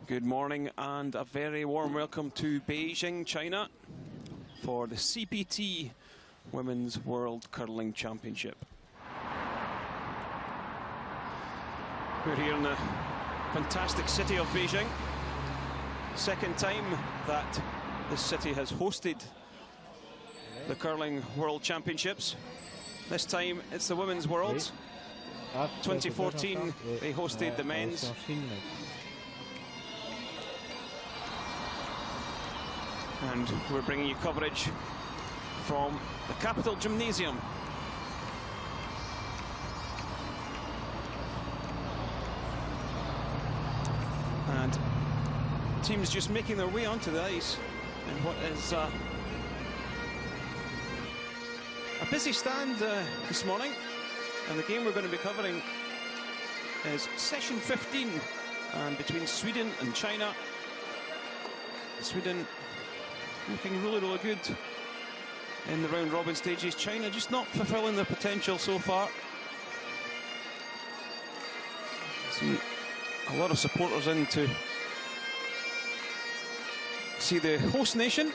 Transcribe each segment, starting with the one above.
Good morning and a very warm welcome to Beijing, China for the CPT Women's World Curling Championship. We're here in the fantastic city of Beijing. Second time that this city has hosted the Curling World Championships. This time it's the Women's Worlds. 2014 they hosted the men's. And we're bringing you coverage from the Capitol Gymnasium. And teams just making their way onto the ice in what is a busy stand this morning. And the game we're going to be covering is session 15 and between Sweden and China. Sweden looking really, really good in the round robin stages. China just not fulfilling their potential so far. See a lot of supporters in to see the host nation.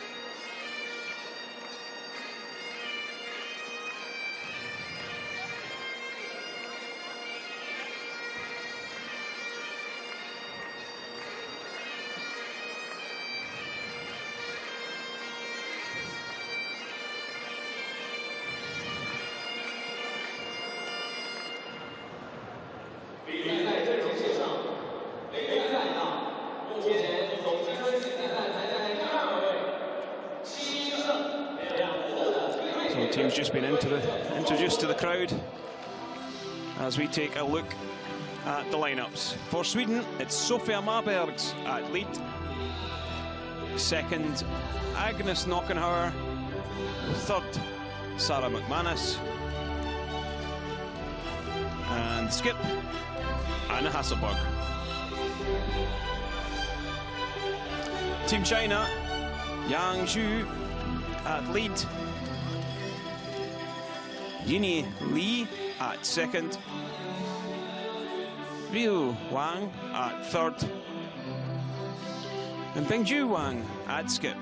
So the team's just been introduced to the crowd as we take a look at the lineups. For Sweden, it's Sofia Marbergs at lead. Second, Agnes Knockenhauer. Third, Sarah McManus. And skip, Anna Hasselberg. Team China, Yang Zhu at lead. Yini Li at second. Ryu Wang at third. And Bingju Wang at skip.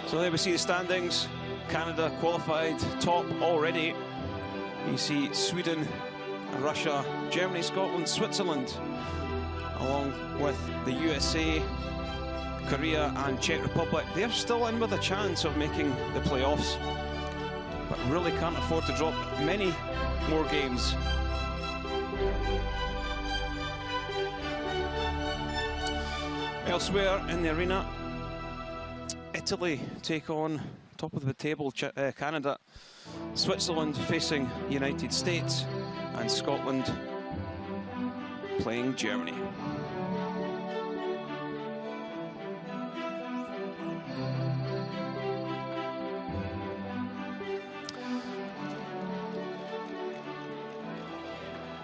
So there we see the standings. Canada qualified top already. You see Sweden, Russia, Germany, Scotland, Switzerland, along with the USA, Korea and Czech Republic. They're still in with a chance of making the playoffs, but really can't afford to drop many more games. Elsewhere in the arena, Italy take on top of the table Canada, Switzerland facing United States, and Scotland playing Germany.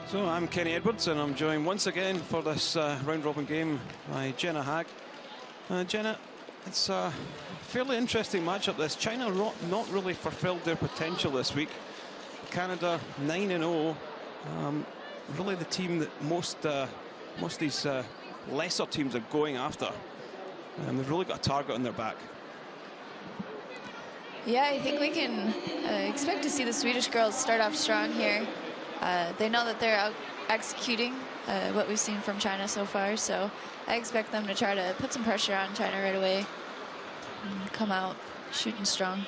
So I'm Kenny Edwards, and I'm joined once again for this round-robin game by Jenna Hag. Jenna, it's a fairly interesting matchup. This China not really fulfilled their potential this week. Canada 9-0, really the team that most of these lesser teams are going after, and they've really got a target on their back. Yeah, I think we can expect to see the Swedish girls start off strong here. They know that they're out executing what we've seen from China so far, so I expect them to try to put some pressure on China right away and come out shooting strong.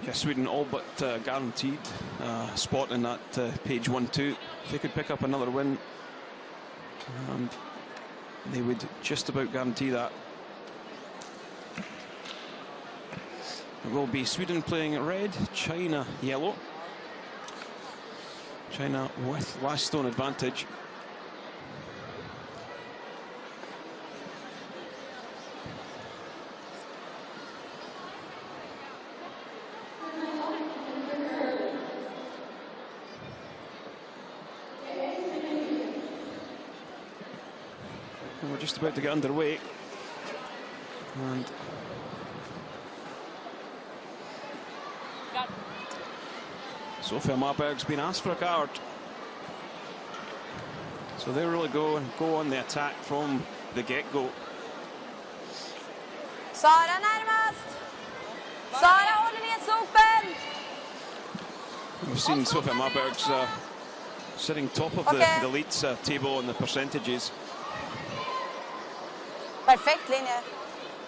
Yeah, Sweden all but guaranteed a spot in that page 1-2. If they could pick up another win, they would just about guarantee that. It will be Sweden playing red, China yellow. China with last stone advantage. And we're just about to get underway. And Sofia Marberg's been asked for a card. So they really go on the attack from the get-go. Sara närmast. Sara håller ner sopen. We've seen Sofia Marberg's sitting top of the leads table on the percentages. Perfekt linje.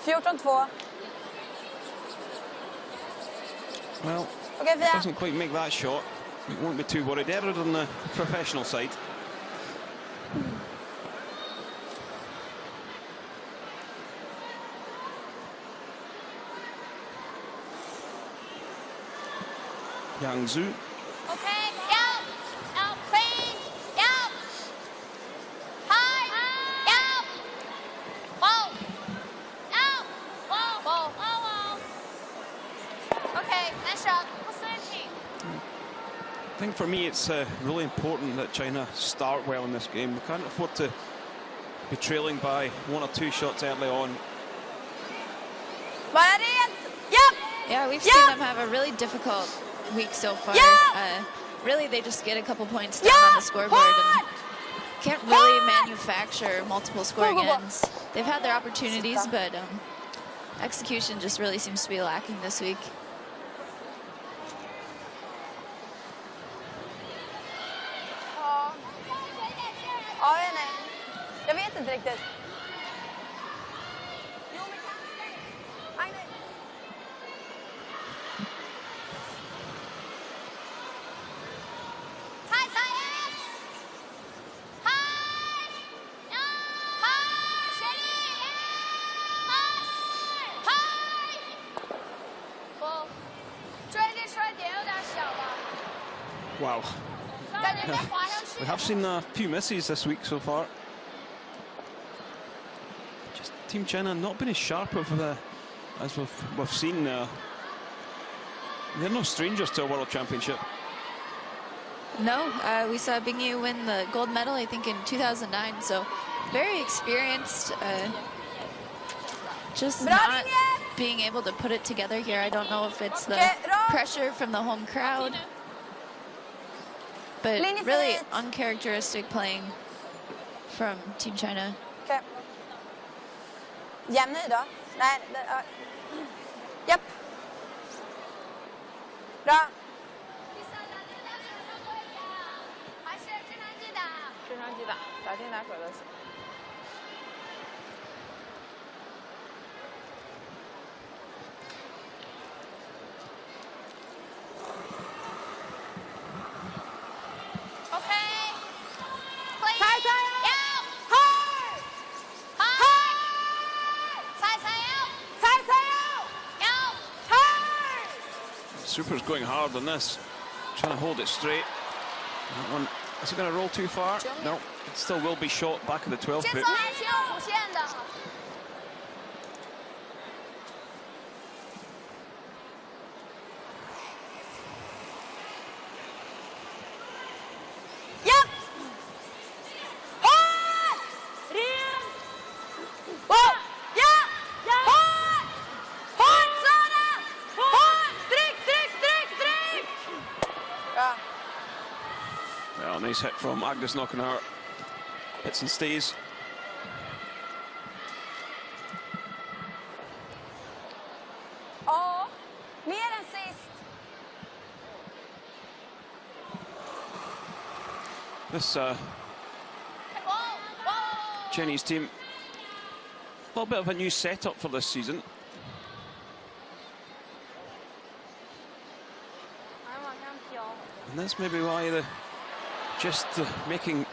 14-2. Well, doesn't quite make that shot. You won't be too worried. Error on the professional side. Yang Zhu. Okay, out. Out, please. Out. High. Out. Whoa. Out. Whoa. Whoa. Whoa. Okay, nice shot. I think for me it's really important that China start well in this game. We can't afford to be trailing by 1 or 2 shots early on. Yeah, we've seen them have a really difficult week so far. Really, they just get a couple points down on the scoreboard and can't really manufacture multiple scoring ends. They've had their opportunities, but execution just really seems to be lacking this week. Jag vet inte riktigt. Wow. We have seen a few misses this week so far. Just Team China not been as sharp as we've seen. They're no strangers to a World Championship. No, we saw Bingyu win the gold medal, I think, in 2009. So very experienced. Just not being able to put it together here. I don't know if it's the pressure from the home crowd, but really uncharacteristic playing from Team China. Okay. Jämn ny då? Nej. Japp. Bra. Super's going hard on this, trying to hold it straight. That one, is it going to roll too far? No, it still will be shot back of the 12 foot. Well, nice hit from Agnes knocking her. Hits and stays. Ja, mer än sist. This Chinese team, a little bit of a new setup for this season. And that's maybe why they're just making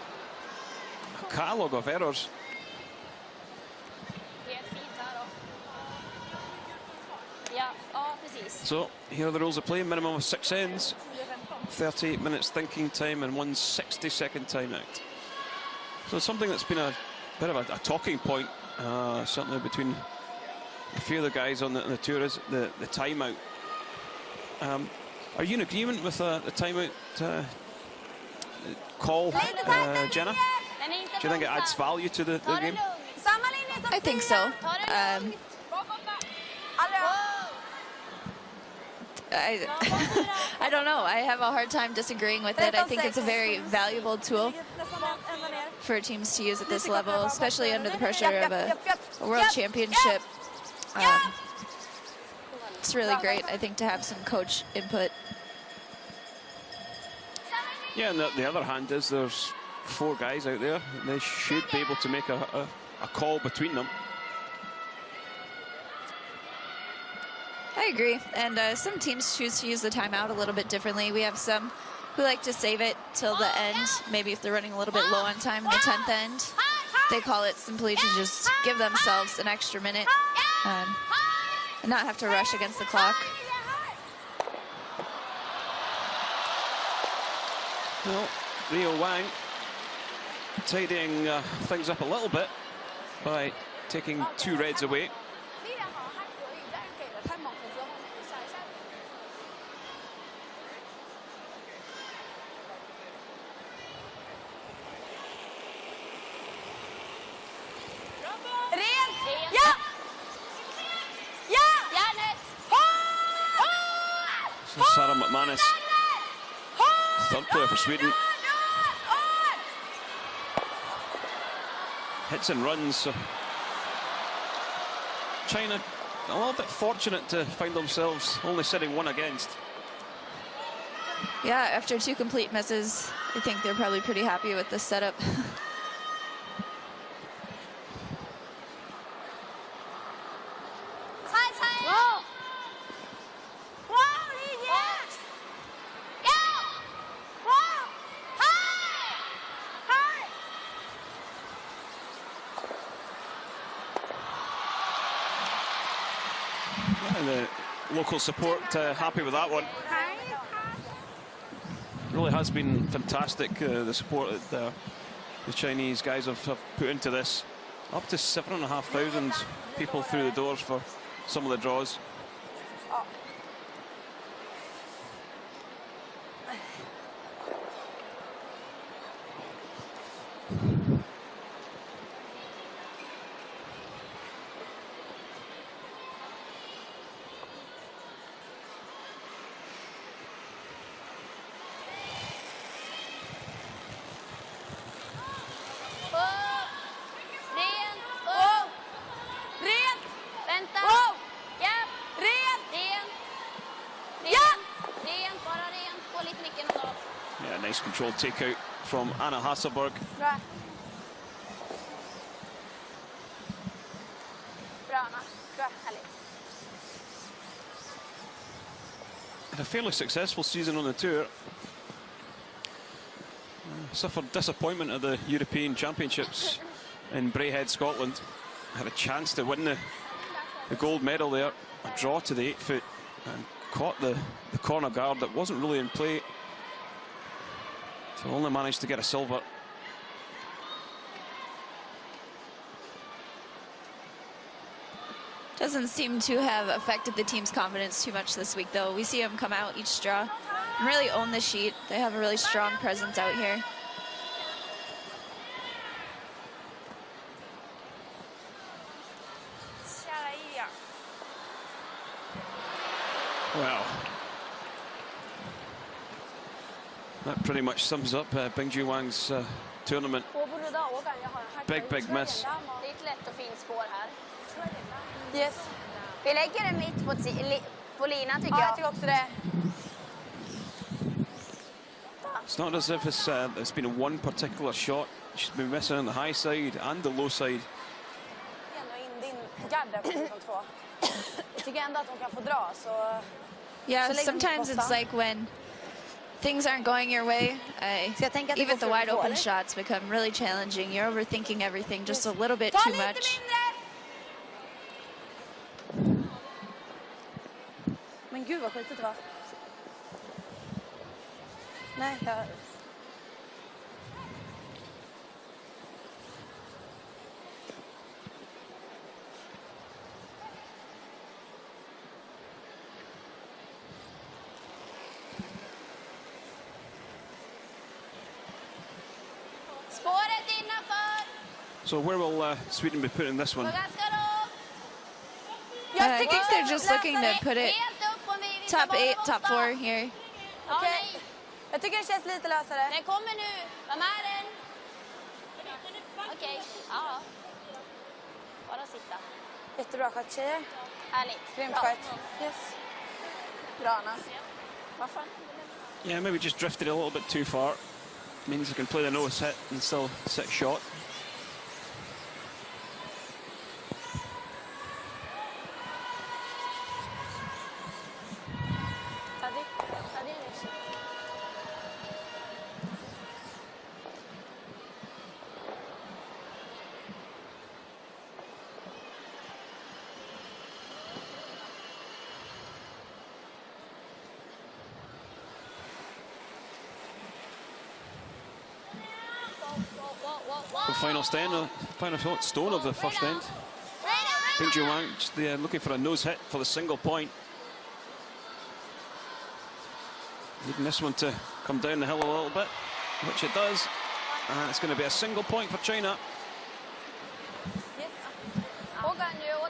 a catalogue of errors. So here are the rules of play: minimum of 6 ends, 30 minutes thinking time, and 1 60-second timeout. So it's something that's been a bit of a talking point, certainly between a few of the guys on the tour, is the timeout. Are you in agreement with the timeout call, Jenna? Do you think it adds value to the game? I I don't know. I have a hard time disagreeing with it. I think it's a very valuable tool for teams to use at this level, especially under the pressure of a world championship. It's really great, I think, to have some coach input. Yeah, and the other hand is there's 4 guys out there. And they should be able to make a call between them. I agree, and some teams choose to use the timeout a little bit differently. We have some who like to save it till the end, maybe if they're running a little bit low on time in the 10th end. They call it simply to just give themselves an extra minute and not have to rush against the clock. Well, Rio Wang tidying things up a little bit by taking 2 reds away. So Sarah McManus, third player for Sweden. Hits and runs. So China a little bit fortunate to find themselves only sitting 1 against. Yeah, after 2 complete misses, I think they're probably pretty happy with this setup. And the local support happy with that one. Really has been fantastic, the support that the Chinese guys have put into this. Up to 7,500 people through the doors for some of the draws. Nice controlled takeout from Anna Hasselberg. Had a fairly successful season on the tour. Suffered disappointment at the European Championships in Braehead, Scotland. Had a chance to win the gold medal there. A draw to the 8-foot and caught the corner guard that wasn't really in play. So only managed to get a silver. Doesn't seem to have affected the team's confidence too much this week, though. We see them come out each draw and really own the sheet. They have a really strong presence out here. Well, that pretty much sums up Bingju Wang's tournament. Big miss. Yes. Vi lägger den mitt på linan tycker jag. Jag tycker också det. It's not as if it's been one particular shot. She's been missing on the high side and the low side. In din garde på de 2. Jag tycker ändå att de kan få dra så. Yeah, sometimes it's like when things aren't going your way, even the wide open shots become really challenging. You're overthinking everything just a little bit too much. Men gud vad skitigt det var. Nej, jag... So where will Sweden be putting this one? I think they're just looking to put it top 8, top 4 here. Okej. Jag tycker det känns lite lösare. Den kommer nu. Vem är den? Okej. Ja. Bara sitta. Jättebra skött, tjejer. Härligt. Grymt Bra. skött. Yes. Bra, Anna. Vad fan? Yeah, maybe just drifted a little bit too far. Means you can play the nose hit and still sit shot. The final stone of the first end. Beijing Wang looking for a nose hit for the single point. Needing this one to come down the hill a little bit, which it does. And it's going to be a single point for China.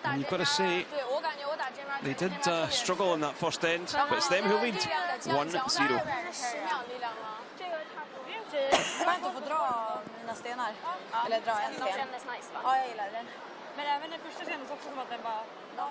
And you've got to say, they did struggle in that first end, but it's them who lead 1-0. Skönt att få dra mina stenar. Eller dra en sten. De kändes nice, va? Ja, jag gillar den. Men även den första kändes också som att den bara...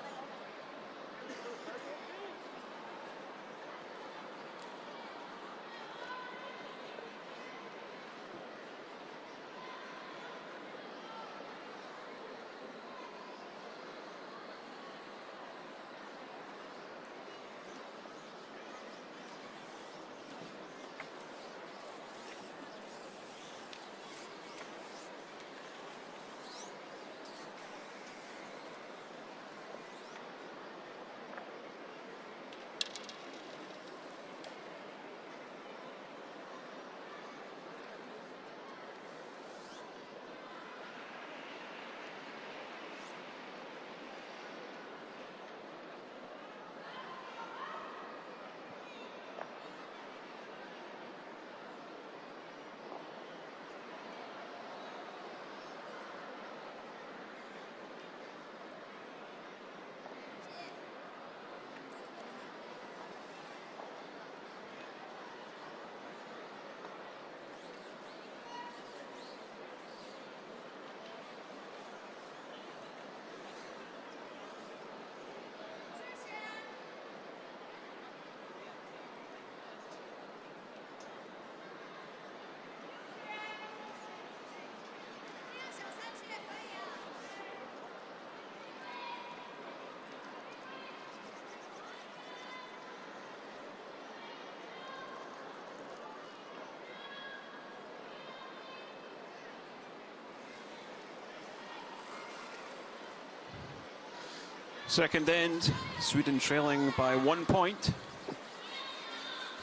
Second end, Sweden trailing by 1 point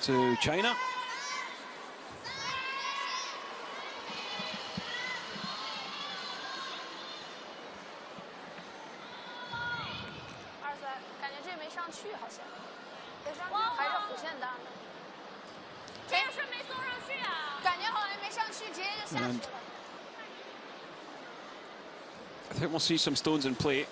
to China. And I think we'll see some stones in play.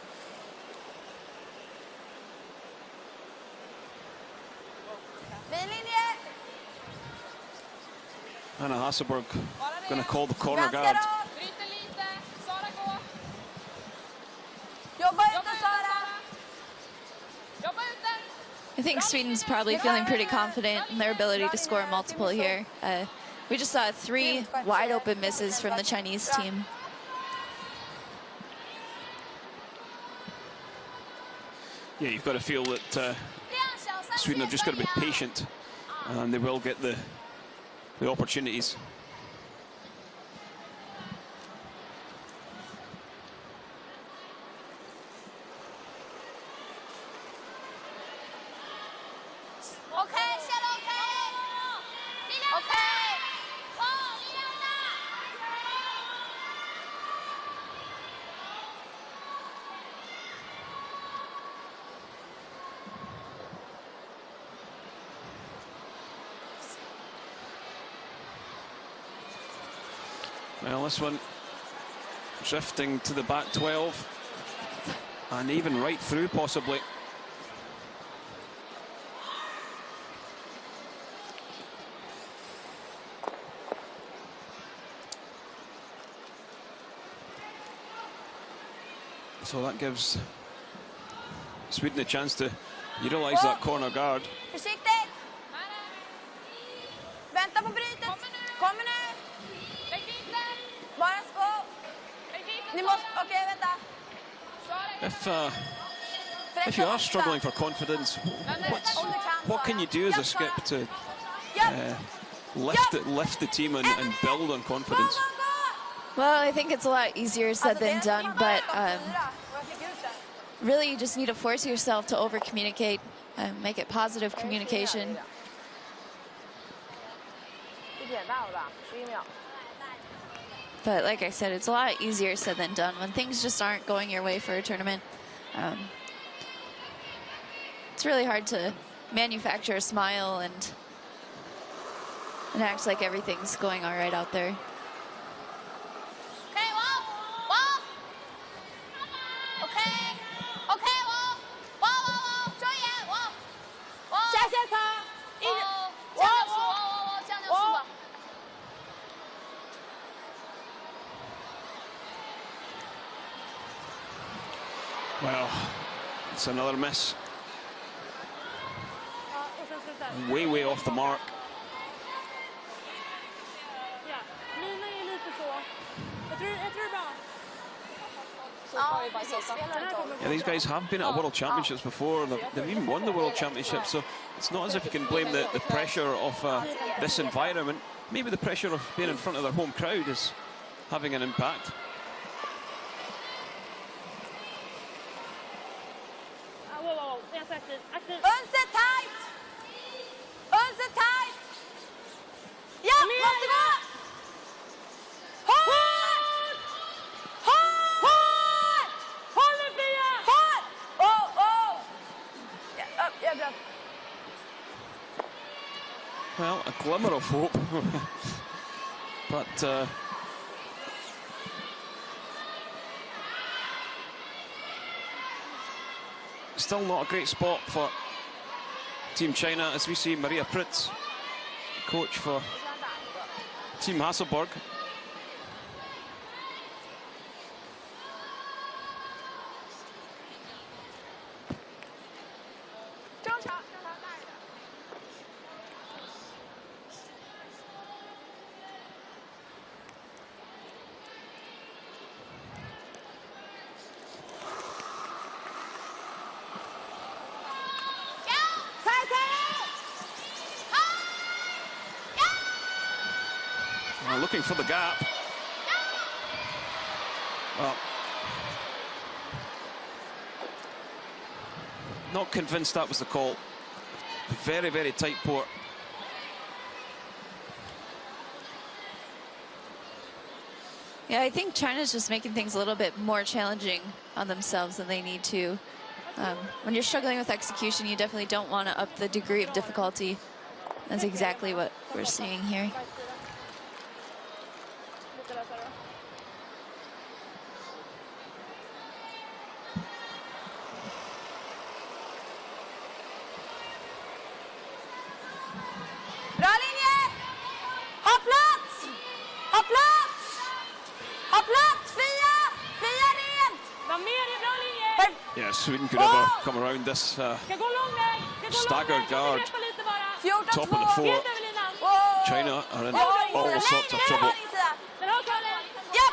Anna Hasselberg going to call the corner guard. I think Sweden's probably feeling pretty confident in their ability to score multiple here. We just saw 3 wide open misses from the Chinese team. Yeah, you've got to feel that Sweden have just got to be patient, and they will get the opportunities. Well, this one drifting to the back 12 and even right through possibly. So that gives Sweden a chance to utilise that corner guard. Försiktigt! Vänta på brytet! Kommer nu! Bara skå! Ni måste... Okej, vänta. If you are struggling for confidence, what can you do as a skip to lift the team and build on confidence? Well, I think it's a lot easier said than done, but really you just need to force yourself to over-communicate, make it positive communication. But like I said, it's a lot easier said than done when things just aren't going your way for a tournament. It's really hard to manufacture a smile and act like everything's going all right out there. Well, it's another miss. Way off the mark. Yeah, these guys have been at World Championships before. They've even won the World Championships, so it's not as if you can blame the pressure of this environment. Maybe the pressure of being in front of their home crowd is having an impact. Önse tight! Önse tight! Ja, måste gå! Hårt! Hårt! Håll nu, Fia! Hårt! Oh! Jag bröt. Well, a glimmer of hope. But still not a great spot for Team China, as we see Maria Pritz, coach for Team Hasselborg. Looking for the gap. Well, not convinced that was the call. Very tight port. Yeah, I think China's just making things a little bit more challenging on themselves than they need to. When you're struggling with execution, you definitely don't want to up the degree of difficulty. That's exactly what we're seeing here. Sweden could ever come around this staggered guard. Top of the fort. China are in all sorts of trouble. Yeah.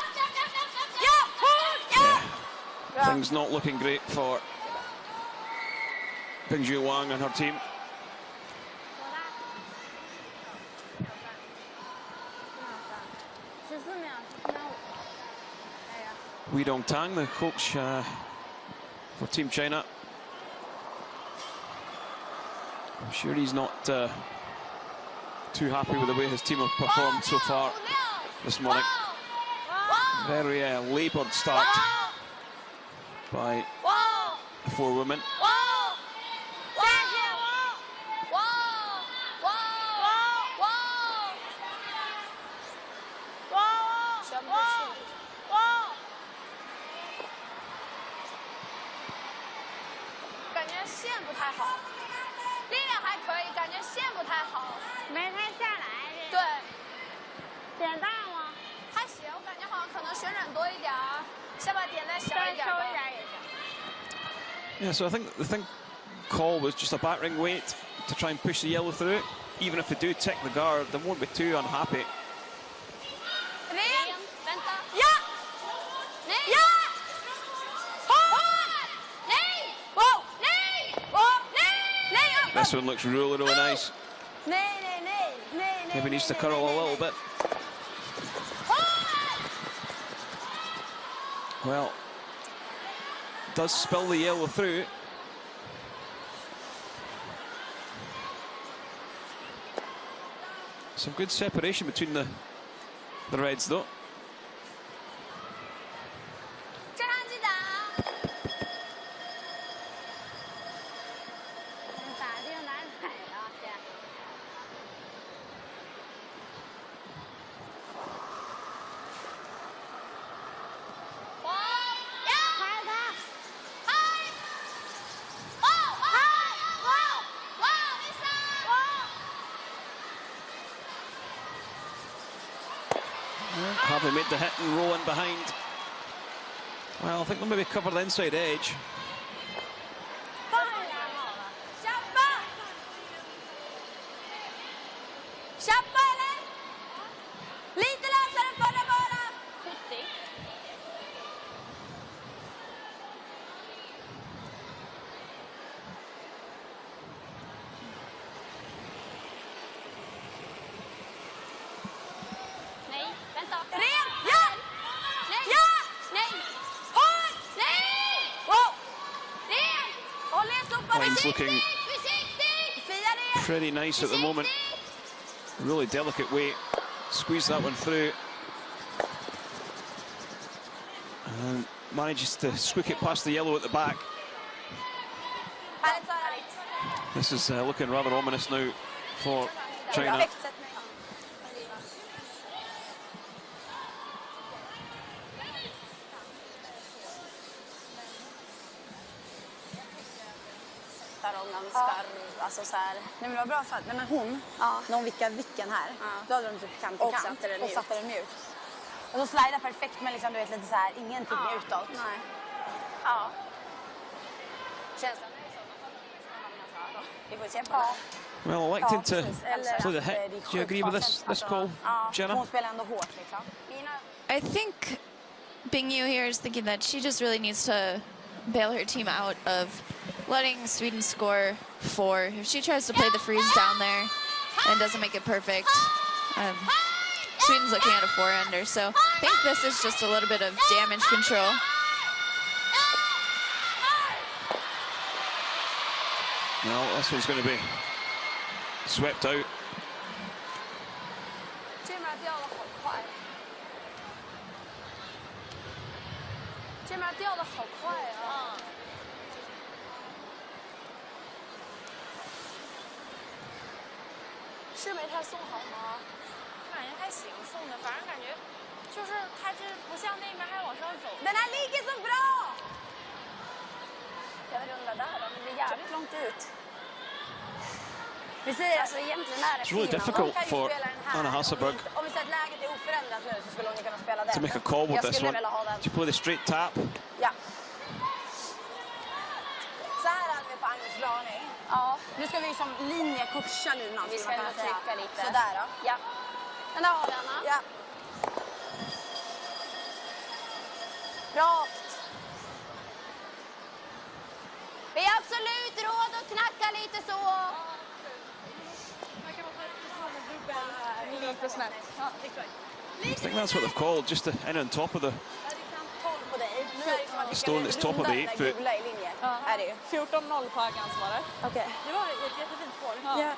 Things not looking great for Pingju Wang and her team. Wei Dong Tang, the coach for Team China. I'm sure he's not too happy with the way his team have performed so far this morning. Very laboured start by the four women. Yeah, so I think the call was just a back ring weight to try and push the yellow through. Even if they do tick the guard, they won't be too unhappy. This one looks really, really nice. Maybe needs to curl a little bit. Well, does spill the yellow through. Some good separation between the reds, though. Have they made the hit and roll in behind? Well, I think they'll maybe cover the inside edge. Line's looking pretty nice at the moment. Really delicate weight. Squeeze that one through. And manages to squeak it past the yellow at the back. This is looking rather ominous now for China. Alltså så här. Nej men det var bra för att men hon, när hon vickade vicken här, då hade de typ kant till kant och satte den mjukt. Och så slidade perfekt men liksom du vet lite så här, ingenting utåt. Nej. Ja. Känslan är så. Vi får se på det. Well, elected to play the hit. Do you agree with this call, Jenna? Hon spelar ändå hårt liksom. I think Bingyu here is thinking that she just really needs to bail her team out of letting Sweden score 4. If she tries to play the freeze down there and doesn't make it perfect, Sweden's looking at a 4-ender. So I think this is just a little bit of damage control. No, this one's going to be swept out. Den här ligger så bra! Jag vill runda där då, det blir jävligt långt ut. Vi säger alltså egentligen är det It's really difficult for Anna Hasselberg om vi säger att läget är oförändrat nu så skulle hon kunna spela den. to make a call with this one. To play the straight tap. Ja. Så här hade vi på Agnes dragning. Ja. Nu ska vi liksom linjekorsa lunan. Vi ska trycka lite. Sådär då. Ja. Den där har vi, Anna. Ja. Rakt. Vi har absolut råd att knacka lite så. Lite snett. I think that's what they've called, just the in on top of the stone that's top of the 8 foot. Är det ju. 14-0 på Agans var det. Okej. Det var ett jättefint spår. Ja.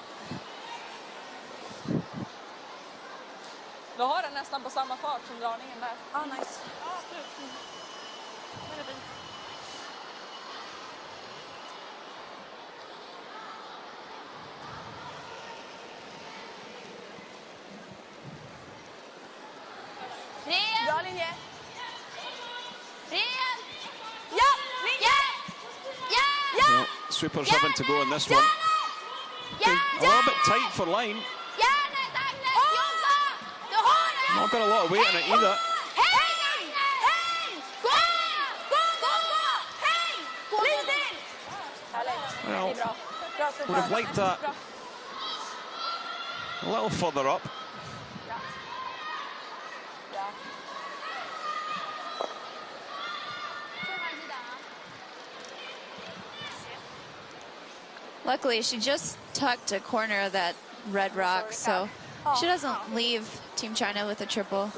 Då har den nästan på samma fart som dragningen där. Ah, nice. Ja, absolut. Den är fin. Bra linje. Ja! Ja! Ja! Ja! Well, Sweepers having to go on this one. A little bit tight for line. Not got a lot of weight on it either. bra. Bra Would have liked that a little further up. Bra. Bra. Luckily, she just tucked a corner of that red rock, so she doesn't leave Team China with a triple.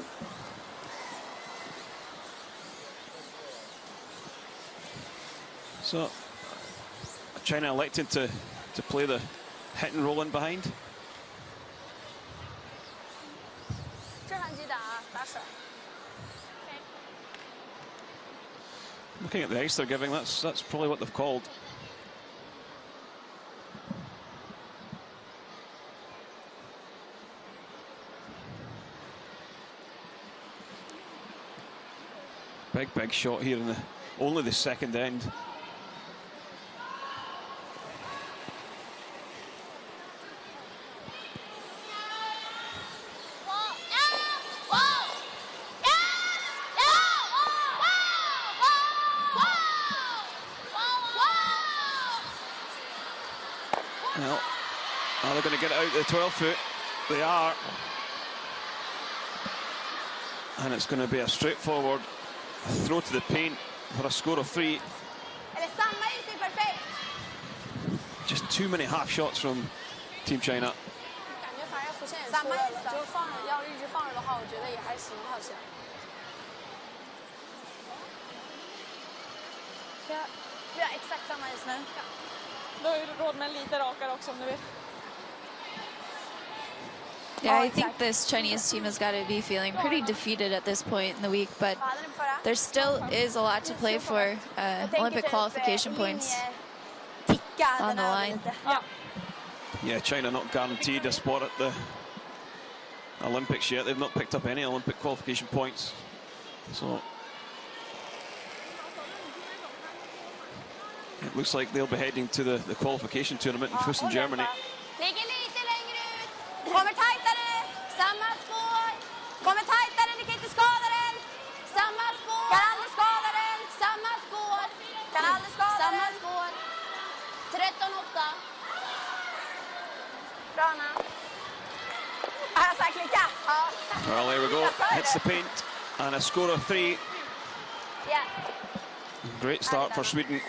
So China elected to play the hit and roll in behind. Looking at the ice they're giving, that's probably what they've called. Big shot here in only the second end. Well, are they going to get it out the 12 foot? They are. And it's going to be a straightforward throw to the paint for a score of 3. Just too many half shots from Team China. Vi har exakt samma just nu. Då har du råd med lite rakare också om du vill. Yeah, I think this Chinese team has got to be feeling pretty defeated at this point in the week, but there still is a lot to play for. Olympic qualification points on the line. Yeah, China not guaranteed a spot at the Olympics yet. They've not picked up any Olympic qualification points. So it looks like they'll be heading to the qualification tournament in Fussen, Germany. Kommer tajtare, samma spår. Kommer tajtare, ni kan inte skada den. Samma spår. Kan aldrig skada den. Samma spår. Kan aldrig skada den. Samma spår. 13-8. Bra, Anna. Har jag sagt klicka? Ja. Well, there we go. Hits the paint and a score of 3. Yeah. Great start for Sweden.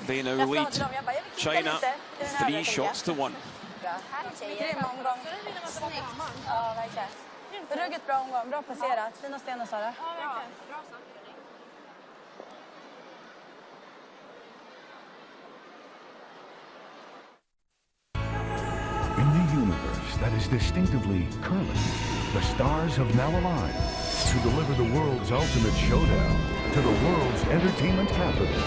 They now lead China 3 shots to 1. Grym omgång. Snyggt. Ja, verkligen. Ruggigt bra omgång. Bra passerat. Fina stenar, Sara. Ja, verkligen. Bra så. In the universe that is distinctively curling, the stars have now aligned to deliver the world's ultimate showdown to the world's entertainment capital.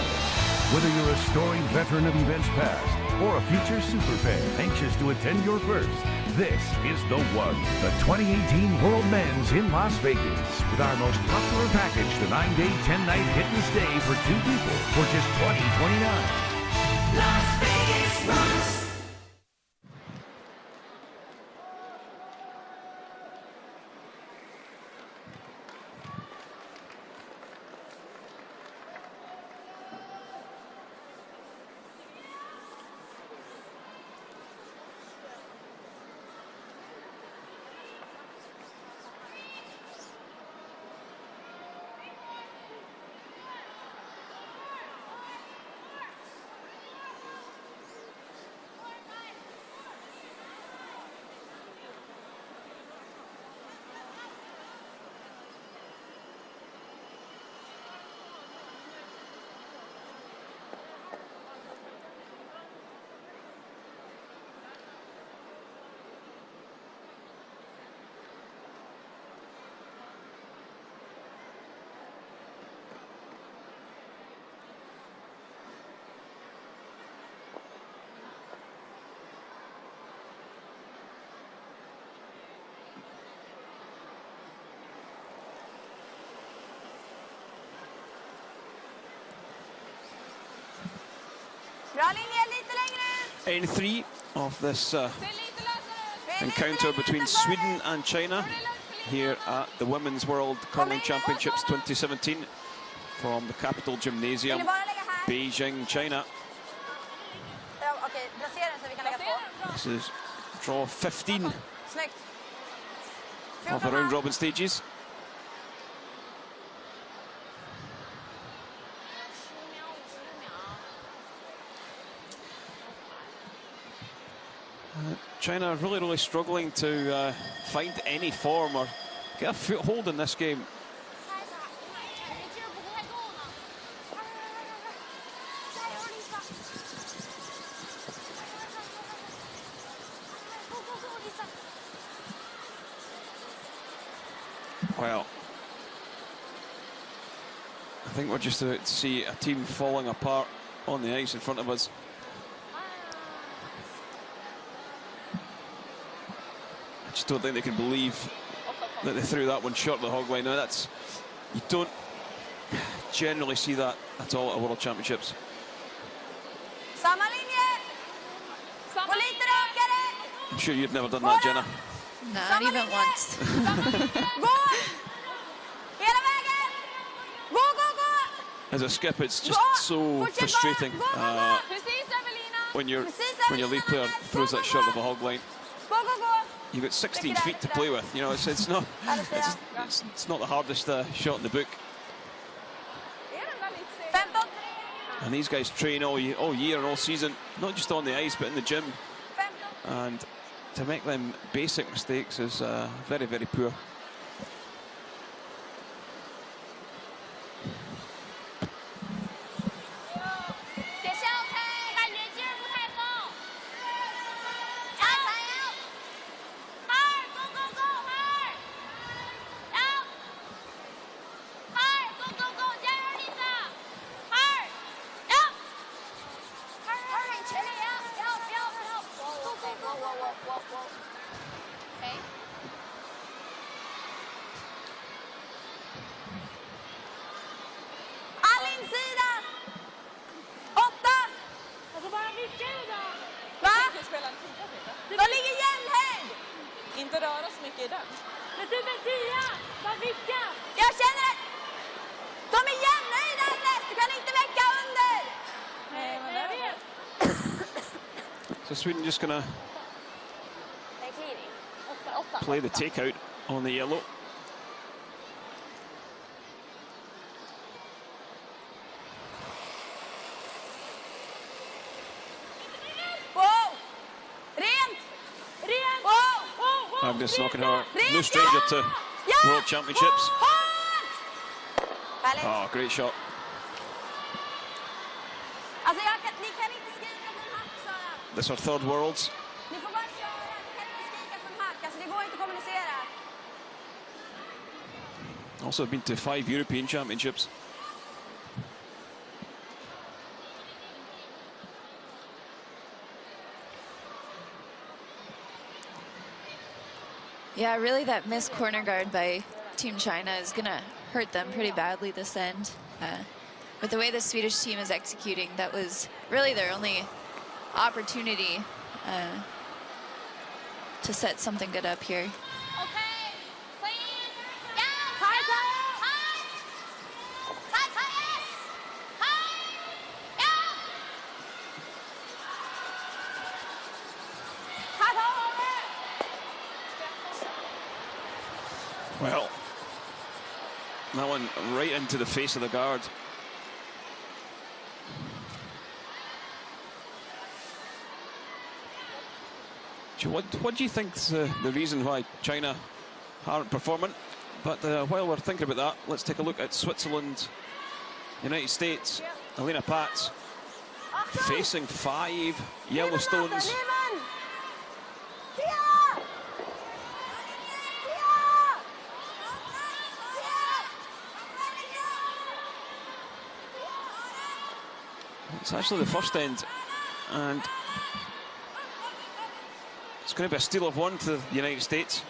Whether you're a storied veteran of events past or a future superfan anxious to attend your first, this is the one. The 2018 World Men's in Las Vegas with our most popular package, the 9-day, 10-night hit and stay for 2 people for just $20.29. Las Vegas rocks. In 3 of this encounter between Sweden and China here at the Women's World Curling Championships 2017 from the Capital Gymnasium, Beijing, China. Placera den så vi kan lägga två. This is draw 15 Snyggt. of the round robin stages. China really struggling to find any form or get a foothold in this game. Well, I think we're just about to see a team falling apart on the ice in front of us. I just don't think they can believe that they threw that one short of the hog line. Now that's, you don't generally see that at all at World Championships. Samma linje! Gå lite rakare! I'm sure you've never done that, Jenna. Not even once. Gå! Hela vägen! Gå, gå, gå! As a skip, it's just so frustrating when your lead player throws that short of the hog line. Gå, gå, gå! You've got 16 feet to play with. You know, it's not the hardest shot in the book. And these guys train all year and all season, not just on the ice but in the gym. And to make them basic mistakes is very, very poor. So Sweden just gonna play the takeout on the yellow. Agnes Knockenhauer, no stranger to World Championships. Oh, great shot. This is our third Worlds. Also been to 5 European Championships. Yeah, really that missed corner guard by Team China is going to hurt them pretty badly this end. With the way the Swedish team is executing, that was really their only opportunity to set something good up here. Well, that one right into the face of the guard. What do you think's the reason why China aren't performing? But while we're thinking about that, let's take a look at Switzerland, United States. Alina Pats facing 5 Yellowstones. It's actually the first end, and it's going to be a steal of 1 to the United States.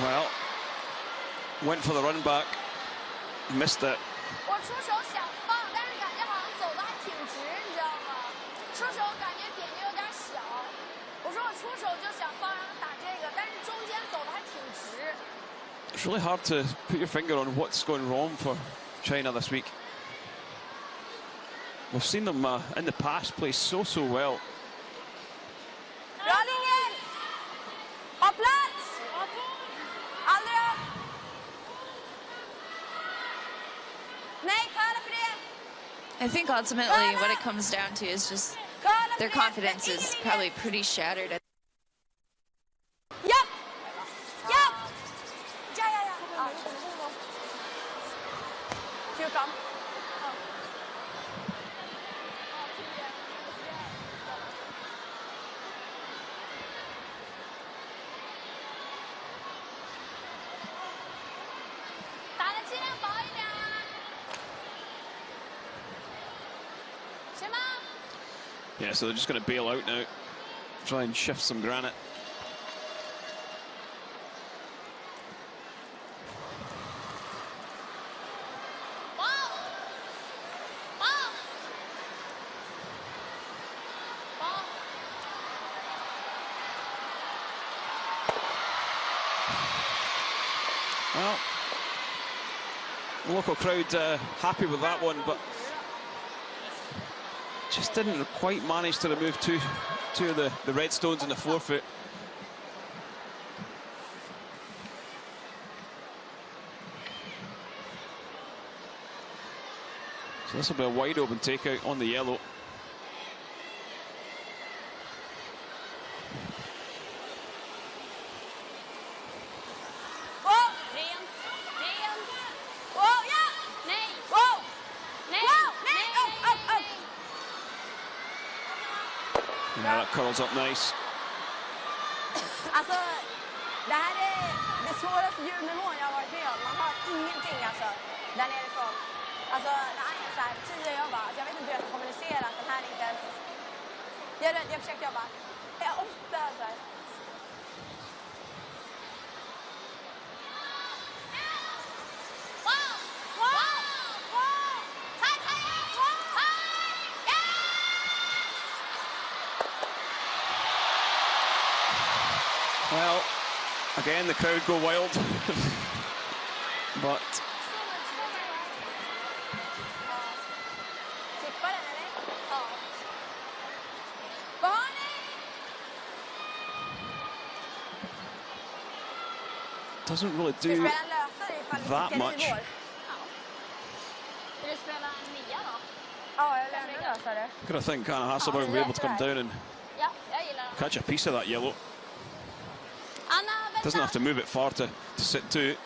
Well, went for the run back, missed it. 我出手想放，但是感觉好像走的还挺直，你知道吗？出手感觉点就有点小。我说我出手就想放，让他打这个，但是中间走的还挺直。 It's really hard to put your finger on what's going wrong for China this week. We've seen them in the past play so well. Bra linjen! Ha plats! Aldrig upp! Nej, curla för det! I think ultimately what it comes down to is just Curla their för det! confidence is probably pretty shattered. Japp! Japp! Ja, ja, ja. 14. Yeah, so they're just going to bail out now, try and shift some granite. Well, the local crowd happy with that one, but just didn't quite manage to remove two of the red stones in the forefoot. So this will be a wide open takeout on the yellow. Yeah, that curls up nice. Alltså, det här är det svåraste ljudnivån jag har varit med om. Man har ingenting alltså, där nerifrån. Alltså, när han är så här 10 jag bara, alltså, jag vet inte hur jag ska kommunicera att den här inte ens... Jag försökte, jag bara, jag är 8 så här. Well, again, the crowd go wild, but doesn't really do that much. Gotta think kind of Hasselberg will be able to come down and catch a piece of that yellow. Doesn't have to move it far to sit two.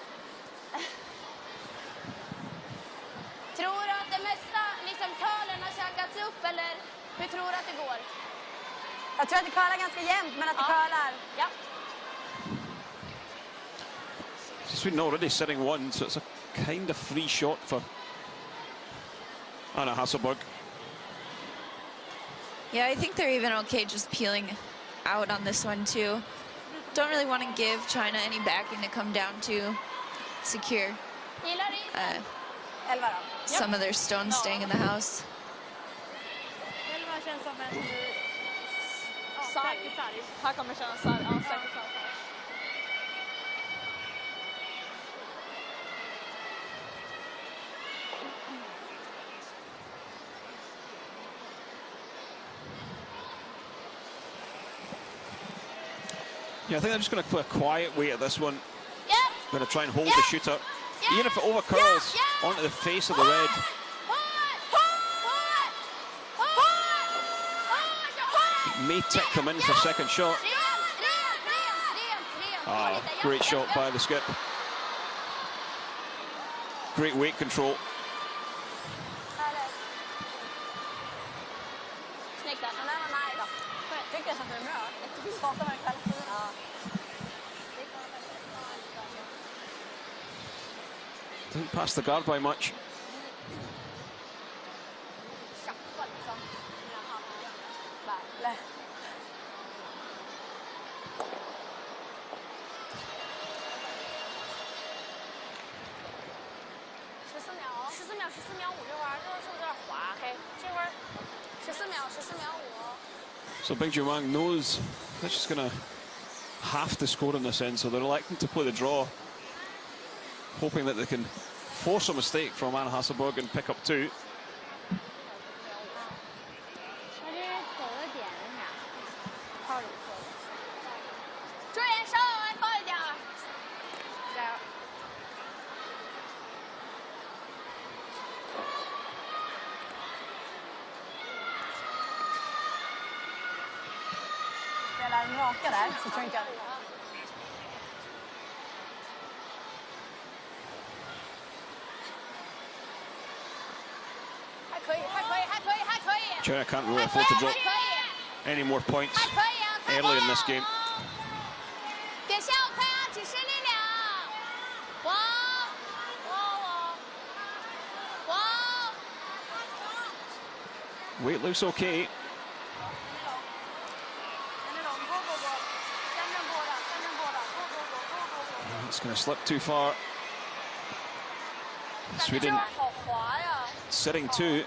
Tror du att det mesta liksom curlen har käkats upp eller hur tror du att det går? Jag tror att det curlar ganska jämnt, men att det curlar. Ja. Sweden already sitting one, so it's a kind of free shot for Anna Hasselberg. Yeah, I think they're even okay just peeling out on this one too. Don't really want to give China any backing to come down to secure some of their stones staying in the house. Här kommer kännas sarg. Ja, säkert sarg. Yeah, I think they're just going to play a quiet way at this one. Yep. Going to try and hold the shooter. Even if it overcurls onto the face of the red. May tick them in for second shot. Ah, great shot by the skip. Great weight control. Didn't pass the guard by much. So Beijing Wang knows they're just going to have to score in this end, so they're electing to play the draw, hoping that they can force a mistake from Anna Hasselborg and pick up 2. Spelar en raka där, så tror jag inte... China can't really afford to drop any more points early in this game. Weight looks okay. It's going to slip too far. Sweden sitting 2.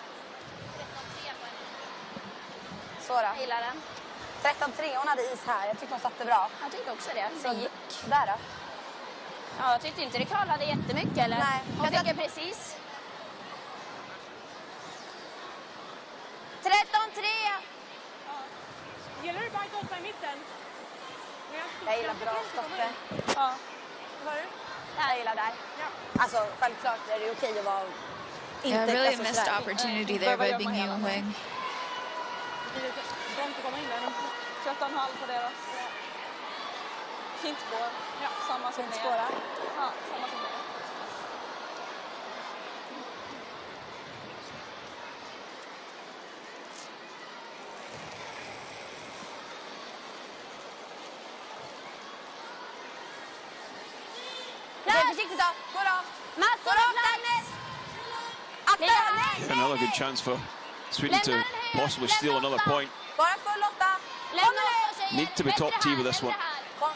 Såra. Gillar den. 13-3, hon hade is här. Jag tyckte hon satte bra. Jag tyckte också det. Så där då? Ja, jag tyckte inte det kallade jättemycket, eller? Nej. Hon fick precis. 13-3! Gillar du bara gotta i mitten? Jag gillar bra skotte. Ja. Vad sa du? Jag gillar där. Ja. Alltså, självklart är det okej att vara inte... Yeah, really alltså, missed sådär. opportunity there by Bing Yu Wang. De inte komma in där. 13,5 på deras. Fint spår. Ja, samma som Fint ner. spår, ja. Ja, samma som ner. Okej, försiktigt då. Gå då. Mats, gå då, Agnes! Akta! Another good chance for Sweden to possibly steal another point. Bara för Lotta. Kommer nu! Need to be top T with this one. Kom.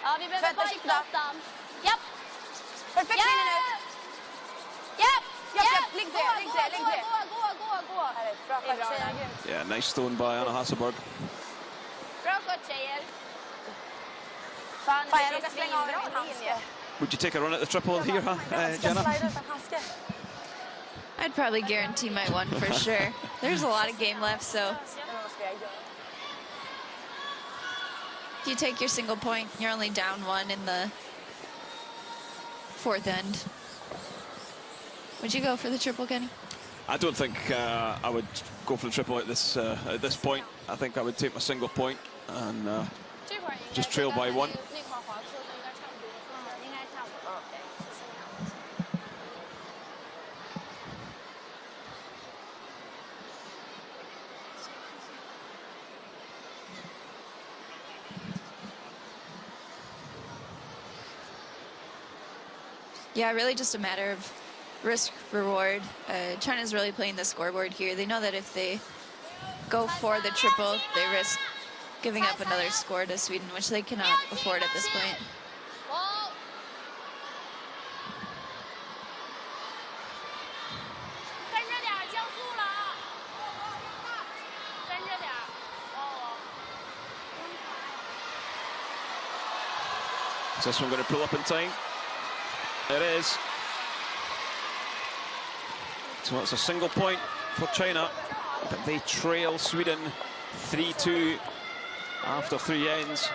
Ja, vi behöver bara Försiktigt då. Lottan. Japp! Perfekt linje nu. Japp! Japp, ligg det, ligg det, ligg det. Gå! Härligt, bra skött tjejerna, grymt. Yeah, nice stone by Anna Hasselborg. Bra skott, tjejer. Fan, jag råkade slänga av min handske. Would you take a run at the triple here, huh, Jag ska Jenna? slida utan handske. I'd probably guarantee my one for sure. There's a lot of game left, so Vad ska jag göra? if you take your single point, you're only down 1 in the 4th end. Would you go for the triple, Kenny? I don't think I would go for the triple at this point. I think I would take my single point and just trail by 1. Yeah, really just a matter of risk reward. China's really playing the scoreboard here. They know that if they go for the triple, they risk giving up another score to Sweden, which they cannot afford at this point. Is this one going to pull up in time? It is. So it's a single point for China, but they trail Sweden 3-2 after 3 ends.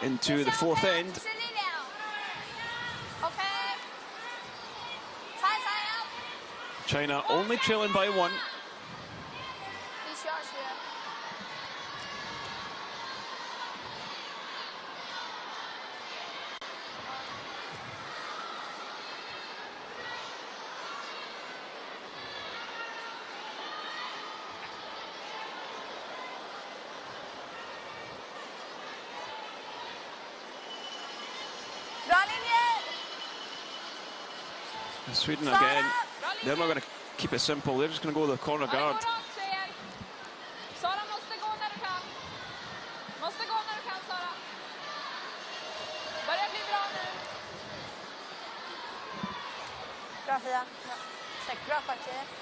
into the fourth end. China only trailing by 1. Sweden again, they're not going to keep it simple, they're just going to go with the corner guard. Sara måste gå när du kan. Måste gå när du kan, Sara. Börjar bli bra nu. Bra, Fia. Snyggt, bra faktiskt.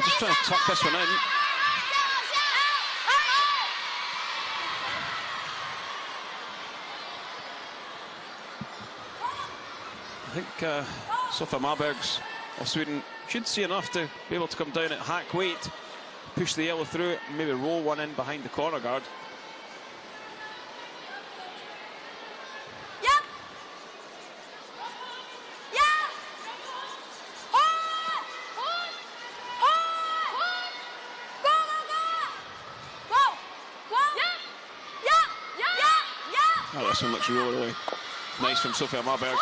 Just trying to tuck this one in. I think Sofia Marbergs of Sweden should see enough to be able to come down at hack weight, push the yellow through it, and maybe roll one in behind the corner guard. Oh, this one looks really nice from Sofia Marbergs.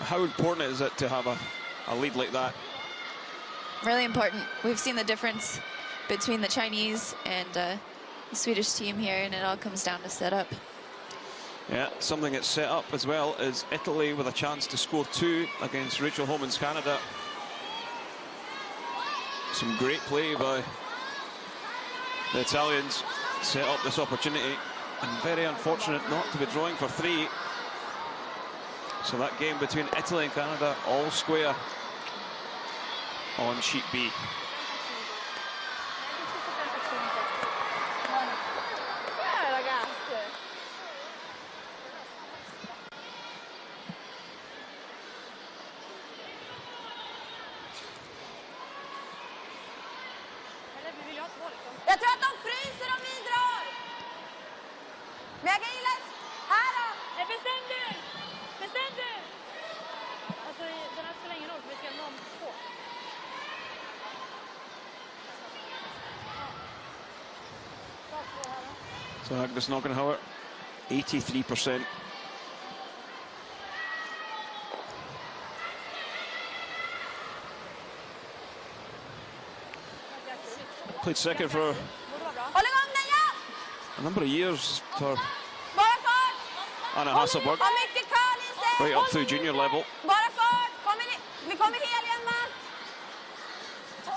How important is it to have a lead like that? Really important. We've seen the difference between the Chinese and the Swedish team here, and it all comes down to setup. Yeah, something that's set up as well is Italy with a chance to score 2 against Rachel Homan's Canada. Some great play by the Italians, set up this opportunity, and very unfortunate not to be drawing for 3. So that game between Italy and Canada, all square on sheet B. Jag tror att de fryser om vi drar. Men jag kan gilla här då. Bestäm du! Bestäm du! Alltså den här spelar ingen roll för vi ska ha någon på. So Agnes Noggenhauer, 83%. Played second for a number of years for Anna Hasselborg, right up through junior level. Vi kommer hel igen, man.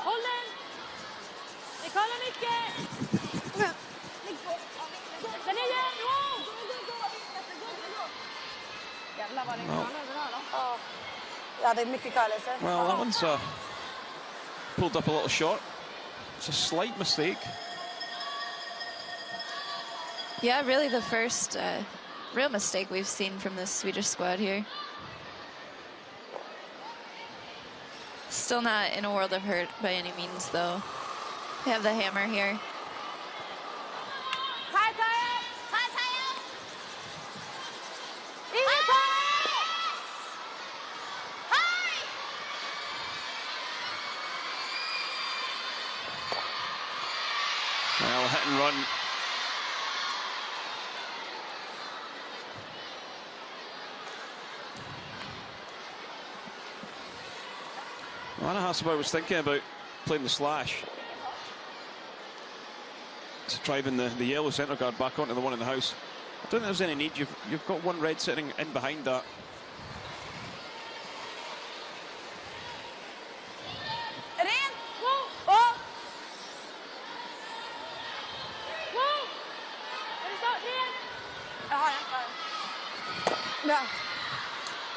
Håll den! Vi kollar mycket! Den är igen! Jävlar vad den kan över här då. Ja, det är mycket kallelse. Well, that one's pulled up a little short. It's a slight mistake. Yeah, really the first real mistake we've seen from this Swedish squad here. Still not in a world of hurt by any means, though. They have the hammer here. Well, hit and run. Anna Hasselborg was thinking about playing the slash. just driving the yellow centre guard back onto the one in the house. I don't think there's any need. You've got one red sitting in behind that.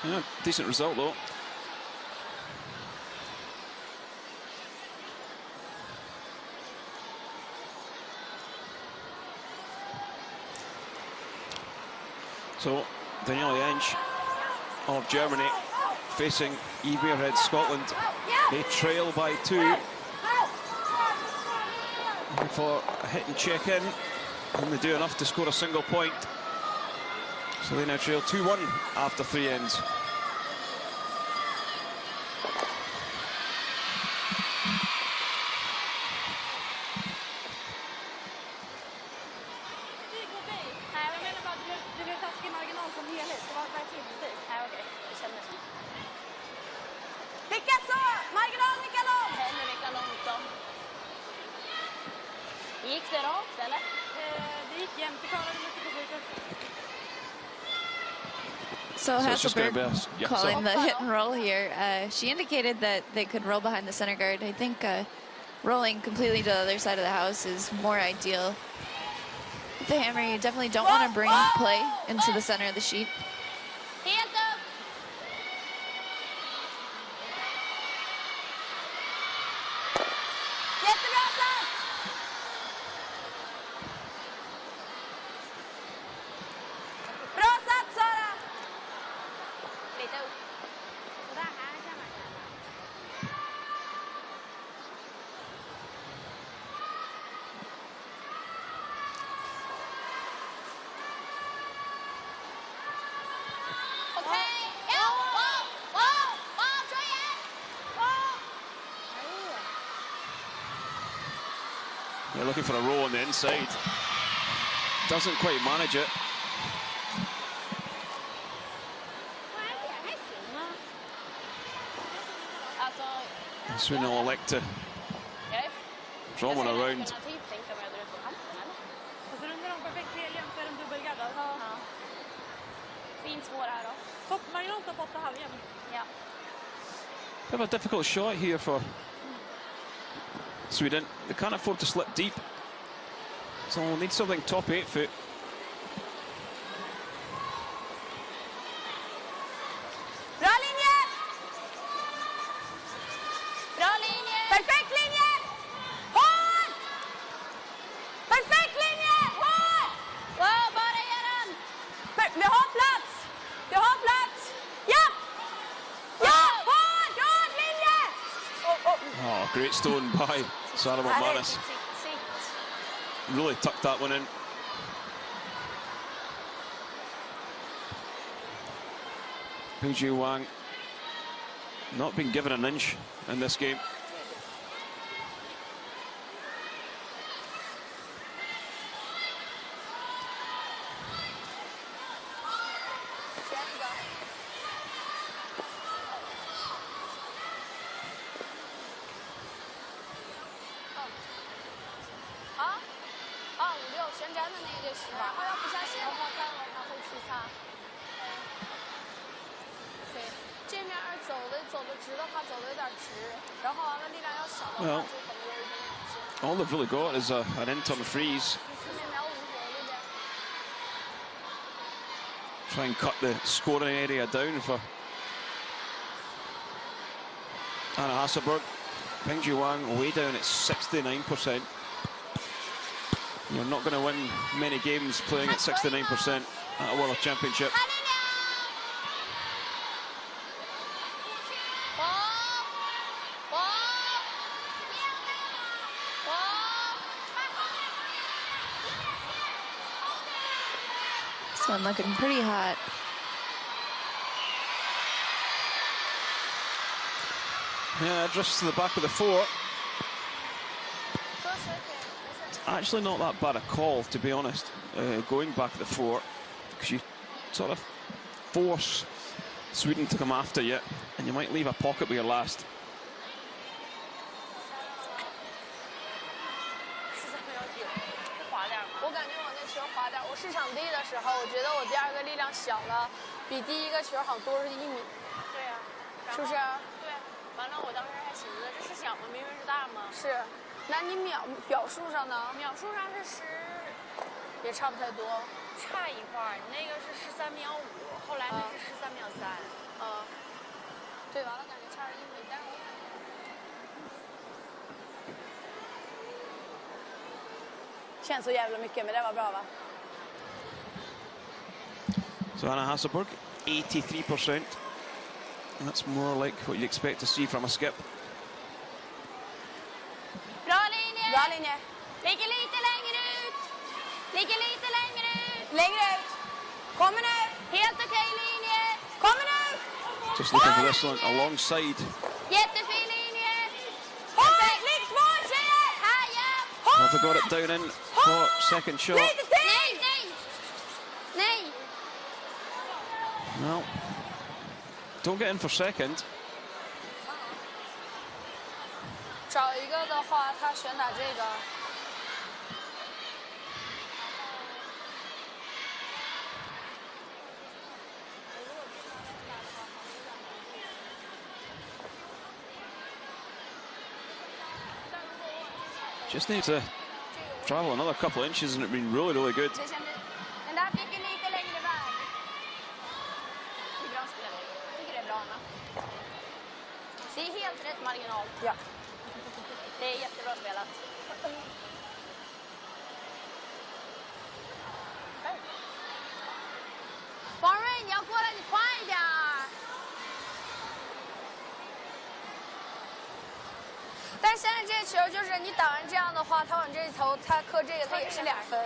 Yeah, decent result though. So Danielle Jentsch of Germany facing Eve Muirhead, Scotland. They trail by 2. Looking for a hit and check in, and they do enough to score a single point. So they now trail 2-1 after 3 ends. So Hasselberg calling the hit and roll here. She indicated that they could roll behind the center guard. I think rolling completely to the other side of the house is more ideal. With the hammer, you definitely don't want to bring play into the center of the sheet. They're looking for a roll on the inside. Doesn't quite manage it. Sweden will elect to draw one around. Bit of a difficult shot here for Sweden. They can't afford to slip deep, so we'll need something top 8 foot. Great stone by Sarah McManus. Really tucked that one in. Beijing Wang not been given an inch in this game. Well, all they've really got is an in-turn freeze. Try and cut the scoring area down for Anna Hasselberg. Beijing Wang way down at 69%. You're not going to win many games playing at 69% at a World Championship. This one looking pretty hot. Yeah, drifts to the back of the 4. It's actually not that bad a call, to be honest, going back at the 4, because you sort of force Sweden to come after you, and you might leave a pocket with your last. 试场地的时候，我觉得我第二个力量小了，比第一个球好像多了1米。对呀、是不是？对。完了，我当时还寻思这是小吗？明明是大吗？是。那你表述上呢？秒数上是也差不太多。差一块儿，你那个是13.5秒，后来那是13.3秒。对，完了感觉差了1米，但是我感觉。Känns så jävla mycket, men det var bra va? So Anna Hasselborg, 83%. That's more like what you'd expect to see from a skip. Bra linje! Bra linje! Ligger lite längre ut! Ligger lite längre ut! Längre ut! Kommer nu! Helt okej linje! Kommer nu! Just looking for this one alongside. Jättefin linje! Håll! Ligg kvar tjejer! Haja! Have they got it down in for second shot? Lite till! Nej, nej! Nej! No. Don't get in for second. 找一个的话，他选打这个。Just need to travel another couple of inches and it'd been really, really good. Den där fick en lite längre väg. Det är bra spelat. Jag tycker det är bra, Anna. Det är helt rätt marginal. Ja. Det är jättebra spelat. Barry, 你要过来，你快一点。但是现在这球就是你打完这样的话，他往这头，他磕这个，他也是2分。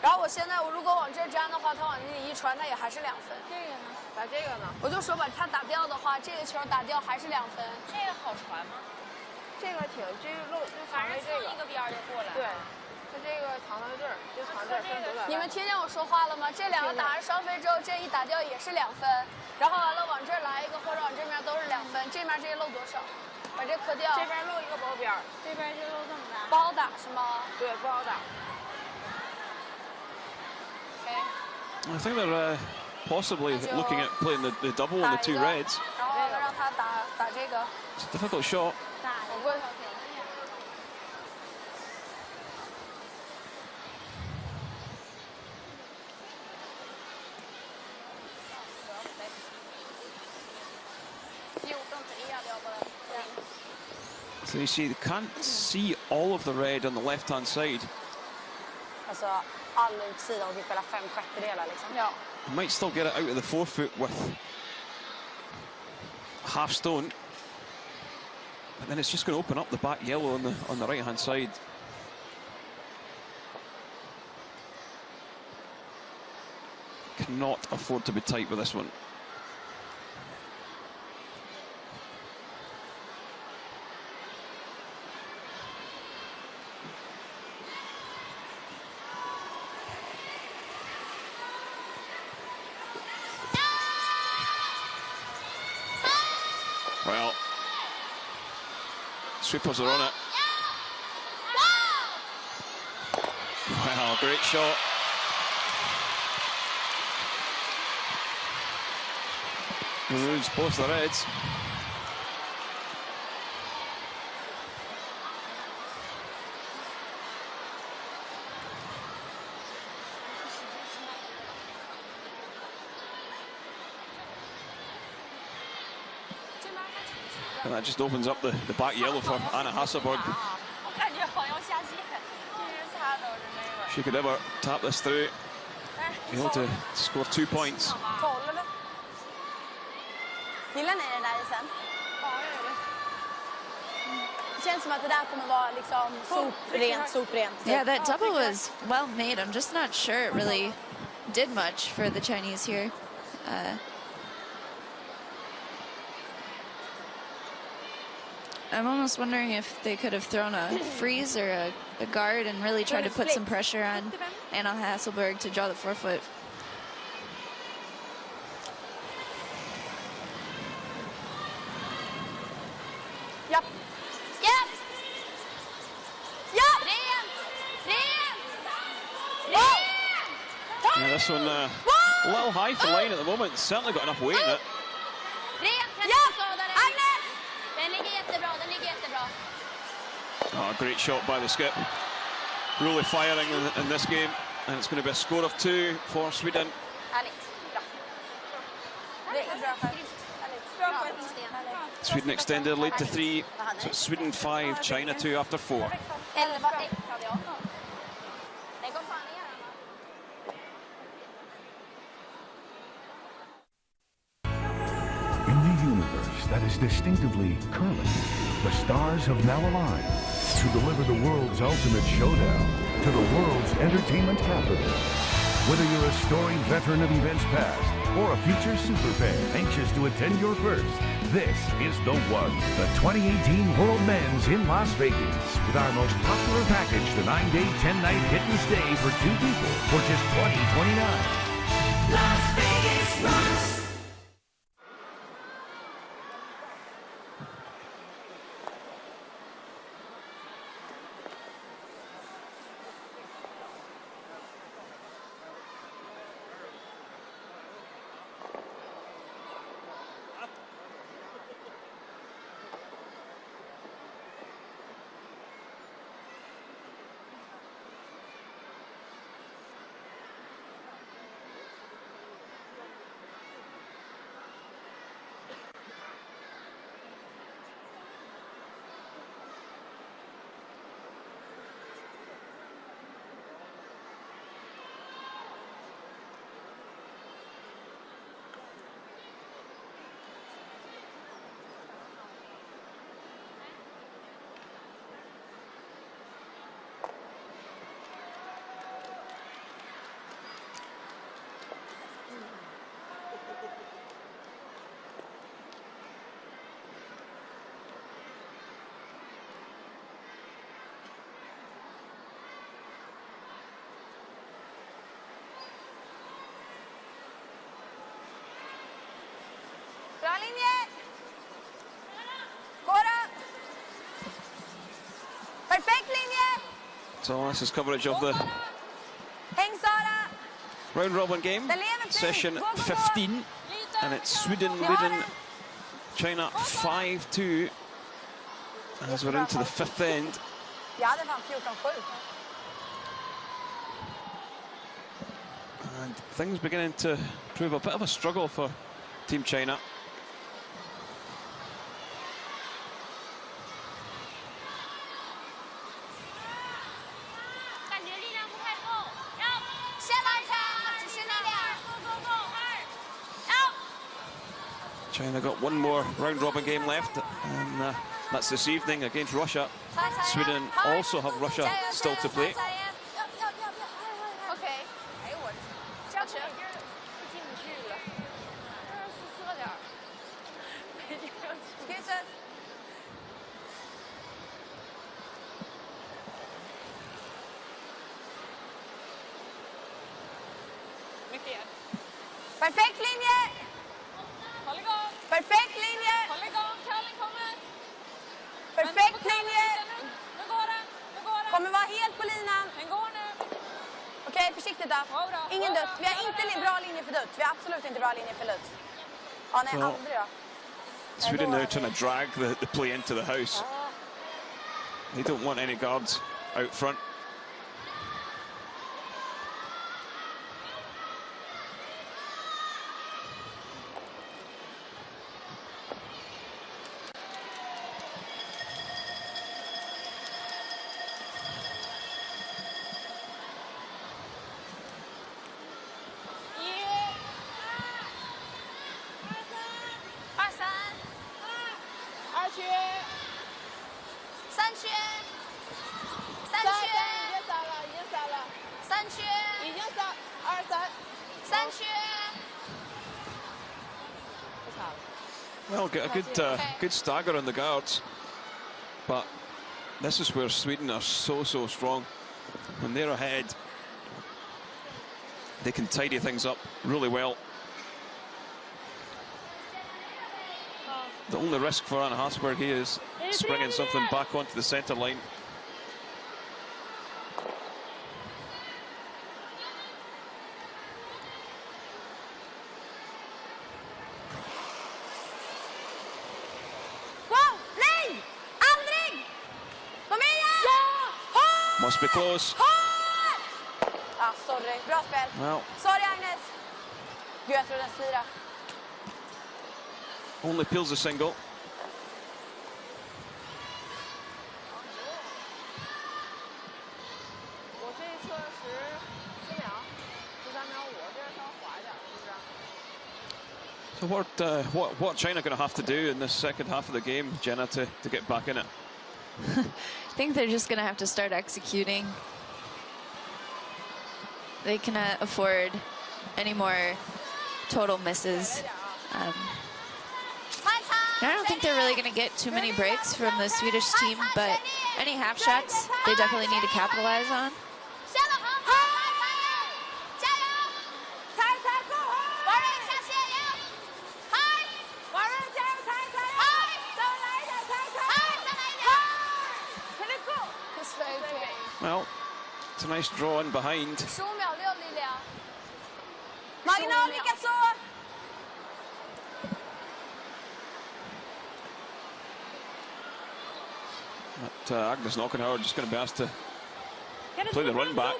然后我现在如果往这粘的话，他往那里一传，他也还是2分。这个呢？打这个呢？我就说把他打掉的话，这个球打掉还是2分。这个好传吗？这个挺，这个漏就藏反正在这个蹭一个边儿就过来。对，它这个藏在这儿，就藏这儿，分多你们听见我说话了吗？这2个打完双飞之后，这一打掉也是2分，然后完了往这儿来一个或者往这面都是2分，这面这个漏多少？把这磕掉。这边漏一个薄边儿，这边就漏这么大。不好打是吗？对，不好打。I think they're possibly looking at playing the double on the two reds. 然后完了让他打这个。 It's a difficult shot. 我不会。So you see, they can't see all of the red on the left-hand side. Alltså all utsida och spela 5/6 liksom. Ja. You might still get it out of the forefoot with half stone, but then it's just going to open up the back yellow on the right-hand side. Cannot afford to be tight with this one. Well, sweepers are on it. Wow, great shot. Removes both the reds. And that just opens up the back yellow for Anna Hasselborg. She could ever tap this through, be able to score 2 points. 12 eller? Gillar ni den där isen? Ja, jag gör det. Det känns som att det där kommer vara liksom soprent. Yeah, that double was well made. I'm just not sure it really did much for the Chinese here. I'm almost wondering if they could have thrown a freeze or a guard and really tried to put some pressure on Anna Hasselborg to draw the forefoot. Japp. Japp! Japp! Ren! Ren! Oh! Ren! this one a little high for line at the moment. Certainly got enough weight in it. Oh, great shot by the skip. Really firing in this game, and it's going to be a score of 2 for Sweden. Sweden extended lead to 3, so it's Sweden 5, China 2 after 4. In the universe that is distinctively curling, the stars have now aligned to deliver the world's ultimate showdown to the world's entertainment capital. Whether you're a storied veteran of events past or a future superfan anxious to attend your first, this is the one. The 2018 World Men's in Las Vegas with our most popular package, the 9-day, 10-night hit and stay for 2 people for just $20.29. Las Vegas rocks. Bra linje! Kora! Perfekt linje! So this is coverage of the Häng Sara! round robin game, session 15, and it's Sweden leading China 5-2 as we're into the 5th end. Jag hade fan 14-7. And things beginning to prove a bit of a struggle for Team China. China got one more round-robin game left, and that's this evening against Russia. Sweden also have Russia still to play. Perfekt linje! Håll igång! Perfekt linje! Håll igång, Kalle kommer! Perfekt linje! Nu går den, nu går den! Kommer vara helt på linan. Den går nu! Okej, försiktigt då. Ingen dutt. Vi har inte bra linje för dutt. Vi har absolut inte bra linje för dutt. Ja, nej, aldrig då. Sweden now trying to drag the play into the house. They don't want any guards out front. Well, get a good stagger on the guards, but this is where Sweden are so strong. When they're ahead, they can tidy things up really well. The only risk for Anna Hasberg here is springing something back onto the centre line. Must be close. Ah, sorry. Bra spel. Well, sorry, Agnes. Gud, jag tror den styra. only peels a single. So what China going to have to do in this second half of the game, Jenna, to get back in it? I think they're just going to have to start executing. They cannot afford any more total misses. I don't think they're really going to get too many breaks from the Swedish team, but any half shots they definitely need to capitalize on. Well, it's a nice draw in behind. Marginal, likaså. But Agnes Knockenhauer just going to be asked to play the run back.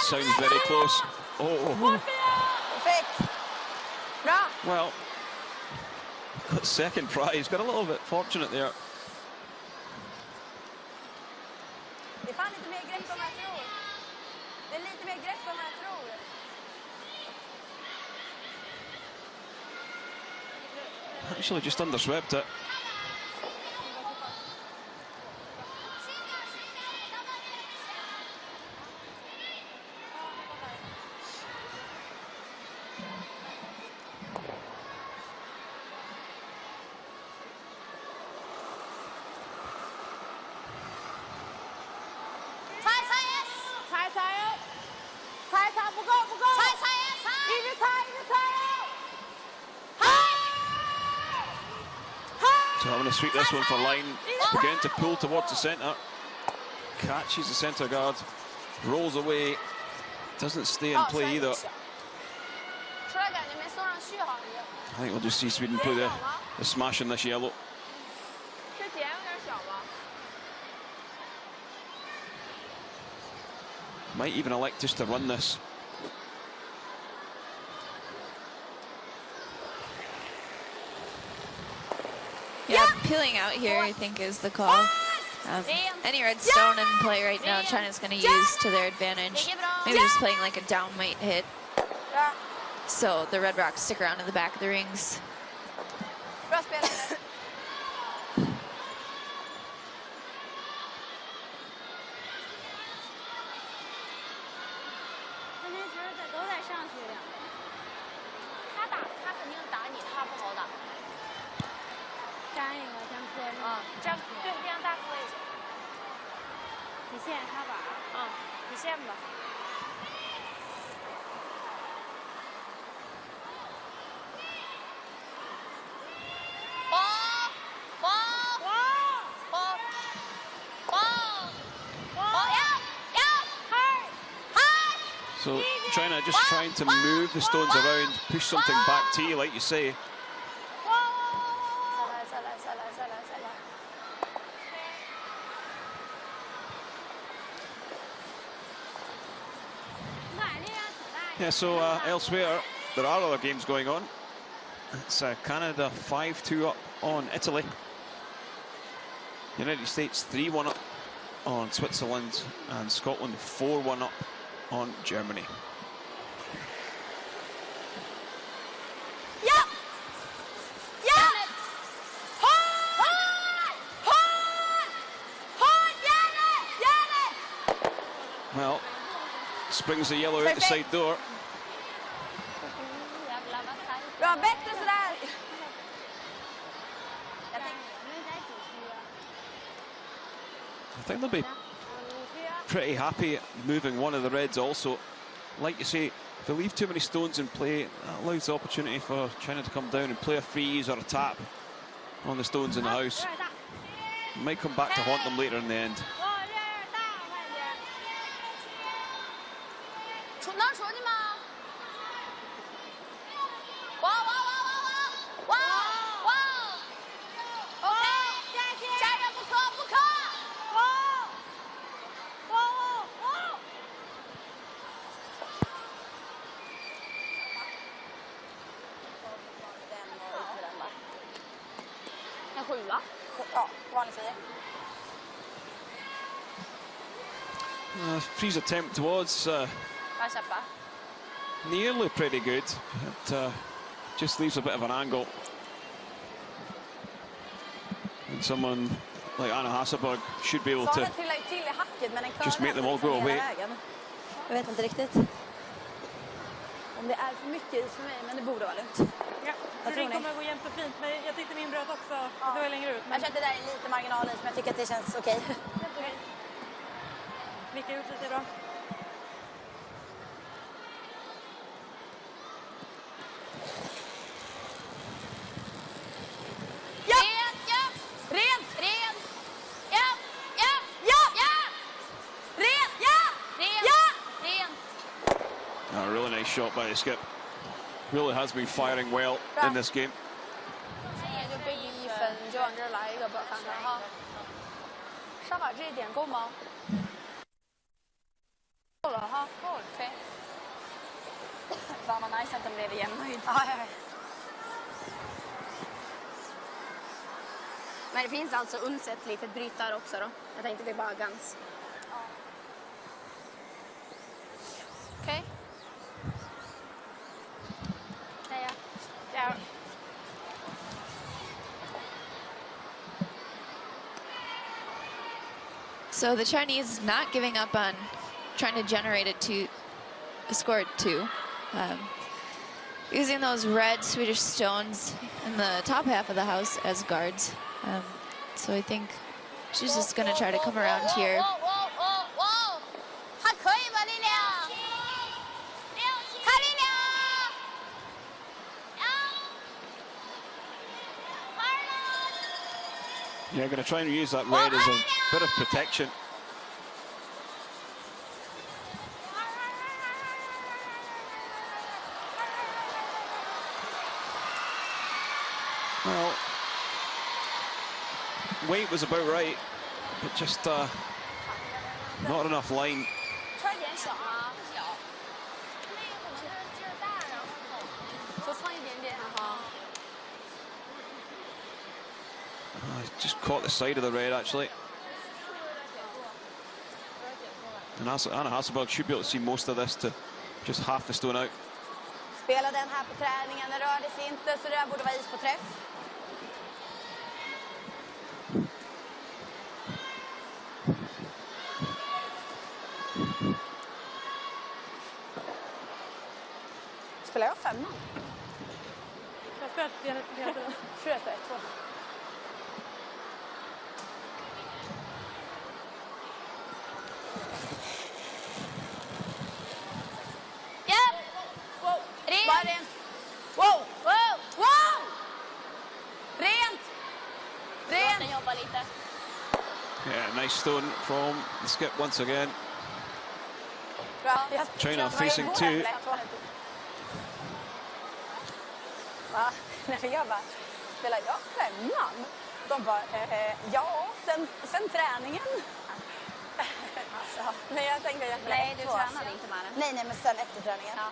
Sounds very close. Oh. Perfect. Bra. Well, got second prize. Got a little bit fortunate there. Det är fan lite mer grepp än vad jag tror. Det är lite mer grepp än vad jag tror. Actually just underswept it. So I'm going to sweep this one for line. Again to pull towards the centre. Catches the centre guard. Rolls away. Doesn't stay in play either. I think we'll just see Sweden play the smash in this yellow. Might even elect just to run this. Yeah, peeling out here, I think, is the call. Any red stone in play right now, China's going to use to their advantage. Maybe just playing like a down weight hit. So the Red Rocks stick around in the back of the rings. So China just trying to move the stones around, push something back to you, like you say. Yeah, so elsewhere, there are other games going on. It's Canada 5-2 up on Italy. United States 3-1 up on Switzerland, and Scotland 4-1 up on Germany. Well, springs the yellow out the side door. Bra, bättre sådär. I think they'll be pretty happy moving one of the reds also. Like you say, If they leave too many stones in play, that allows the opportunity for China to come down and play a freeze or a tap on the stones in the house. It might come back to haunt them later in the end. 能出去吗？哇哇哇哇哇哇哇 ！OK， 站着不可不可！哇哇哇！En 7. Ja, vanlig 10. Freeze attempt towards Bara käppa. nearly pretty good. It just leaves a bit of an angle. And someone like Anna Hasselberg should be able to just make them all go away. Jag vet inte riktigt om det är för mycket is för mig, men det borde vara lugnt. Ja, jag tror det kommer gå jämnt och fint, men jag tyckte min bröt också att det var längre ut. Men... Jag känner att det där är lite marginalis, men jag tycker att det känns okej. Micke har gjort lite bra. Ja! Rent, ja! Rent! Rent! Ja! Ja! Ja! Ja! Rent! Ja! Rent! Ja! Rent! A really nice shot by the skip. Really has been firing well in this game. 就背地1分，就往这儿来一个吧，看看哈。沙法这一点够吗？够了哈，够了。OK。Fan vad nice att de blev jämnhöjd. Men det finns alltså undset litet brytare också då. Jag tänkte vi bara gans. Okej. Ja. Ja. So the Chinese not giving up on trying to generate a score at 2. Using those red Swedish stones in the top half of the house as guards. So I think she's just going to try to come around here. Yeah, going to try and use that red as a bit of protection. Well, weight was about right, but just not enough line. Just caught the side of the red actually. And Anna Hasselberg should be able to see most of this to just half the stone out. Spela den här på träningen, den rörde sig inte, så det där borde vara is på träff. Spelar jag 5? Jag spelar hela tiden. 4 på 1, 2. Rent! Wow! Wow! Wow! Rent! Rent! Den jobbar lite. Yeah, nice stone from the skip once again. Bra. China facing 2. Va? Nej, jag bara, spelar jag 5? De bara, ja, sen träningen. Alltså, men jag tänkte att jag spelar 1-2. Nej, du tränade inte med den. Nej, men sen efter träningen. Ja.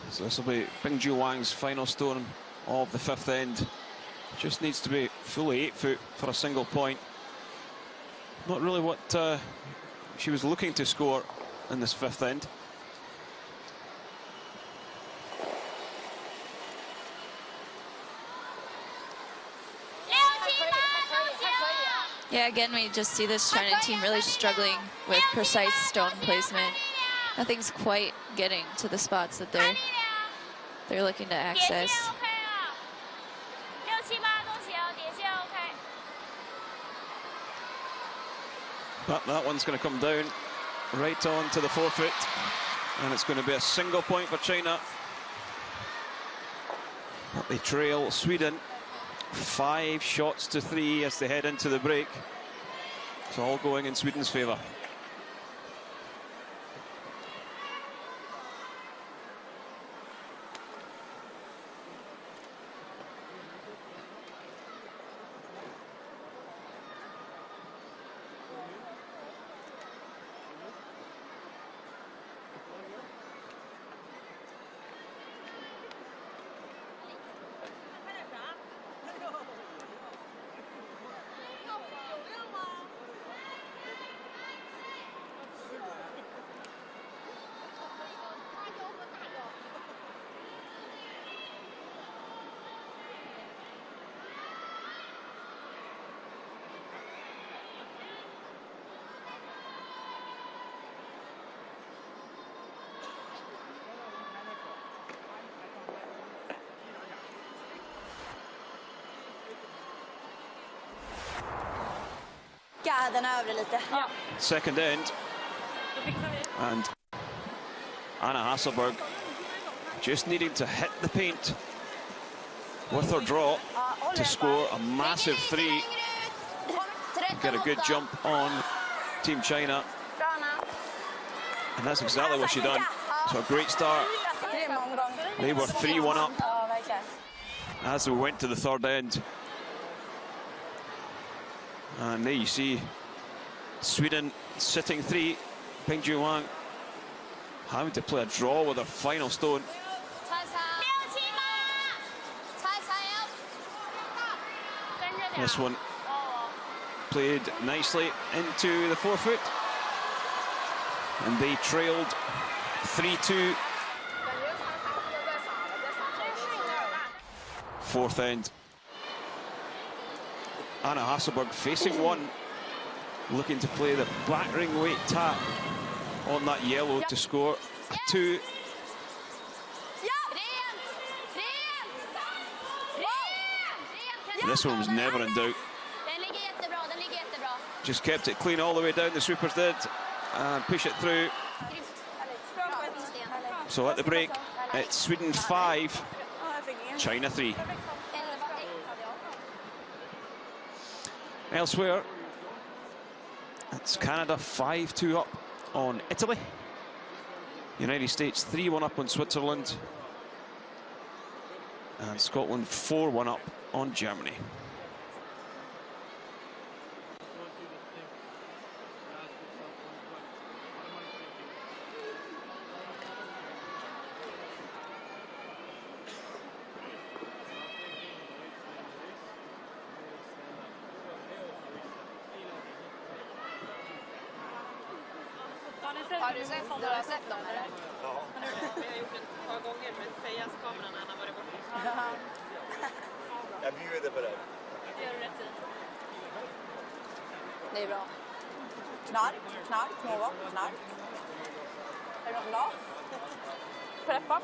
So this will be Bingju Wang's final stone of the 5th end. Just needs to be fully 8 foot for a single point. Not really what she was looking to score in this 5th end. Yeah, again, we just see this China team really struggling with precise stone placement. Nothing's quite getting to the spots that they're looking to access. That one's going to come down. right on to the forefoot. And it's going to be a single point for China. But they trail Sweden 5 shots to 3 as they head into the break. It's all going in Sweden's favour. Den övre lite. Second end. And Anna Hasselberg just needing to hit the paint with her draw to score a massive 3. Get a good jump on Team China. And that's exactly what she done. So a great start. They were 3-1 up as we went to the third end. And there you see Sweden sitting 3. Peng Juwang having to play a draw with her final stone. This one played nicely into the forefoot. And they trailed 3-2. Fourth end. Anna Hasselberg facing one, looking to play the back ring weight tap on that yellow to score a 2. This one was never in doubt. Just kept it clean all the way down, the Swoopers did, and push it through. So at the break, it's Sweden 5, China 3. Elsewhere, it's Canada 5-2 up on Italy. United States 3-1 up on Switzerland. And Scotland 4-1 up on Germany. Har du sett dem eller? Ja. Jag har gjort ett par gånger med Fejas-kameran när han har varit borta. Jag bjuder på det. Det gör du rätt i. Det är bra. Knark, något, knark. Är det något bra? Preppa.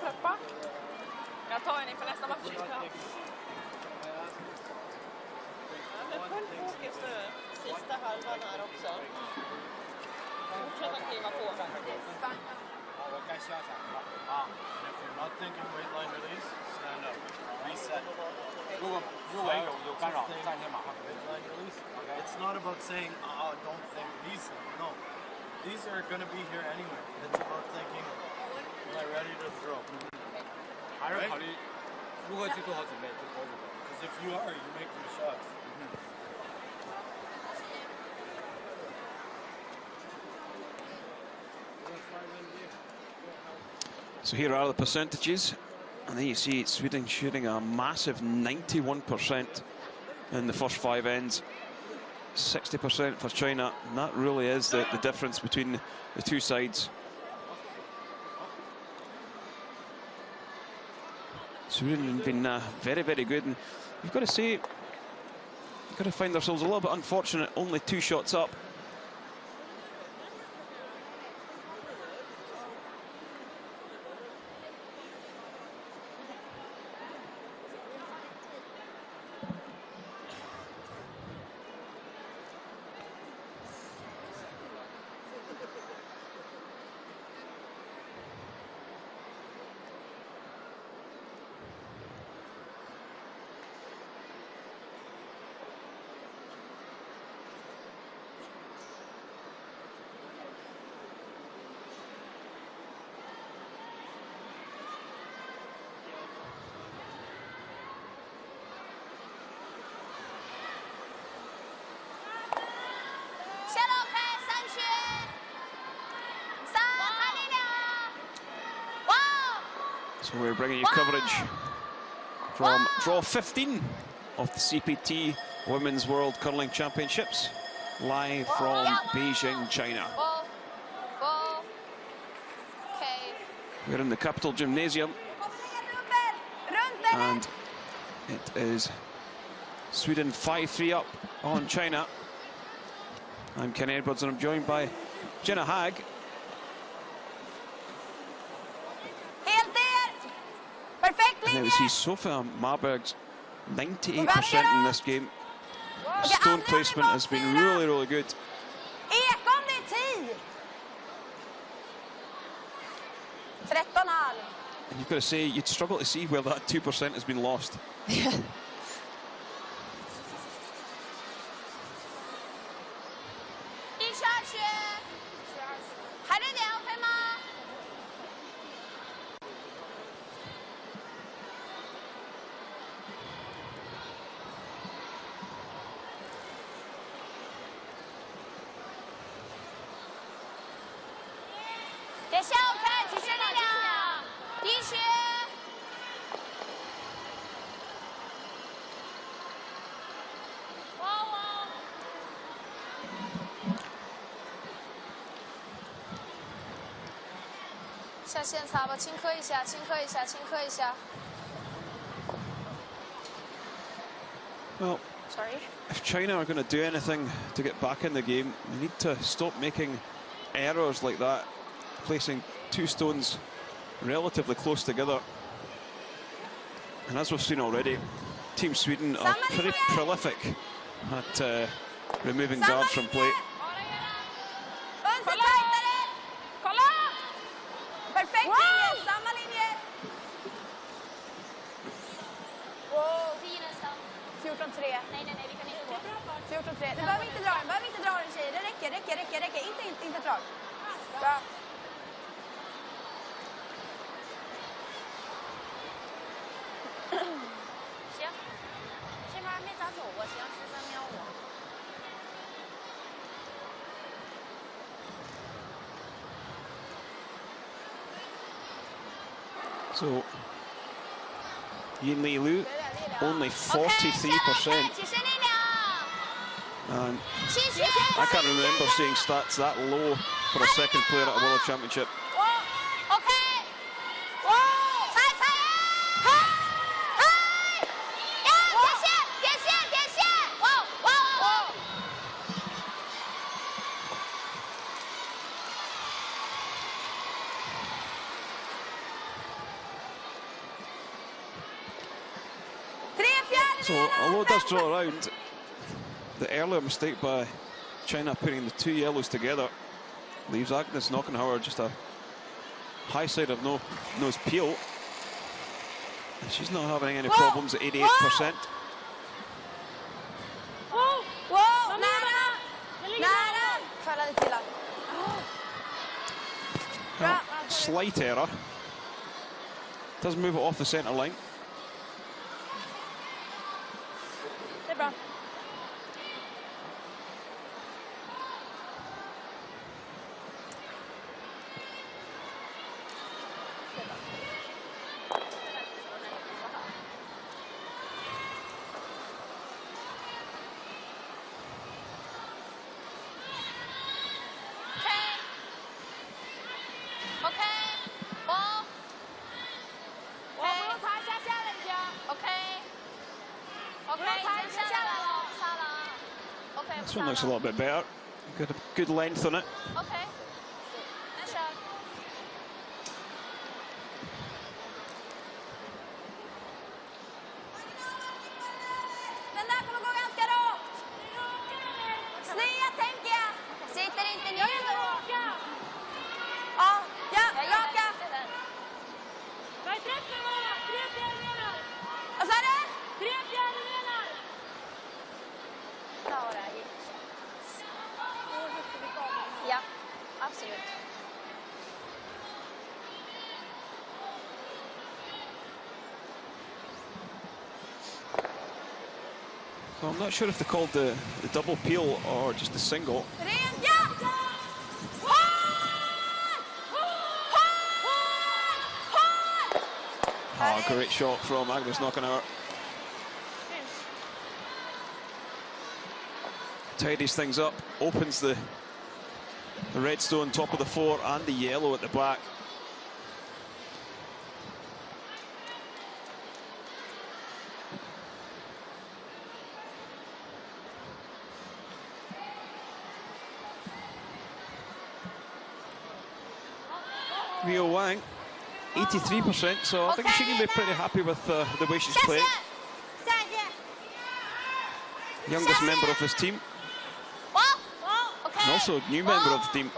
Jag tar en inför nästa match. Det är full fokus nu. Sista halvan här också. Fortsätta kliva på. And if you're not thinking weight line release, stand up. Reset. It's not about saying, don't think these things. No. These are going to be here anyway. It's about thinking, am I ready to throw? Right? Because if you are, you make your shots. So here are the percentages, and there you see Sweden shooting a massive 91% in the first 5 ends, 60% for China, and that really is the difference between the two sides. Sweden have been very, very good, and you've got to say, you've got to find themselves a little bit unfortunate, only 2 shots up. So we're bringing you coverage from draw 15 of the CPT Women's World Curling Championships, live from Beijing, China. We're in the Capital Gymnasium, and it is Sweden 5-3 up on China. I'm Kenny Edwards, and I'm joined by Jenna Hag. And now we see Sofia Marberg's 98% in this game. Stone placement has been really, really good. And you've got to say, you'd struggle to see where that 2% has been lost. Yeah. Well, if China are going to do anything to get back in the game, they need to stop making errors like that, placing two stones relatively close together. And as we've seen already, Team Sweden are pretty prolific at removing guards from play. So, Yin Li Lu, only 43%. And I can't remember seeing stats that low for a second player at a World Championship. So, although it does draw around, the earlier mistake by China putting the two yellows together leaves Agnes Knockenhauer just a high side of nose peel. And she's not having any problems at 88%. Well, slight error. Does move it off the centre line. This one looks a little bit better. Got a good length on it. So I'm not sure if they called the double peel or just the single. Oh, great shot from Agnes Knockenauer. Tidies things up, opens the red stone top of the floor and the yellow at the back. Rio Wang, 83%, so I think she can be pretty happy with the way she's playing. Youngest member of this team. And also a new member of the team.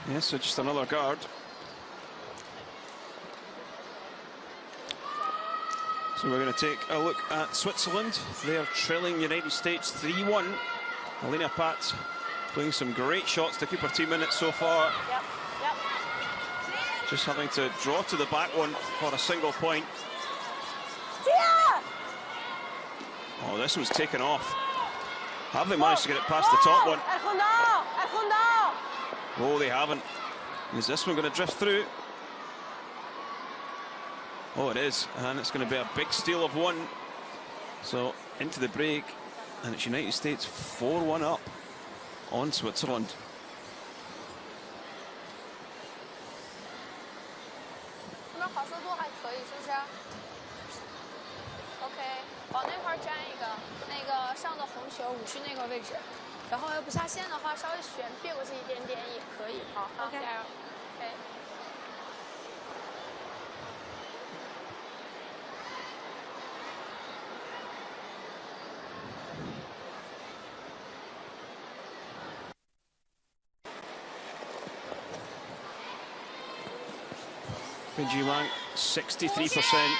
Yes, so just another guard. So we're going to take a look at Switzerland. They're trailing United States 3-1. Alina Pat playing some great shots to keep her team in it so far. Just having to draw to the back one for a single point. Oh, this was taken off. Have they managed to get it past the top one? Oh, they haven't. Is this one going to drift through? Oh, it is. And it's going to be a big steal of one. So into the break. And it's United States 4-1 up on Switzerland. Beijing Wang, 63%.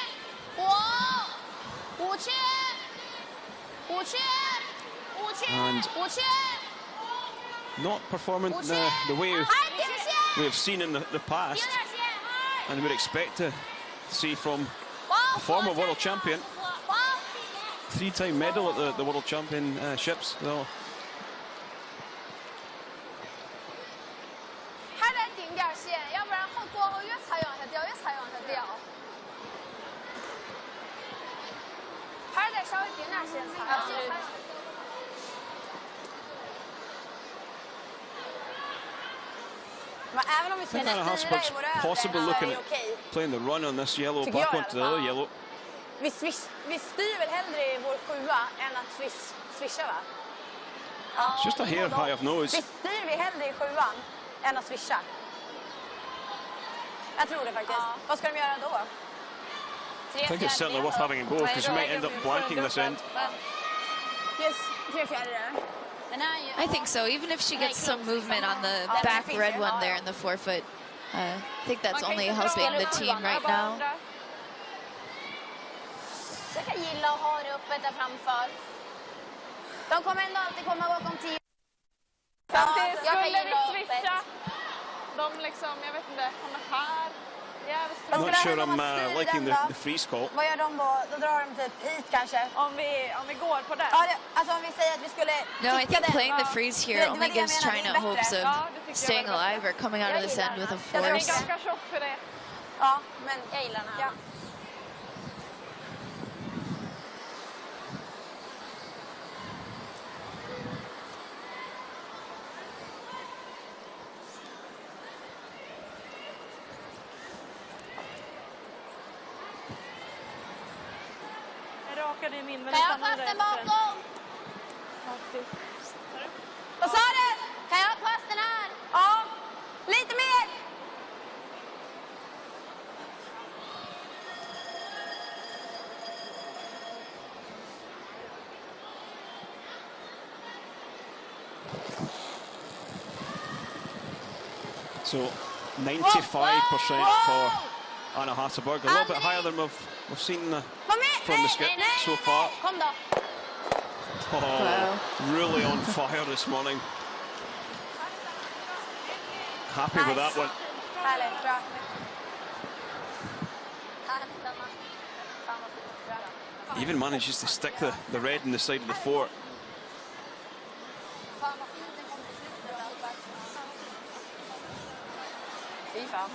And not performing the way we have seen in the past, and we'd expect to see from a former world champion, 3-time medal at the World Championships. So I think Anna Hasberg's possibly looking at playing the run on this yellow back onto the other yellow. Vi styr väl hellre i vår 7 än att swisha, va? It's just a hair high of nose. Vi styr vi hellre i 7 än att swisha. Jag tror det faktiskt. Vad ska de göra då? I think it's certainly worth having in both, because you might end up blanking this end. Yes, 3/4. I think so, even if she gets some movement on the back red one there in the forefoot. I think that's only helping the team right now. Jag kan gilla att ha det uppe där framför. De kommer ändå alltid komma bakom 10. Samtidigt skulle vi switcha. De liksom, jag vet inte, kommer här. I'm not sure I'm liking the freeze call. Vad gör de då? Då drar de typ hit kanske. Om vi går på det. Ja, alltså om vi säger att vi skulle No, I think playing the freeze here only gives China hopes of staying alive or coming out of this end with a Jag är force. ganska tjock för det. Ja, men Jag gillar den här. råkade ju min, men Kan den jag ha stannade passen efter den. bakom? Vad sa du? Kan jag ha passen här? Ja, lite mer! So 95% for Anna Hasselberg, a little bit higher than we've seen from the skip so far. Kom då. Oh, really on fire this morning. Happy with that one. Härligt, bra. Härligt, Anna. Fan vad fint. Even manages to stick the red in the side of the fort. Fan vad fint den kom på slutet, Albert. Fy fan.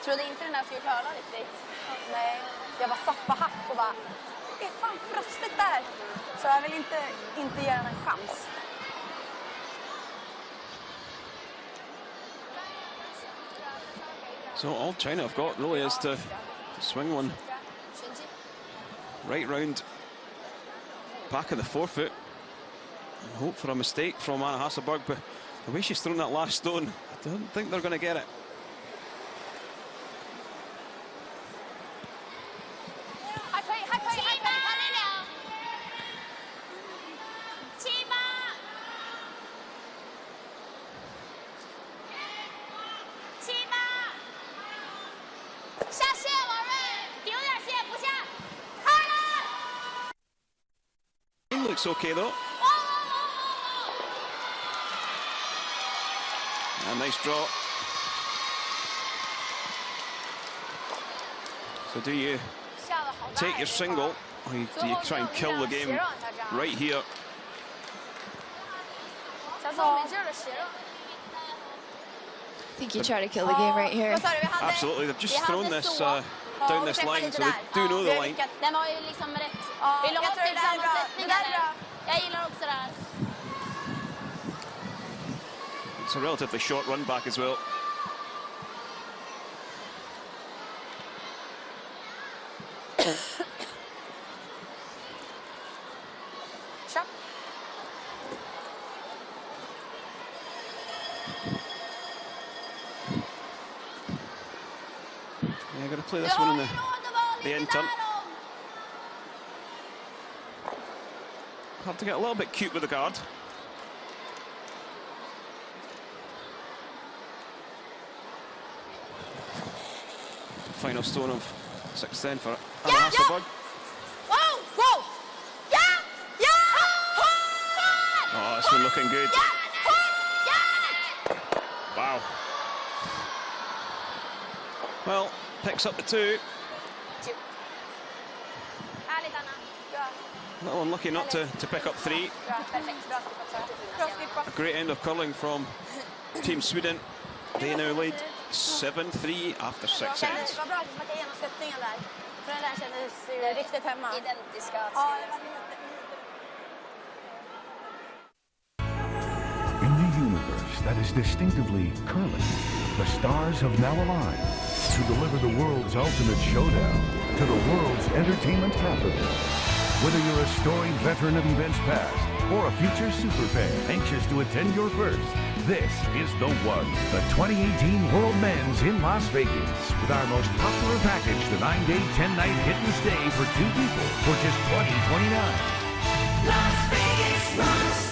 Trodde inte den här skulle klara riktigt. Nej, jag bara satt på hack och bara, det är fan frostigt där. Så jag vill inte ge den en chans. So all China have got really is to swing one right round back of the forefoot and hope for a mistake from Anna Hasselberg, but the way she's thrown that last stone, I don't think they're going to get it. Looks okay though. A nice draw. So do you take your single, or do you try and kill the game right here? I think you try to kill the game right here. Absolutely, they've just thrown this down this line, so they do know the line. Den var ju liksom rätt. Vill du ha till sammansättning eller? Jag gillar också det här. It's a relatively short run back as well. Yeah, got to play this one in the end turn. Have to get a little bit cute with the guard. Final stone of 6-10 for Anna Hasselberg. Whoa! Whoa! Yeah! Yeah! Oh, this one looking good. Wow. Well, picks up the two. Härligt, Anna. A little unlucky not to pick up three. A great end of curling from Team Sweden. They now lead 7-3 after 6 ends. Vad bra att man kan igenom sättningen där. För den där kändes ju riktigt hemma. Identiska. In the universe that is distinctively curling, the stars have now aligned to deliver the world's ultimate showdown to the world's entertainment capital. Whether you're a storied veteran of events past or a future superfan anxious to attend your first, this is the one. The 2018 World Men's in Las Vegas with our most popular package, the 9-day, 10-night hit and stay for 2 people for just $20.29. Las Vegas rocks.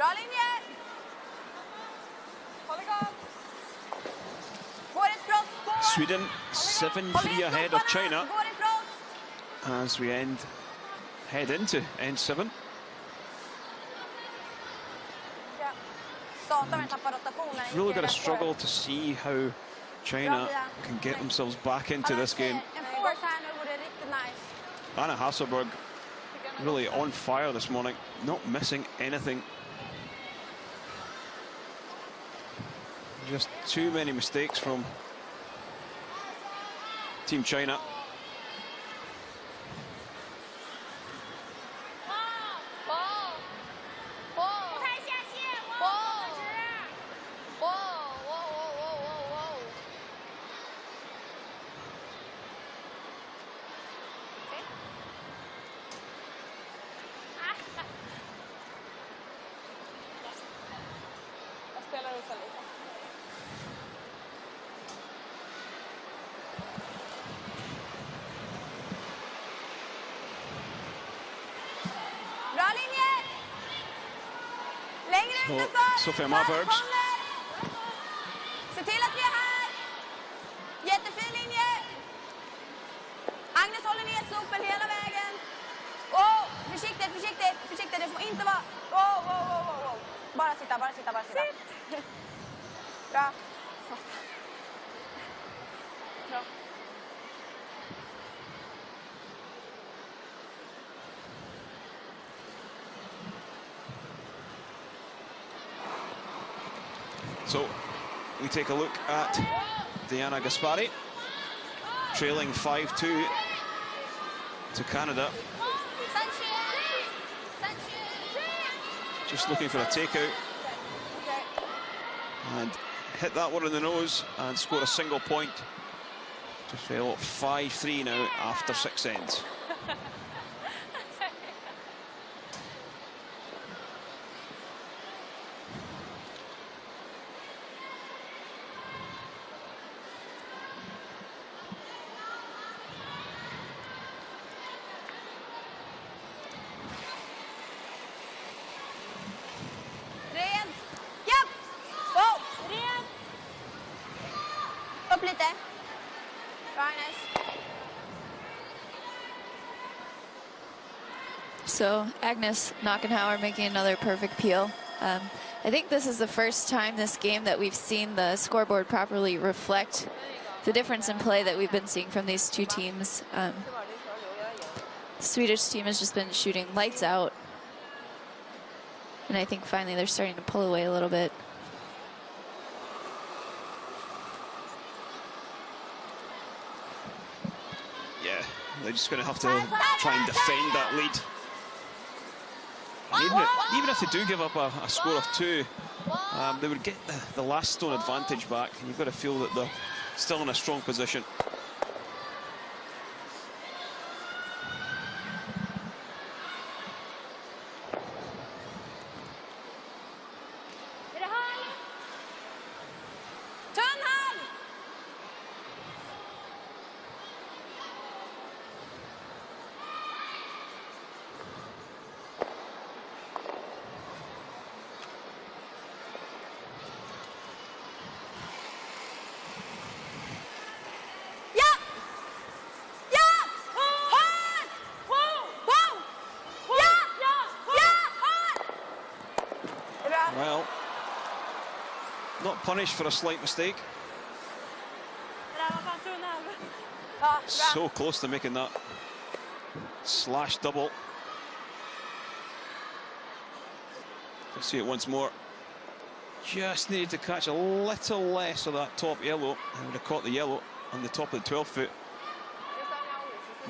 Bra linje! Håll igång! Går ett frost på! Sweden 7-3 ahead of China Går ett frost! as we head into end 7. Satan, vi tappar rotationen. Really got to struggle to see how China can get themselves back into this game. En force här nu vore riktigt nice. Anna Hasselberg really on fire this morning, not missing anything. Just too many mistakes from Team China. Jag spelar ut den lite. Bra linje! Längre utanför! Sofia Marbergs. Se till att vi är här! Jättefin linje! Agnes håller ner sopen hela vägen. Oh, försiktigt, försiktigt, försiktigt. Det får inte vara... Oh. Bara sitta, bara sitta, bara sitta. Bra. Bra. So we take a look at Diana Gaspari, trailing 5-2 to Canada. Just looking for a takeout and hit that one in the nose and score a single point to trail 5-3 now after 6 ends. Rent! Japp! Oh! Rent! Upp lite. Bra, Agnes. So Agnes Knockenhauer making another perfect peel. I think this is the first time this game that we've seen the scoreboard properly reflect the difference in play that we've been seeing from these two teams. The Swedish team has just been shooting lights out. And I think finally they're starting to pull away a little bit. Yeah, they're just going to have to try and defend that lead. And even if they do give up a score of 2, they would get the last stone advantage back. And you've got to feel that they're still in a strong position. Well, not punished for a slight mistake. So close to making that slash double. Let's see it once more. Just needed to catch a little less of that top yellow. I would have caught the yellow on the top of the 12 foot.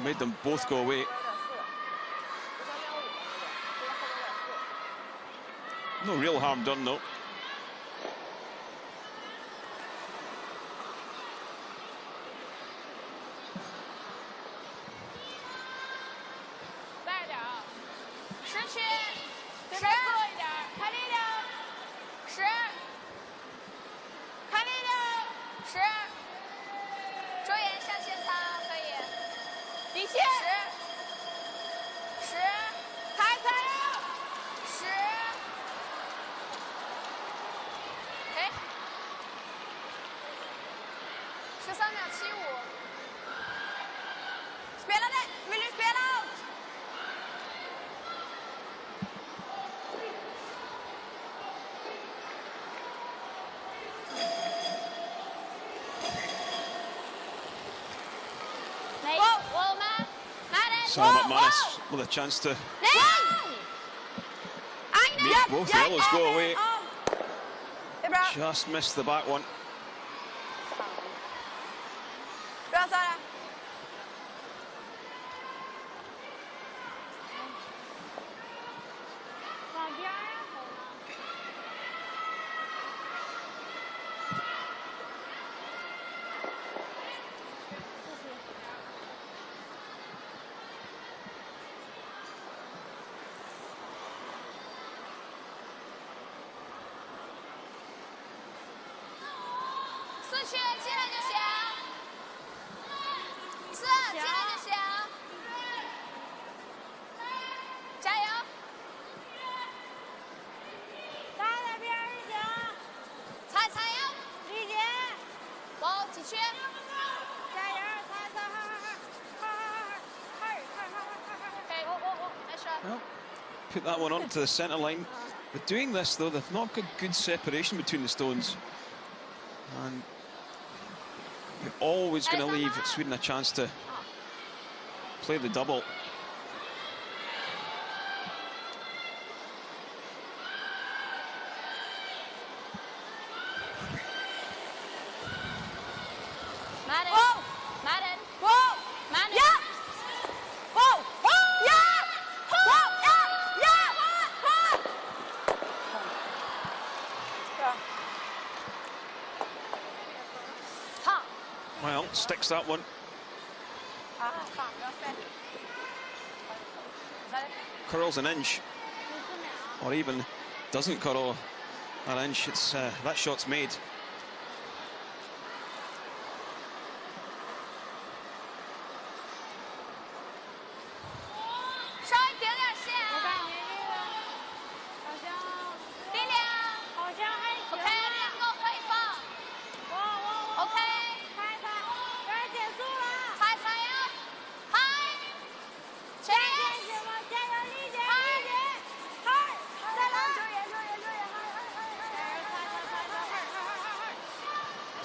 Made them both go away. No real harm done though. Sarah McManus with a chance to make both yellows go away. Just missed the back one. Bra Sara. Well, put that one onto the centre line. But doing this, though, they've not got good separation between the stones. And you're always going to leave Sweden a chance to play the double. Well, sticks that one. Curls an inch, or even doesn't curl an inch. It's that shot's made.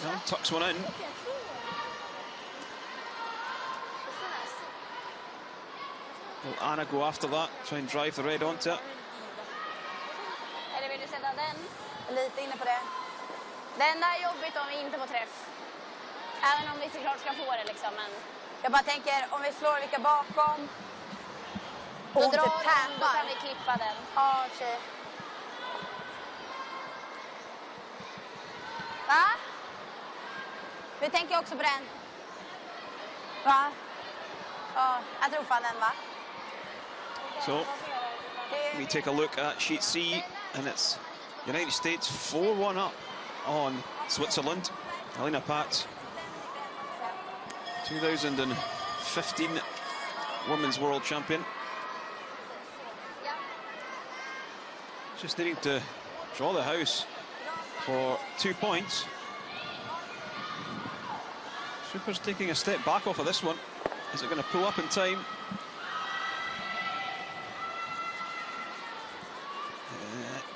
Well, tucks one in. Will Anna go after that? Try and drive the red onto it. Eller vill du sätta den? Lite inne på det. Den där är jobbigt om vi inte får träff. Även om vi såklart ska få det liksom, men... Jag bara tänker, om vi slår vilka bakom och då inte drar den, då tappar. kan vi klippa den. Ja, okej. Va? Vi tänker också på den. Va? Ja, jag tror fan den, va? So we take a look at sheet C, and it's United States 4-1 up on Switzerland. Helena Pat, 2015 Women's World Champion. Just needing to draw the house for 2 points. Super's taking a step back off of this one. Is it going to pull up in time?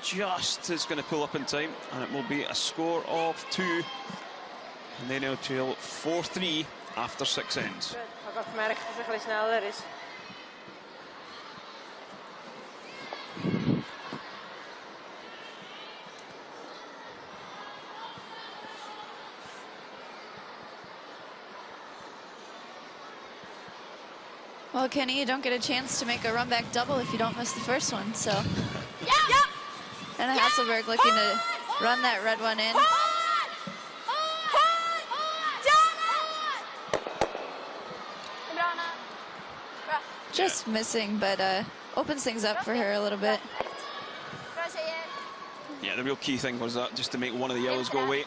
Just is going to pull up in time, and it will be a score of 2. And they now trail 4-3 after 6 ends. Well, Kenny, you don't get a chance to make a run back double if you don't miss the first one, so. And Hasselberg looking to run that red one in. Just missing, but opens things up for her a little bit. Yeah, the real key thing was that, just to make one of the yellows go away.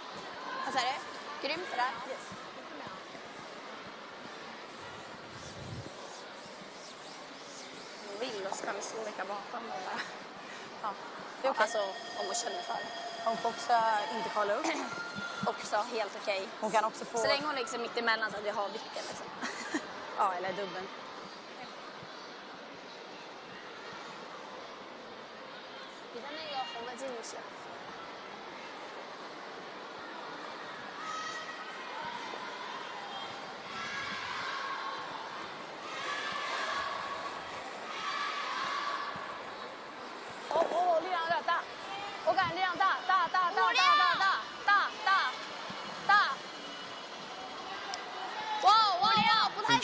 Det är okej. Alltså, om hon känner för det. Hon får också inte kolla upp. Också helt okej. Hon kan också få... Så länge hon liksom mitt emellan så att jag har vilken liksom. Ja, eller dubbeln. I den är jag håller jeans.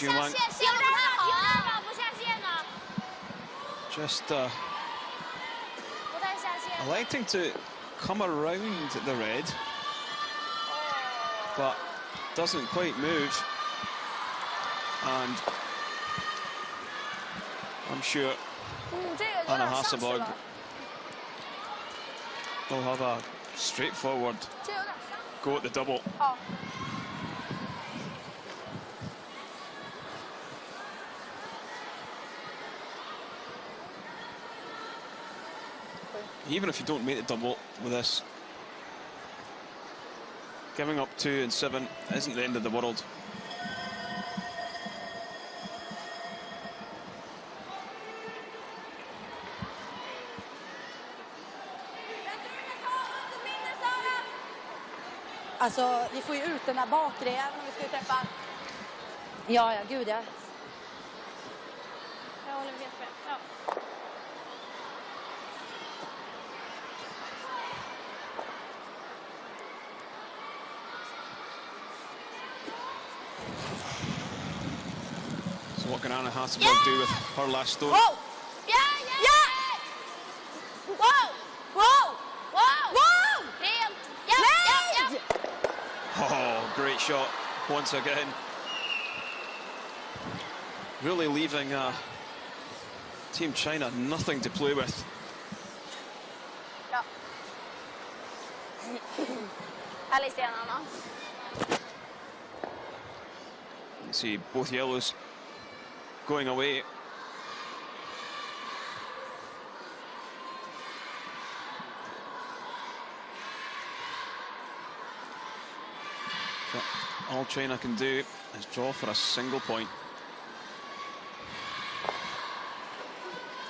Beijing Wang. 线不太好啊，不下线呢。 Just 不太下线。 electing to come around the red, but doesn't quite move. And I'm sure 这个有 Anna 点上去 Hasselborg 了。 will have a straightforward 这有点上。 go at the double. 哦。 Even if you don't make the double with this, giving up 2 and 7 isn't the end of the world. Alltså, vi får ju ut den där bakre igen om vi ska träffa. Ja, gud ja. Jag håller helt med. Ja. So what can Anna Hasselborg do with her last stone? Wow! Yeah! Wow! Wow! Wow! Yeah! Oh, great shot once again. Really leaving Team China nothing to play with. Ja. Härlig sten, Anna. You see both yellows going away. So all China can do is draw for a single point.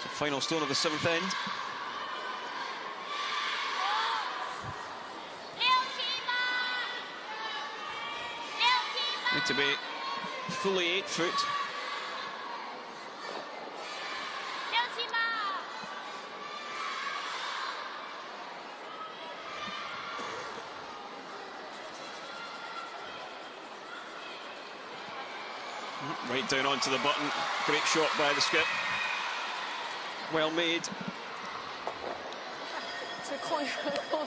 So final stone of the 7th end. Need to be fully 8 foot. Right down onto the button. Great shot by the skip. Well made.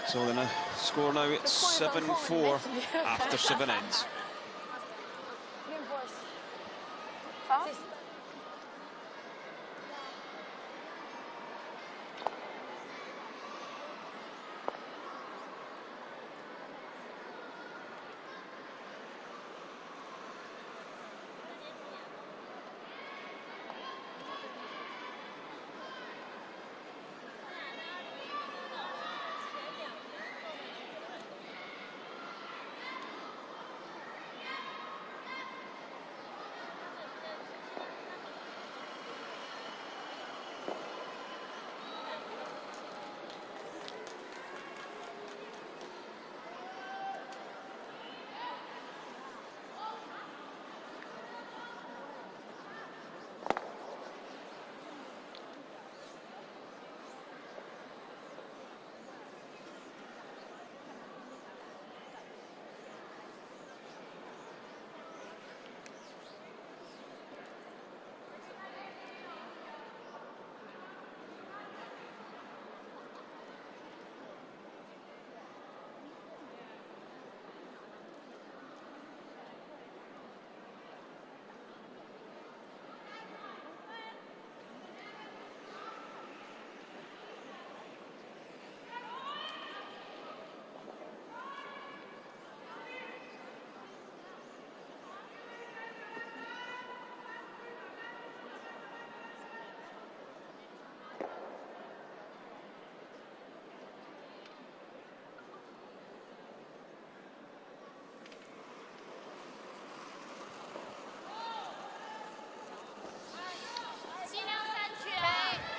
So the score now at 7-4 after 7 ends. Ja.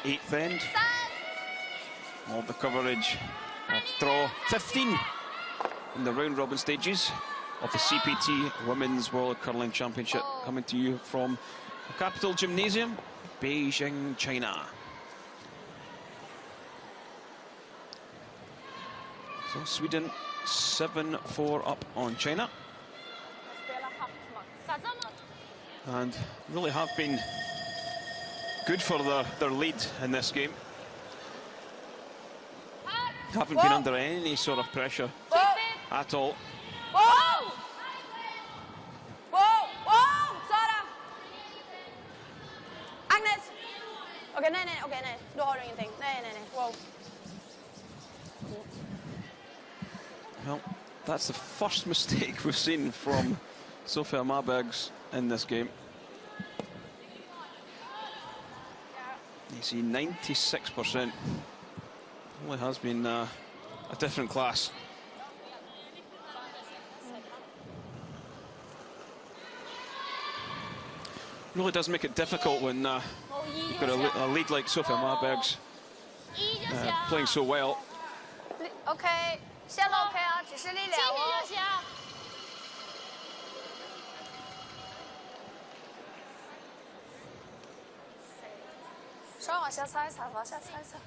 Eighth end. All the coverage of draw 15 in the round robin stages of the CPT Women's World Curling Championship, coming to you from the capital gymnasium, Beijing, China. So Sweden 7-4 up on China. and really have been good for their lead in this game. Haven't been under any sort of pressure at all. Wow! Wow! Wow! Sara! Agnes! Okej, nej. Då har du ingenting. Nej. Wow. Well, that's the first mistake we've seen from Sofia Marbergs in this game. You see 96%. Only has been a different class. Really does make it difficult when you've got a lead like Sofia Marbergs playing so well. OK， 线路 OK 啊，只是力量哦。就行。稍微往下擦一擦，往下擦一擦。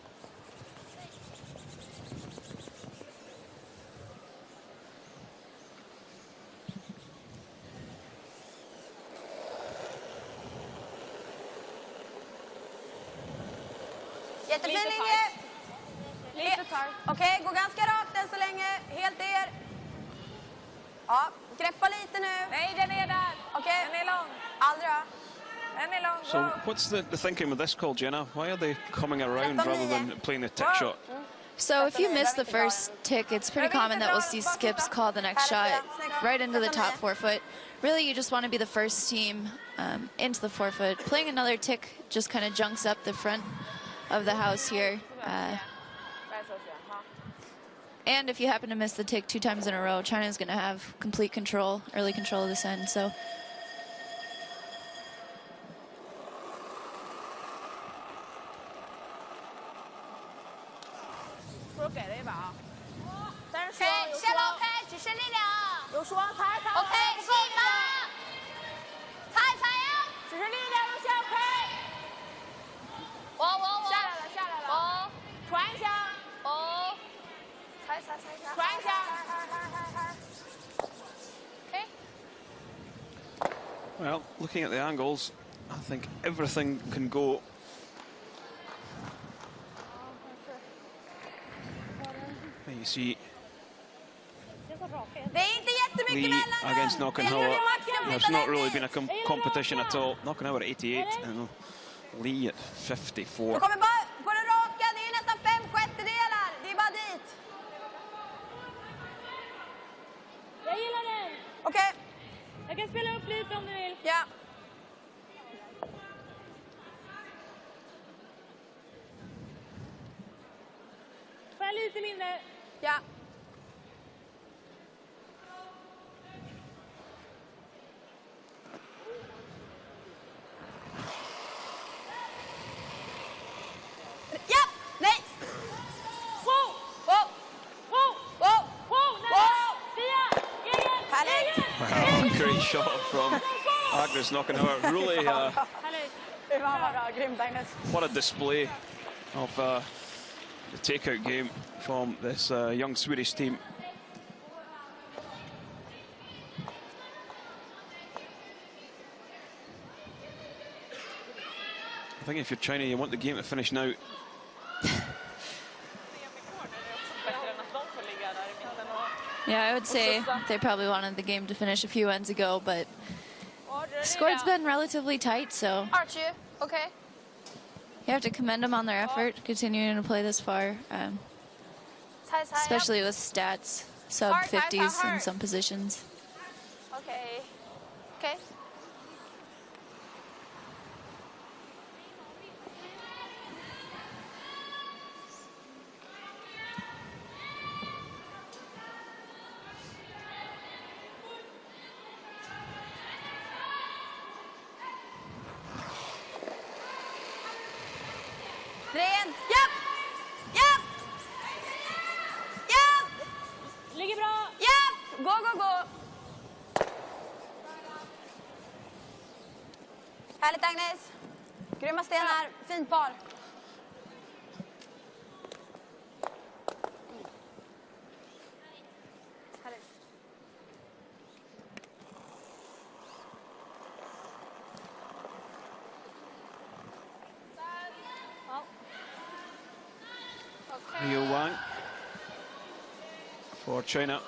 Jättefin linje. Okej, gå ganska rakt än så länge. Helt er. Ja, greppa lite nu. Nej, den är där. Okej. Den är lång. Aldrig då. Den är lång. So what's the thinking with this call, Jenna? Why are they coming around rather than playing the tick shot? So if you miss the first tick, it's pretty common that we'll see skips call the next shot right into the top forefoot. Really, you just want to be the first team into the forefoot. Playing another tick just kind of junks up the front of the house here. And if you happen to miss the tick 2 times in a row, China's going to have complete control, early control of this end. So OK， 线路 OK， 只是力量。有说擦一擦。OK， 细吗？擦一擦呀。只是力量，有线 OK。我。下来了。传一下。擦一下。传一下。OK。 Well, looking at the angles, I think everything can go. You see Lee against Nockenhauer. There's not really been a competition at all. Nockenhauer at 88 and Lee at 54. Du kommer bara på den raka, det är nästan 5/6. Det är bara dit. Jag gillar den. Okej. Jag kan spela upp lite om du vill. Ja. Får jag lite mindre? Ja. Ja! Nej! Wow! Härligt! Wow, great shot from Agnes Nockenhauer. Really, what a display of the takeout game from this young Swedish team. I think if you're China, you want the game to finish now. yeah, I would say they probably wanted the game to finish a few ends ago, but the score's been relatively tight, so 2区 OK。 you have to commend them on their effort continuing to play this far, especially with stats sub 50s in some positions. OK。 Rent! Japp! Japp! Japp! Ligger bra. Japp! Gå! Härligt, Agnes. Grymma stenar. Fint par. Liu Wang for China.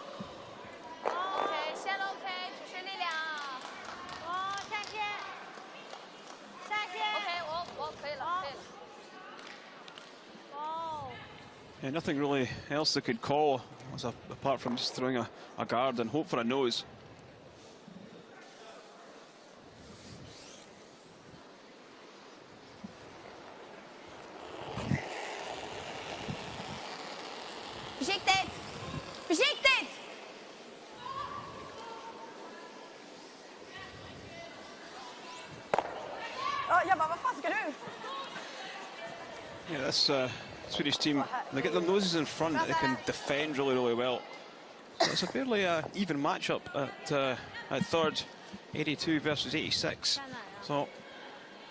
OK， 线 OK， 只是力量。哦，下线，下线。 OK， 我可以了，可以了。哦。 Yeah, nothing really else they could call apart from just throwing a guard and hope for a nose. Försiktigt! Försiktigt! Ja, jag bara, vad fan ska du? Yeah, this Swedish team, they get their noses in front, they can defend really, really well. So it's a fairly even matchup at third, 82 versus 86. So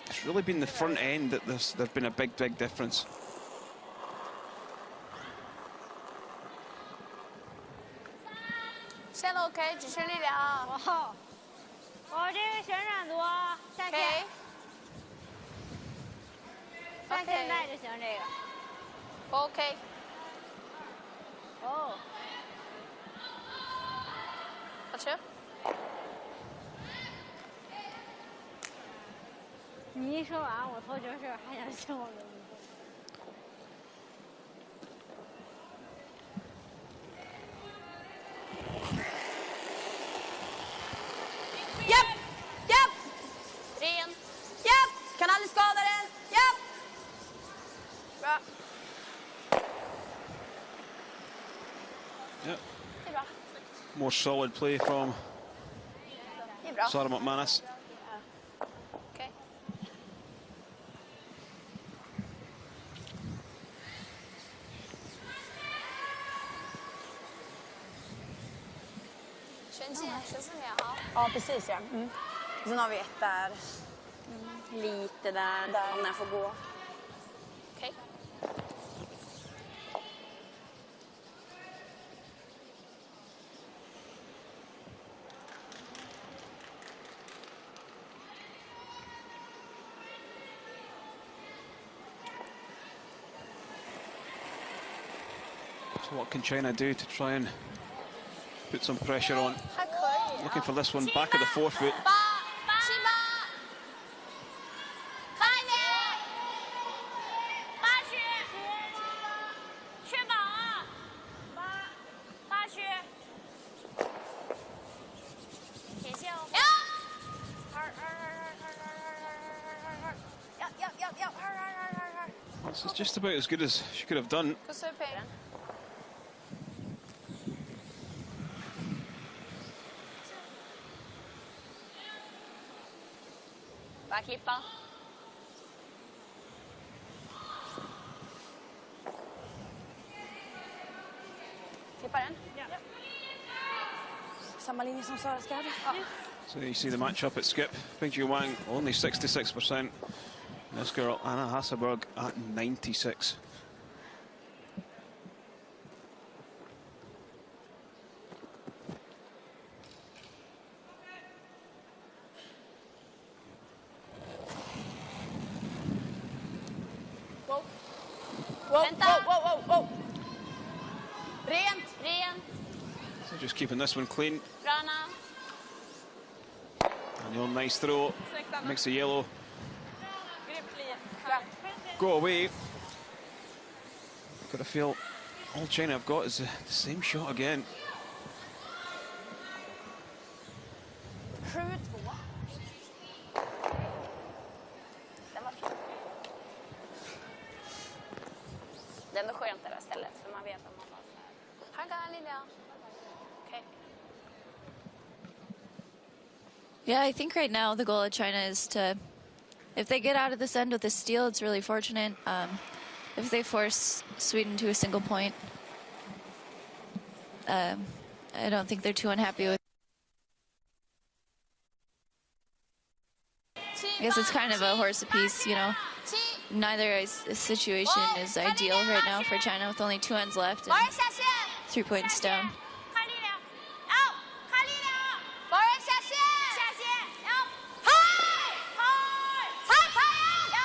it's really been the front end that there's been a big, big difference.线 OK， 只是力量。哇，我这个旋转多，下线。 OK。 下线带就行这个。 OK。 哦。 好吃。你一说完，我头就是还想亲我的。 Japp! Japp! Ren. Japp! Kan aldrig skada den. Japp! Bra. Yeah. Det är bra. More solid play from Det är bra. Sara McManus. OK。 全进14秒。 Ja, precis ja. Mm. Sen har vi ett där. Lite där, om den får gå. OK。 So what can China do to try and put some pressure on? 还可以。 Looking for this one back at the forefoot. 8、7、8，快点！8区，确保啊！8区，铁线哦。This is just about as good as she could have done. 可随便。 Bara klippa. Klippa den? Ja. Samma linje som Sara ska. So you see the matchup at skip. Beijing Wang only 66%. This girl, Anna Hasselberg, at 96. Wow. Rent. Ren. So just keeping this one clean. Rana. Daniel, nice throw. Makes the yellow Grymt linje. go away. Got to feel all China have got is the same shot again. 7-2. Den var fin. Det är ändå skönt det där stället, för man vet att man bara så här. Här kan Lilja. OK。 Yeah, I think right now the goal of China is to, if they get out of this end with this steal, it's really fortunate. If they force Sweden to a single point, I don't think they're too unhappy with. I guess it's kind of a horse apiece, you know. Neither situation is ideal right now for China with only 2 ends left and 3 points down. 看力量，out，看力量，保人下线，下线，要，嗨，踩，要，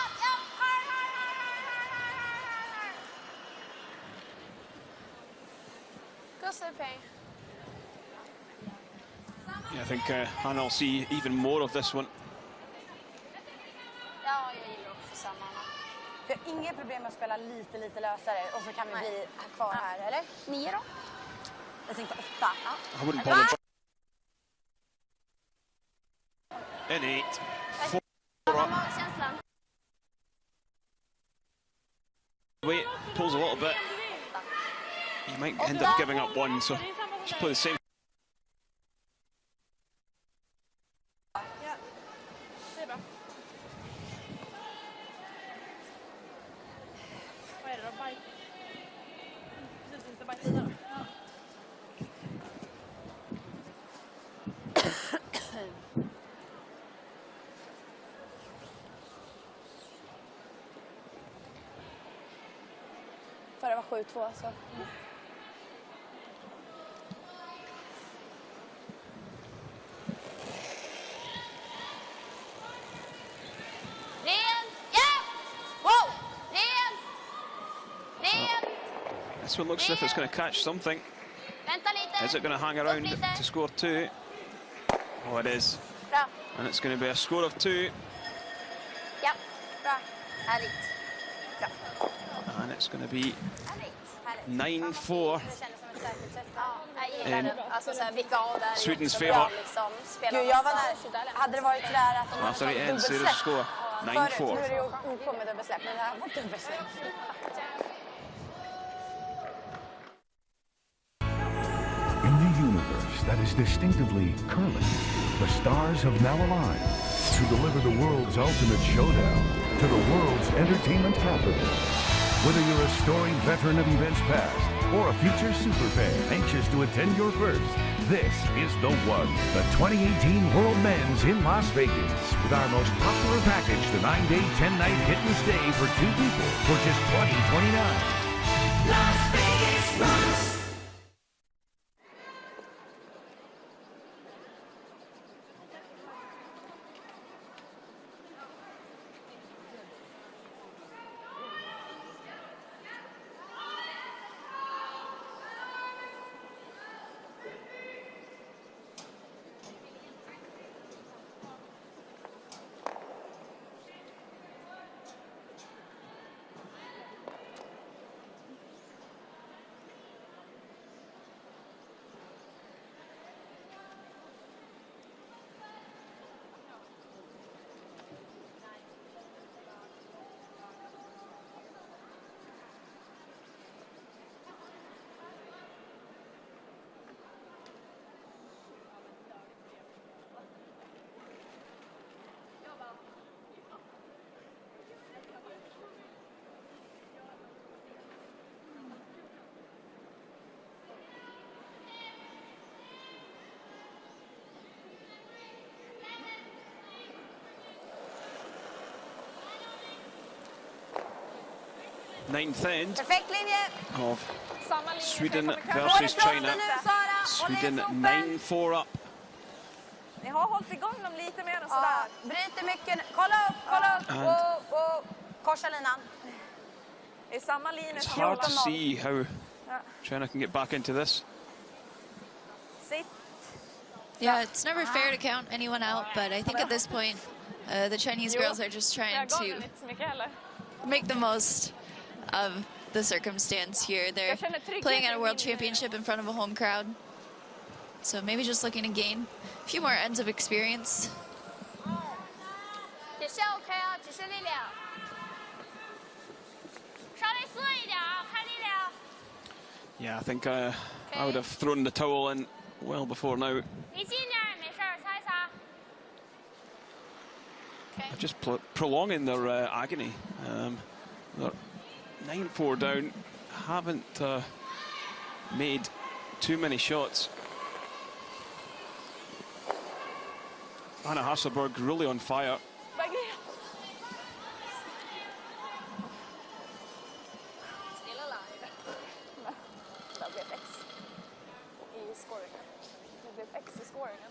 Yeah, I think Hannah will see even more of this one. Ja, jag gillar också samma. Vi har inga problem med att spela lite lösare och så kan vi bli kvar här, eller? 9 då? Jag tänkte 8. I wouldn't bother. In 8. 4 up. Wait, pulls a little bit. You might end up giving up one, so just play the same. Det är bra. Vad är det då? Bike? Precis, inte bike-sida då. Förra var 7-2 så. This one looks as if it's going to catch something. Is it going to hang around to score 2? Oh, it is. Bra. And it's going to be a score of 2. Ja, bra. Härligt. Bra. And it's going to be Härligt. 9-4. Det kändes som ett säkert sätt. Ja, jag gillar det. Alltså så här, vicka av där. Sweden's favour. Liksom, Gud, jag var där. Hade det varit sådär att de hade After the tagit end, series dubbelsläpp. score Förut, nu 9-4. är det ju OK med dubbelsläpp, men det här var dubbelsläpp. In the universe that is distinctively curling, the stars have now aligned to deliver the world's ultimate showdown to the world's entertainment capital. Whether you're a storied veteran of events past or a future superfan anxious to attend your first, this is the one. The 2018 World Men's in Las Vegas with our most popular package, the 9-day, 10-night hit and stay for 2 people for just $20.29. Las Vegas runs. Ninth end Perfekt linje. of Samma linje. Sweden Kommer kanske- versus Får det China. fronten nu, Sara. Sweden Och ner foten. 9-4 up. Ni har hållit igång dem lite mer än Ja, sådär. bryter mycket. Kolla upp. And- Och korsa linan. Det är samma linje. It's som hard to jobbar. see how China can get back into this. Sitt. Yeah, it's never fair to count anyone out, but I think at this point, the Chinese girls are just trying Jag gav den to inte så mycket heller. make the most of the circumstance here. They're playing at a world championship in front of a home crowd. So maybe just looking to gain a few more ends of experience. 只是 OK 啊，只是力量，稍微缩一点啊，看力量。 Yeah, I think I would have thrown the towel in well before now. 离近点儿，没事儿，擦一擦。 They're just prolonging their agony. They're 9-4 down, haven't made too many shots. Anna Hasselberg really on fire. Det blev X i scoringen. Det blev X i scoringen.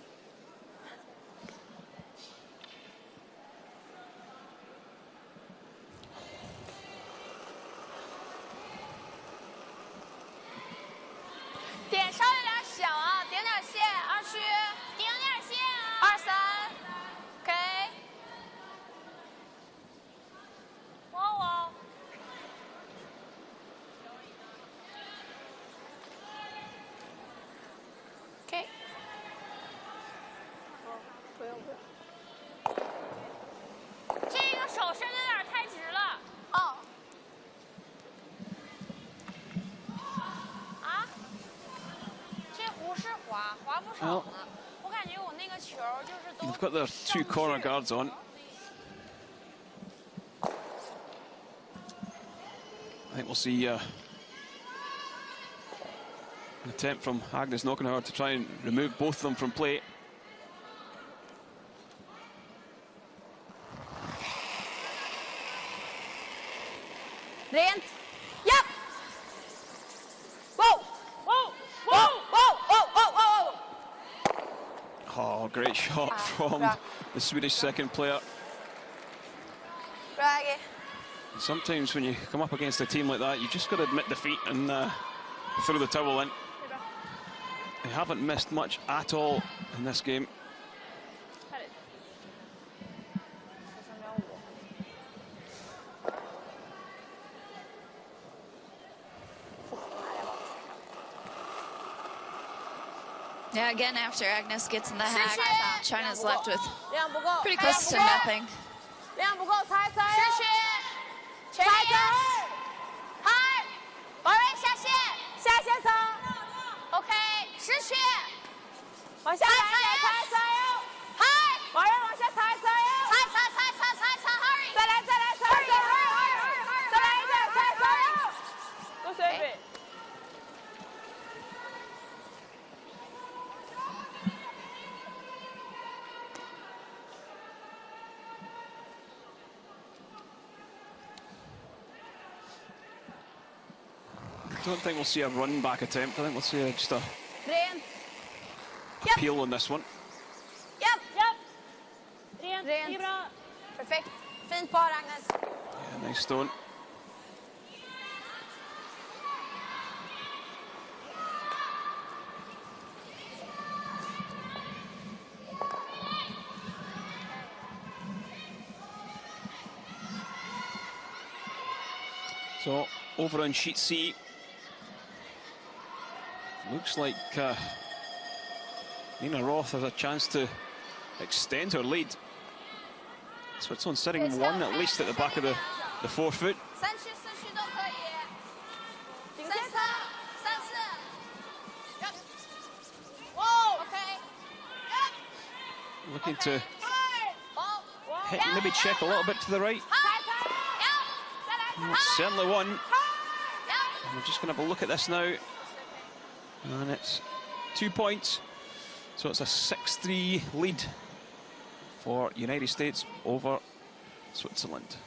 Well, 我感觉我那个球就是都 they've got their 2 corner guards on. I think we'll see an attempt from Agnes Knockenhauer to try and remove both of them from play. Rent. Yep. Whoa. Whoa. Whoa. Whoa. Whoa. Whoa. Whoa. Oh, great shot from the Swedish second player. Bra, Aggie. Sometimes when you come up against a team like that, you just got to admit defeat and throw the towel in. They haven't missed much at all in this game. Yeah, again, after Agnes gets in the hack, China's left with 量不够 pretty close to nothing. 量不够猜猜持续全力嗨保卫下线下线层 OK 持续往下来猜猜哟嗨往人往下猜猜哟猜 hurry 再来猜再来一个猜猜哟都随便 I don't think we'll see a run back attempt. I think we'll see just a Rent. peel on this one. Japp. Rent. Rent. Det är bra. Perfekt. Fint par, Agnes. Yeah, nice stone. So over on sheet C, looks like Nina Roth has a chance to extend her lead. Switzerland sitting 1 at least at the back of the 4-foot. 3区4区都可以3-3 3-4 OK Looking to hit, maybe check a little bit to the right. That's certainly one. And we're just going to have a look at this now. And it's 2 points. So it's a 6-3 lead for United States over Switzerland.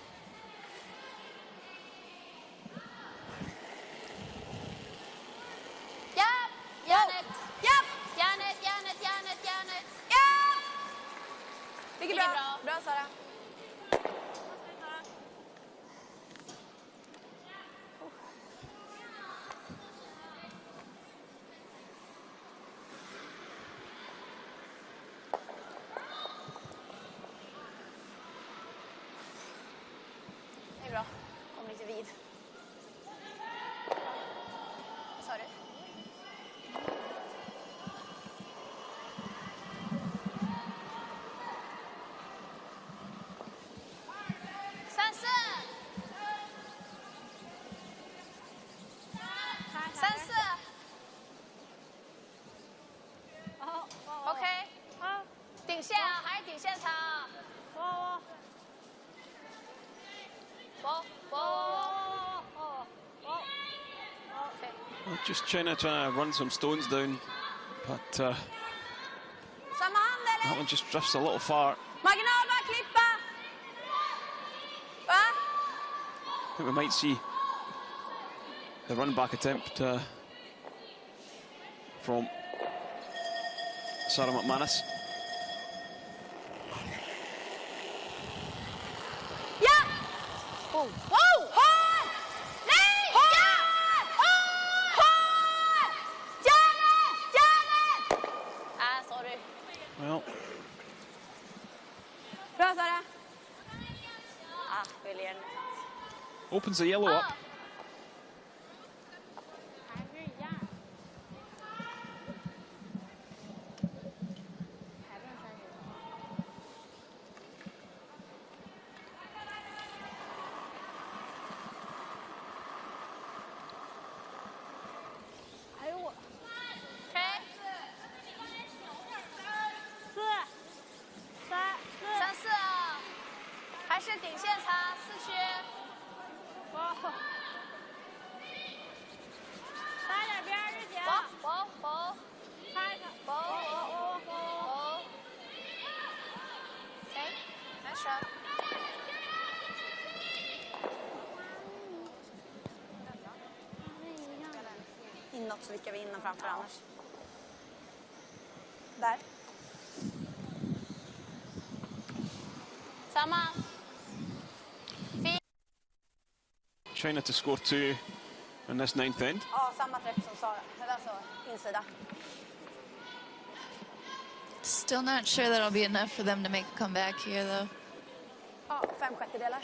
Mycket bra. Bra, Sara. Det är bra. Kommer lite vid. Vad sa du? OK 顶线啊还是顶线长Just China trying to run some stones down, but Samma hand that eller? one just drifts a little far. Marginal, bara klippa. Va? I think we might see the run back attempt from Sarah McManus. Ja! Oh. Wow! Håll! Nej! Håll! Håll! Janet! sorry Well, Bra, Sara. William. opens the yellow up. inåt så vickar vi in den framför annars. Där. Samma. China to score 2 in this 9th end. Ja, samma träff som Sara. Alltså insida. Still not sure that'll be enough for them to make a comeback here, though. Ja, 5/6.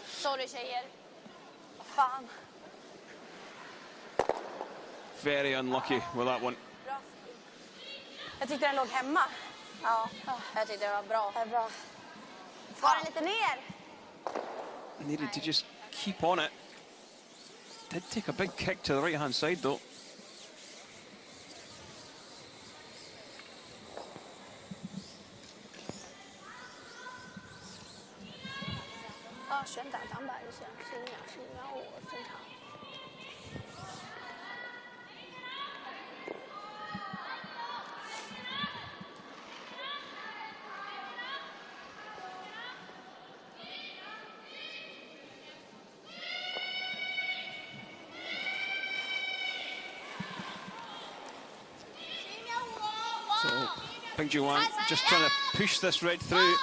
Sorry tjejer. Vad fan. Very unlucky with that one. Bra. Jag tyckte den låg hemma. Ja, jag tyckte det var bra. Det är bra. Var den lite ner? Needed to just keep on it. Did take a big kick to the right-hand side, though.啊，旋打200下，11秒11秒5，正常。So, Beijing just trying to push this red through.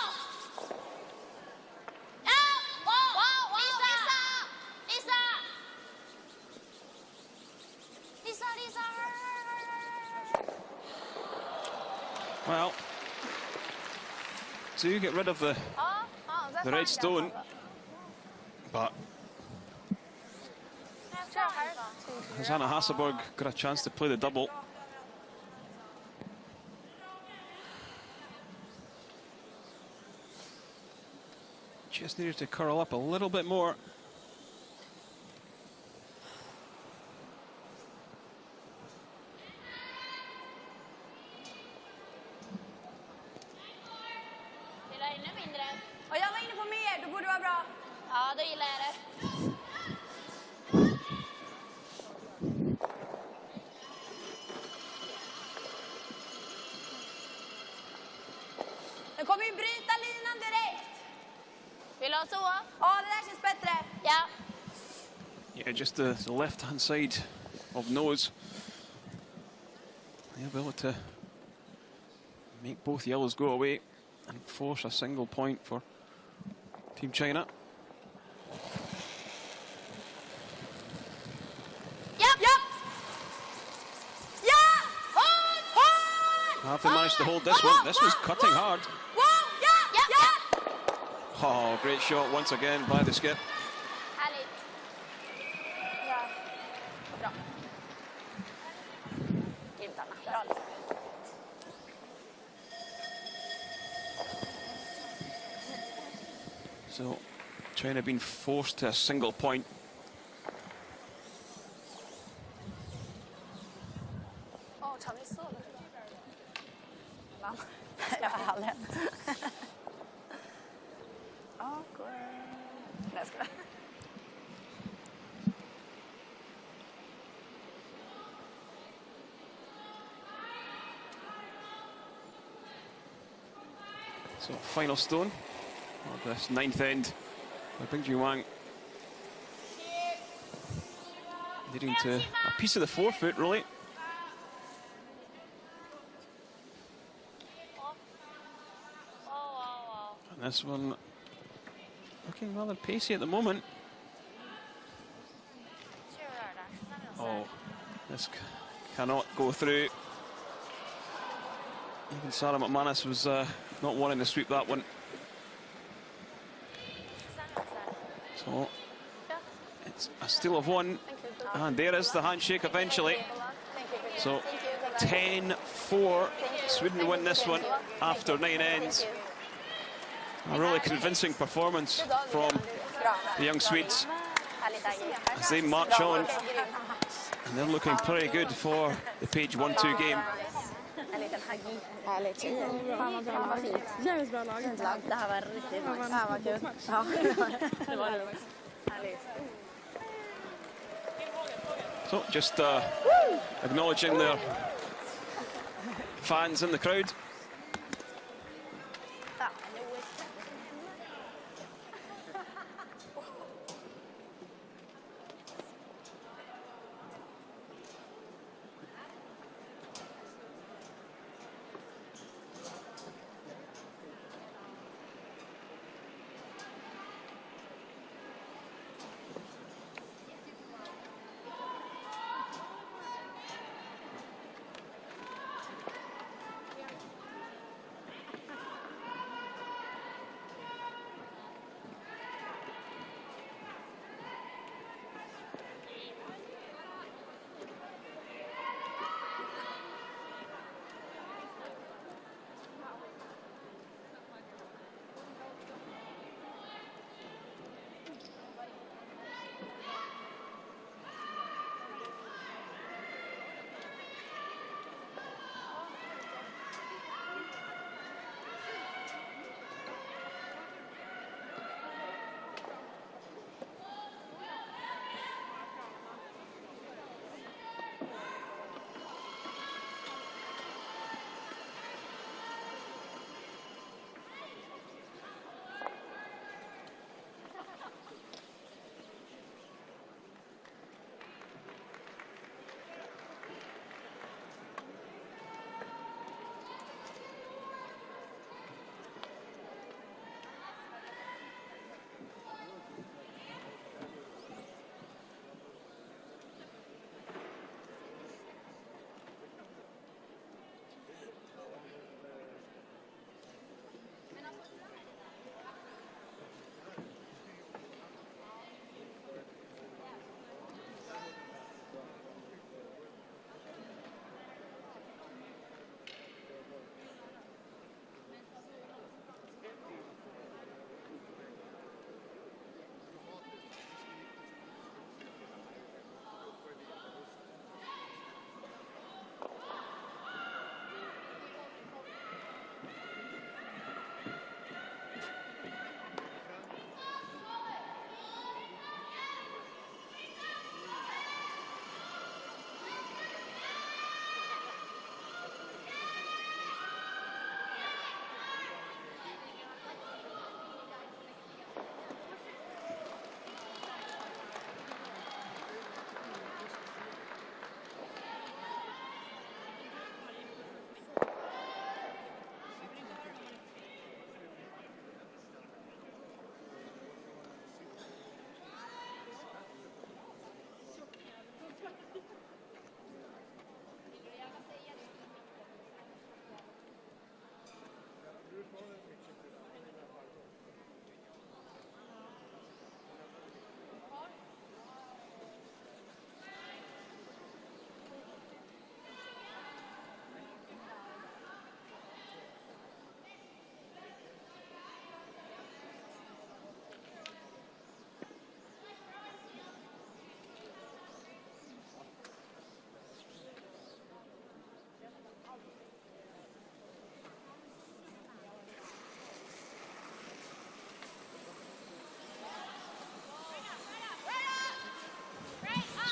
Well, do get rid of the red stone, but has Anna Hasselberg got a chance to play the double? Just needed to curl up a little bit more. Och jag var inne på mer, då borde det vara bra. Ja, då gillar jag det. Den kommer ju bryta linan direkt. Vill du ha så? Ja, det där känns bättre. Ja. Yeah, just the left-hand side of nose. They'll be able to make both yellows go away and force a single point for Team China. Have they managed to hold this one? This was cutting hard. Oh, great shot once again by the skip. Härligt. Bra. Grymt, Anna. Bra. So, China being forced to a single point. Tar vi så? Va? Jag har aldrig hänt. Awkward. Nej, ska jag. So, final stone of this 9th end by Beijing. Leading to a piece of the forefoot, really. And this one looking rather pacey at the moment. Oh, this cannot go through. Even Sarah McManus was not wanting to sweep that one. So it's a steal of one, and there is the handshake eventually. So 10-4, Sweden win this one after 9 ends. A really convincing performance from the young Swedes as they march on And they're looking pretty good for the Page 1-2 game. En liten haggi. Härligt. Fan vad bra lag. Jävligt bra lag. Fint lag. Det här var riktigt nice. Ja, vad kul. Ja, det var det. Härligt. So just acknowledging their fans in the crowd.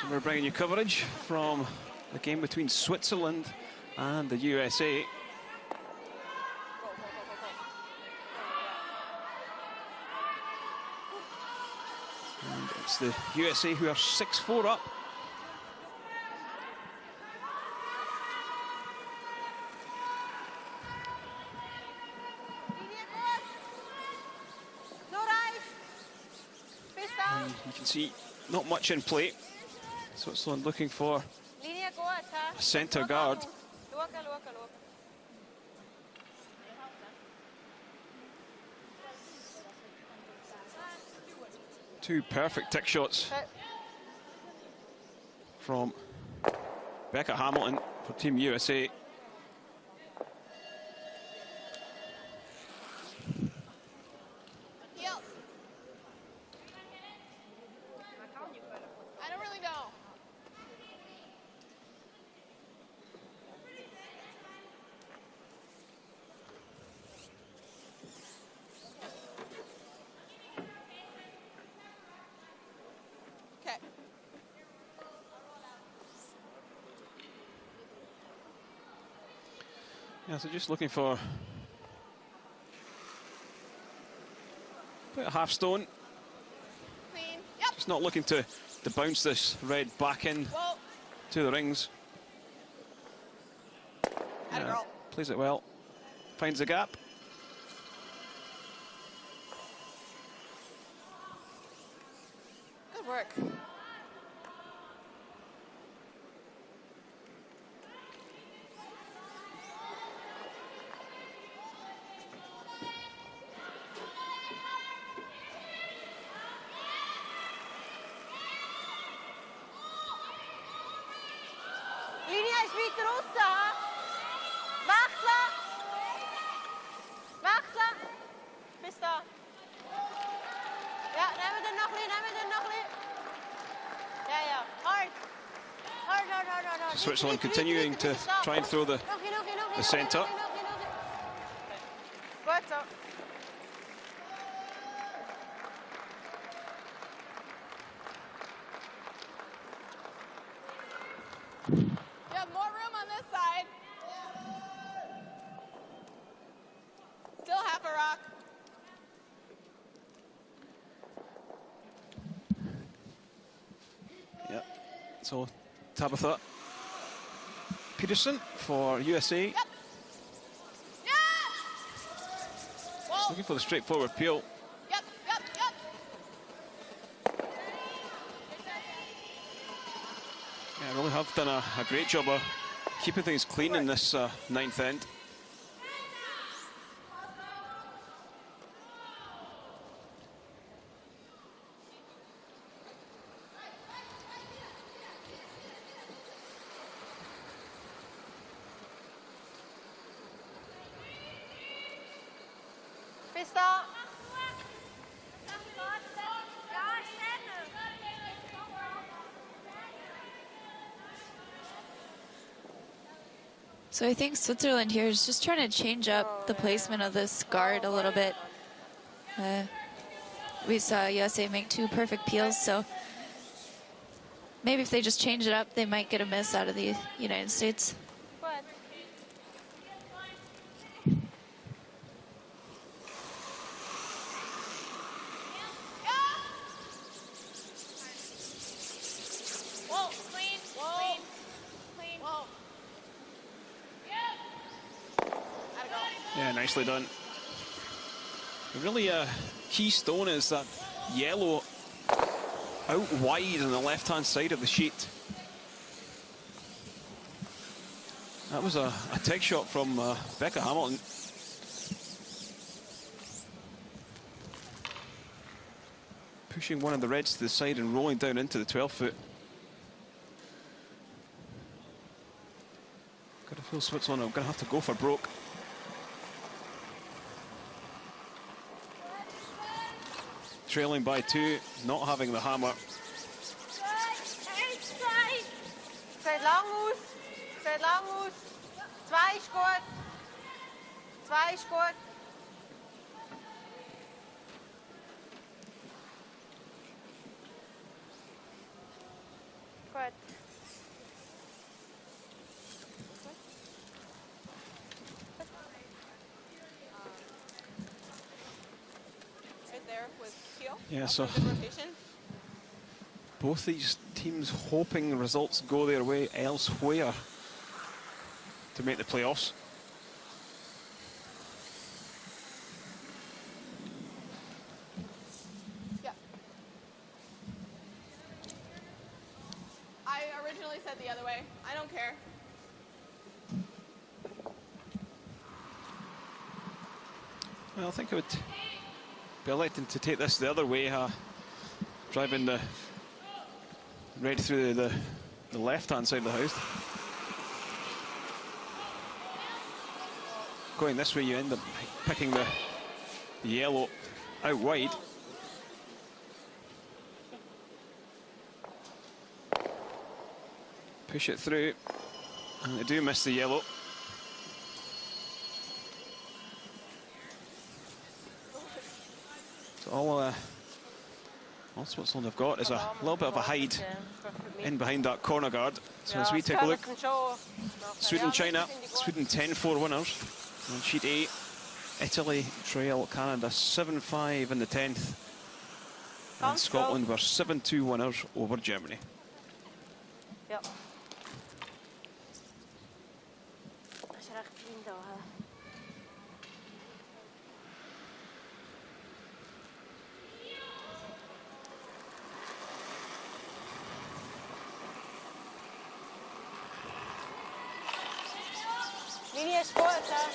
So we're bringing you coverage from the game between Switzerland and the USA. And it's the USA who are 6-4 up. And you can see not much in play. Switzerland looking for a centre guard. Two perfect tick shots from Becca Hamilton for Team USA. Yeah, so just looking for about a half stone. Clean. Yep. Just not looking to bounce this red back in to the rings. Yeah, plays it well. Finds the gap. Good work. Linja is vita rossa. Wachtla. Wachtla. Pista. Ja, dan hebben we er nog niet, dan hebben we er nog niet. Ja, ja. Hard. Hard, hard, hard, hard, hard. Switzerland continuing to try and throw the centre. Goed zo. You have more room on this side. Still half a rock. Yep. So Tabitha Peterson for USA. Yep. Yeah. Just looking for the straightforward peel. Yep, yep, yep. Yeah, really have done a great job of keeping things clean in this ninth end. Pista. So I think Switzerland here is just trying to change up the placement of this guard a little bit. We saw USA make 2 perfect peels, so maybe if they just change it up, they might get a miss out of the United States. What? Whoa, clean, clean, clean. Whoa. Gotta go. Yeah, nicely done. The really key stone is that yellow out wide on the left-hand side of the sheet. That was a tech shot from Becca Hamilton. Pushing one of the reds to the side and rolling down into the 12-foot. Gotta feel Switzerland are gonna have to go for broke. Trailing by 2, not having the hammer. Steeds lang moes. Steeds lang moes. 2 is goed. 2 is goed. Goed. Right there with Kyo. Yeah, so Good rotation. both these teams hoping results go their way elsewhere to make the playoffs. Yeah. I originally said the other way. I don't care. Well, I think I would be electing to take this the other way, driving the red through the left-hand side of the house. Going this way, you end up picking the yellow out wide. Push it through, and they do miss the yellow. So all All Switzerland have got is a little bit of a hide in behind that corner guard. So as we take a look, Sweden, China, Sweden 10-4 winners. On sheet A, Italy trail Canada 7-5 in the 10th. And Scotland were 7-2 winners over Germany. Ja. Als je daar vrienden had. Linie is goed, hè?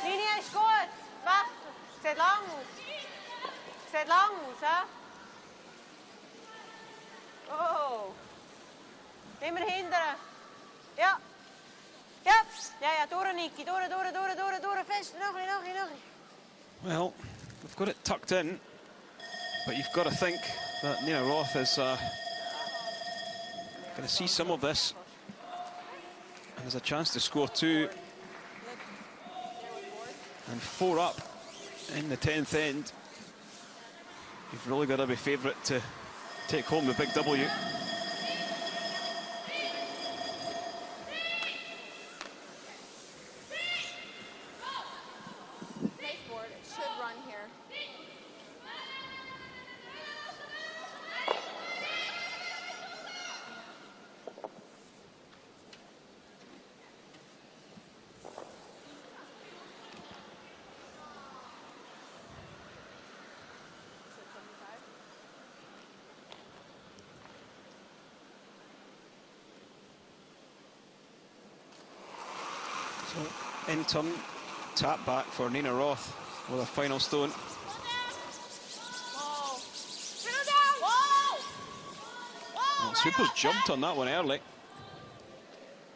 Linie is goed. Wacht. Zet lang uit. Zet lang uit, hè? Oh. Neem er hinderen. Ja. Ja. Ja, door, Niki. Door. Vis. Nog niet. Well, we've got it tucked in, but you've got to think that Nina Roth is going to see some of this. And there's a chance to score 2 and 4 up in the 10th end. You've really got to be favourite to take home the big W. Baseboard, it should run here. So, in turn, tap back for Nina Roth with a final stone. Well, Sweepers jumped on that one early.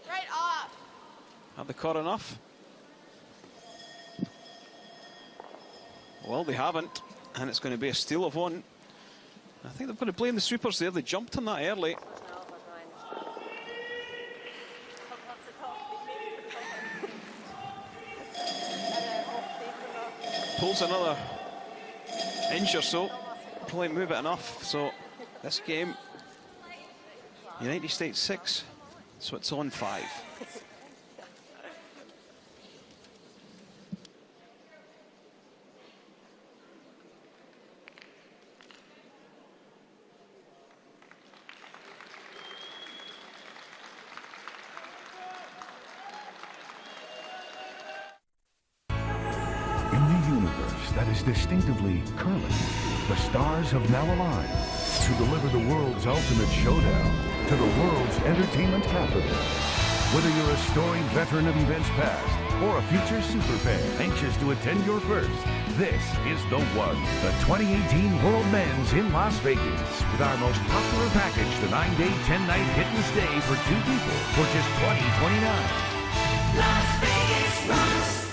Right off. Have they caught enough? Well, they haven't, and it's going to be a steal of 1. I think they've got to blame the Sweepers there. They jumped on that early. Pulls another inch or so, probably move it enough. So this game, United States 6, Switzerland 5. That is distinctively curling. The stars have now aligned to deliver the world's ultimate showdown to the world's entertainment capital. Whether you're a storied veteran of events past or a future superfan anxious to attend your first, this is the one. The 2018 World Men's in Las Vegas with our most popular package, the 9-day, 10-night hit and stay for 2 people for just $20.29. Las Vegas rocks.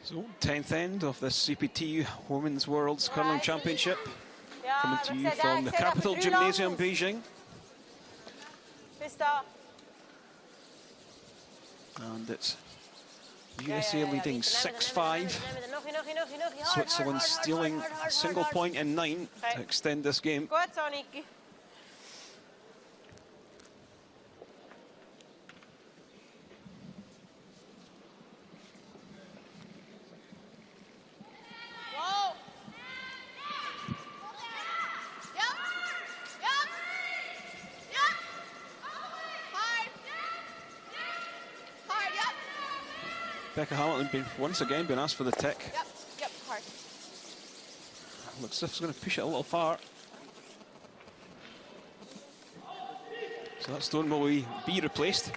So, 10th end of the CPT Women's World's Curling Championship. Coming to you from the Capital Gymnasium, Beijing. And it's USA leading 6-5. Switzerland stealing a single point in 9 to extend this game. Becca Hamilton once again been asked for the tick. Yep, hard. Looks as if it's going to push it a little far. So that stone will be replaced.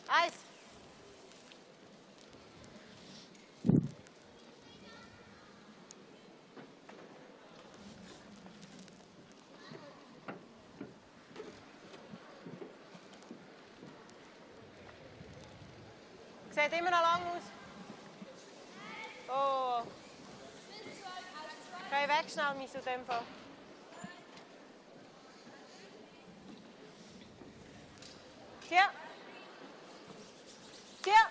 Nice. Zet immer noch lang aus. Oh. Ga je weg snel, Miso Tempo. Tja. Tja.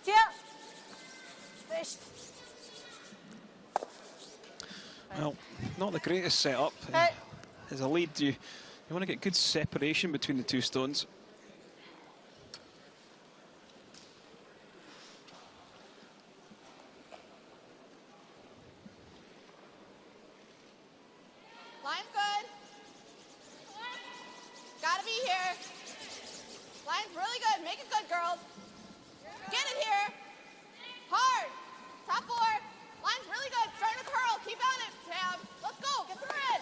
Tja. Best. Well, not the greatest setup. Hey. As a lead, you want to get good separation between the two stones. Line's good. Gotta be here. Line's really good. Make it good, girls. Get it here. Hard. Top four. Line's really good. Starting to curl. Keep on it, Tab. Let's go. Get some red.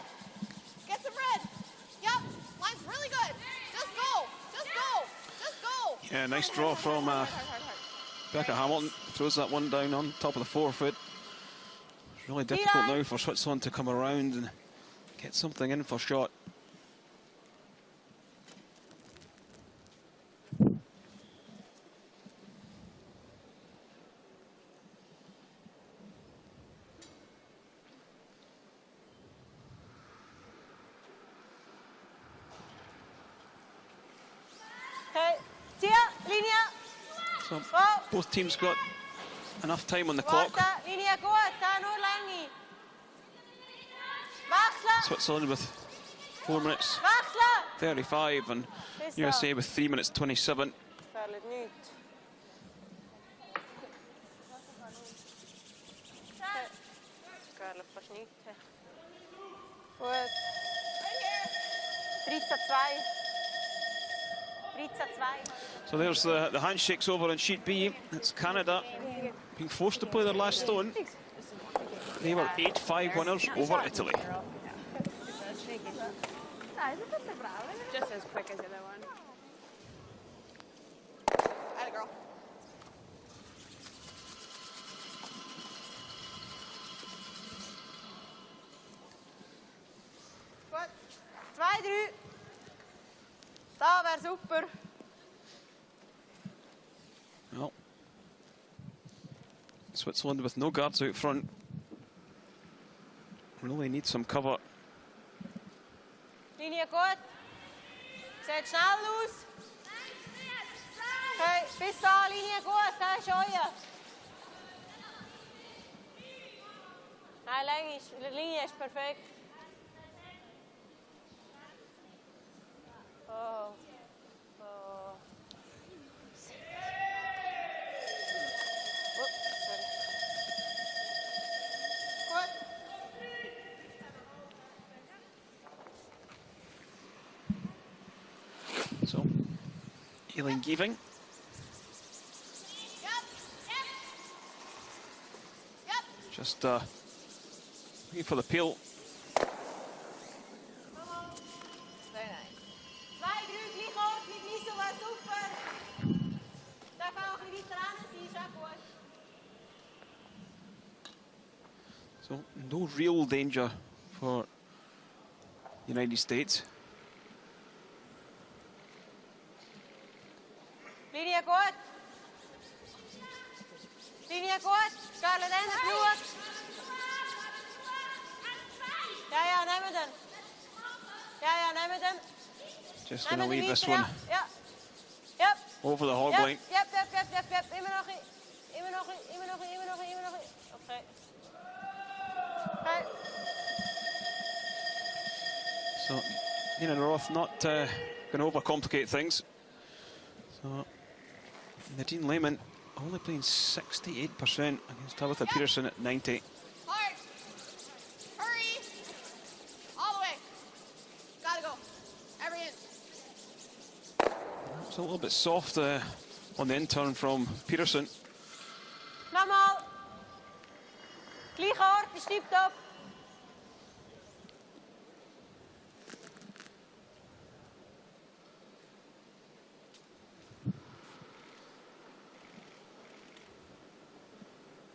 Get some red. Yep. Line's really good. Just go. Just go. Just go. Yeah, nice draw from Becca Hamilton. Throws that one down on top of the forefoot. It's really difficult now for Switzerland to come around and get something in for shot. Hey. Tja, linea. So both teams got enough time on the clock. Wacht, linea goed. Ga nur langi. Wachtla. Switzerland with 4 minutes Wachtla. 35 and USA with 3 minutes 27. Verlet niet. Karel pas niet. Goed. 3-2. 3-2. So there's the handshakes over on sheet B. It's Canada being forced to play their last stone. They were 8-5 winners over Italy. Just as quick as the other one. Atta girl. Goed. 2-3. Dat was super. Well, Switzerland with no guards out front. Really need some cover. Linie goed. Zet snel los. Hey, bis da, Linie goed. Ga schooien. Nee, de linie is perfect. Oh. Oh. Oeps, sorry. Goed. So, Eileen Geving. Just looking for the peel. Very nice. 2-3, Ligo. Niet zo was super. Daar gaan we niet tranen zien, zeg hoor. So, no real danger for the United States. Linie goed. Linie goed. Scarlett en de ploeg. Ja, neem het hem. Ja, neem het hem. Just going to leave this one Ja. Yep. over the hog line. Yep. Immer nog. Oké. Okay. So, Nina Roth not going to overcomplicate things. So, Nadine Lehman only playing 68% against Tabitha Peterson at 90. Hard. Hurry. All the way. Gotta go. Every inch. It's a little bit soft on the in-turn from Peterson. Nochmal. Gleich Ort, ist tipptopp.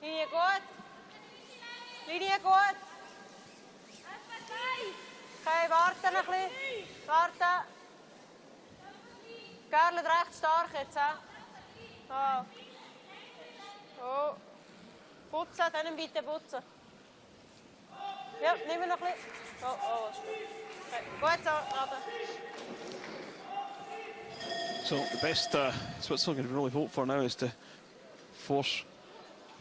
Linie gut. Linie gut. Okay, warten noch ein bisschen. Warten. Gerlet recht stark jetzt. Oh. Oh. Putzen, dann bitte putzen. Ja, nehmen wir noch ein bisschen. Oh, oh, ist gut. Okay. Gut so, Adam. So the best Switzerland can really hope for now is to force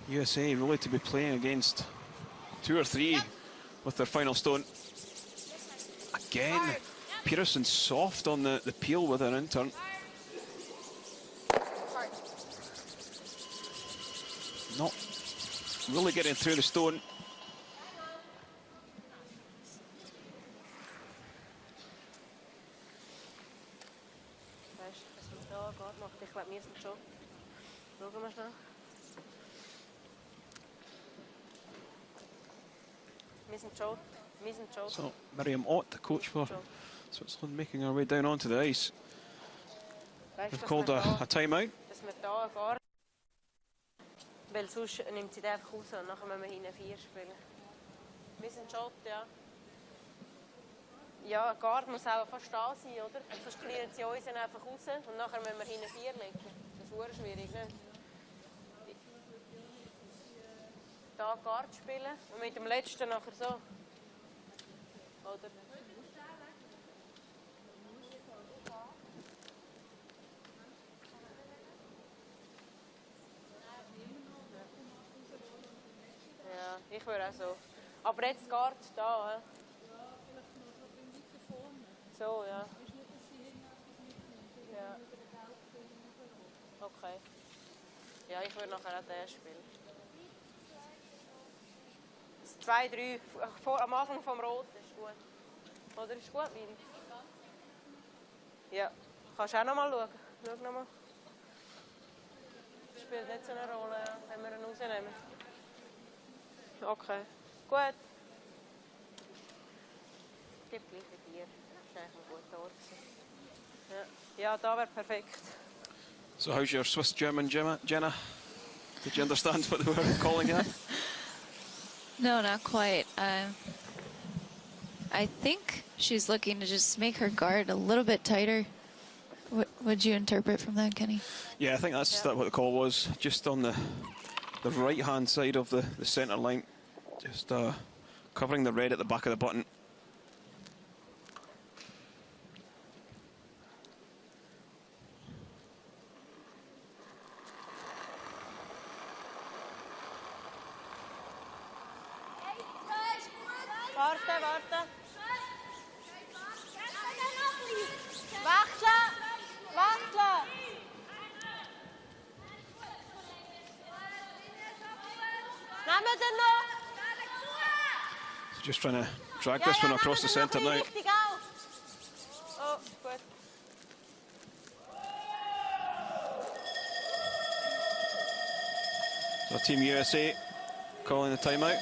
USA really to be playing against 2 or 3 with their final stone. Again, Peterson soft on the peel with an in-turn. Not really getting through the stone. Weißt du, was man da gerade macht? Ich glaube, wir sind schon. Schauen wir schnell. Wir sind schon. Wir sind schon. So Miriam Ott, the coach for Switzerland, making her way down onto the ice. They've called a timeout. Dass wir da gar. Weil sonst nimmt sie den einfach raus und nachher müssen wir hinten 4 spielen. Wir sind schon, ja. Ja, ein Guard muss auch fast da sein, oder? Sonst clearen sie uns einfach raus und nachher müssen wir hinten 4 legen. Das ist sehr schwierig, nicht? Da Guard spielen und mit dem letzten nachher so. Oder? Ja, ich würde auch so. Aber jetzt Guard da, he? So, ja. Ja. Okay. Ja, ich würde nachher auch den spielen. 2, 3, am Anfang vom Rot ist gut. Oder ist gut, Miri? Ja. Kannst du auch noch mal schauen? Schau noch mal. Das spielt nicht so eine Rolle, wenn wir ihn rausnehmen. Okay. Gut. Gib gleich ein Bier. Das ist eigentlich ein guter Ort. Ja, ja, da wäre perfekt. So how's your Swiss-German, Jenna? Did you understand what they were calling you? No, not quite. I think she's looking to just make her guard a little bit tighter. What would you interpret from that, Kenny? Yeah, I think that's what the call was. Just on the right-hand side of the centre line. Just covering the red at the back of the button. Warte, warte. Wachsen! Wachsen! Nehmen Sie noch! So just trying to drag this one across the centre now. Oh, gut. So Team USA calling the timeout.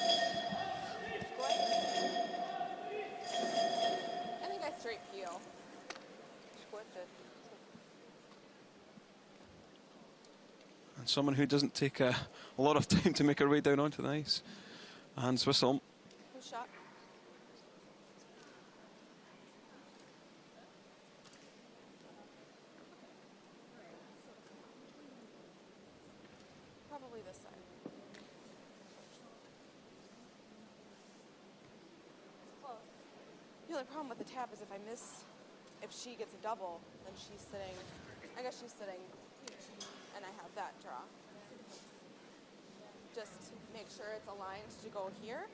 I think I straight peel. And someone who doesn't take a lot of time to make her way down onto the ice. And Swissel. Who shot? Probably this side. It's close. The only problem with the tap is if she gets a double, then she's sitting, I guess she's sitting, and I have that draw. Just make sure it's aligned to go here,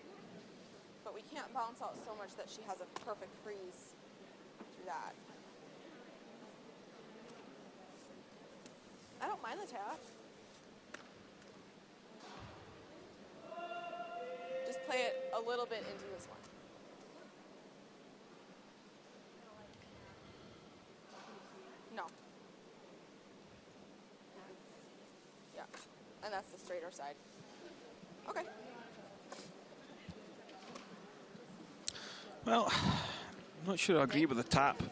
but we can't bounce out so much that she has a perfect freeze through that. I don't mind the tap. Just play it a little bit into this one. No. And that's the straighter side. Okay. Well, I'm not sure I agree with the tap.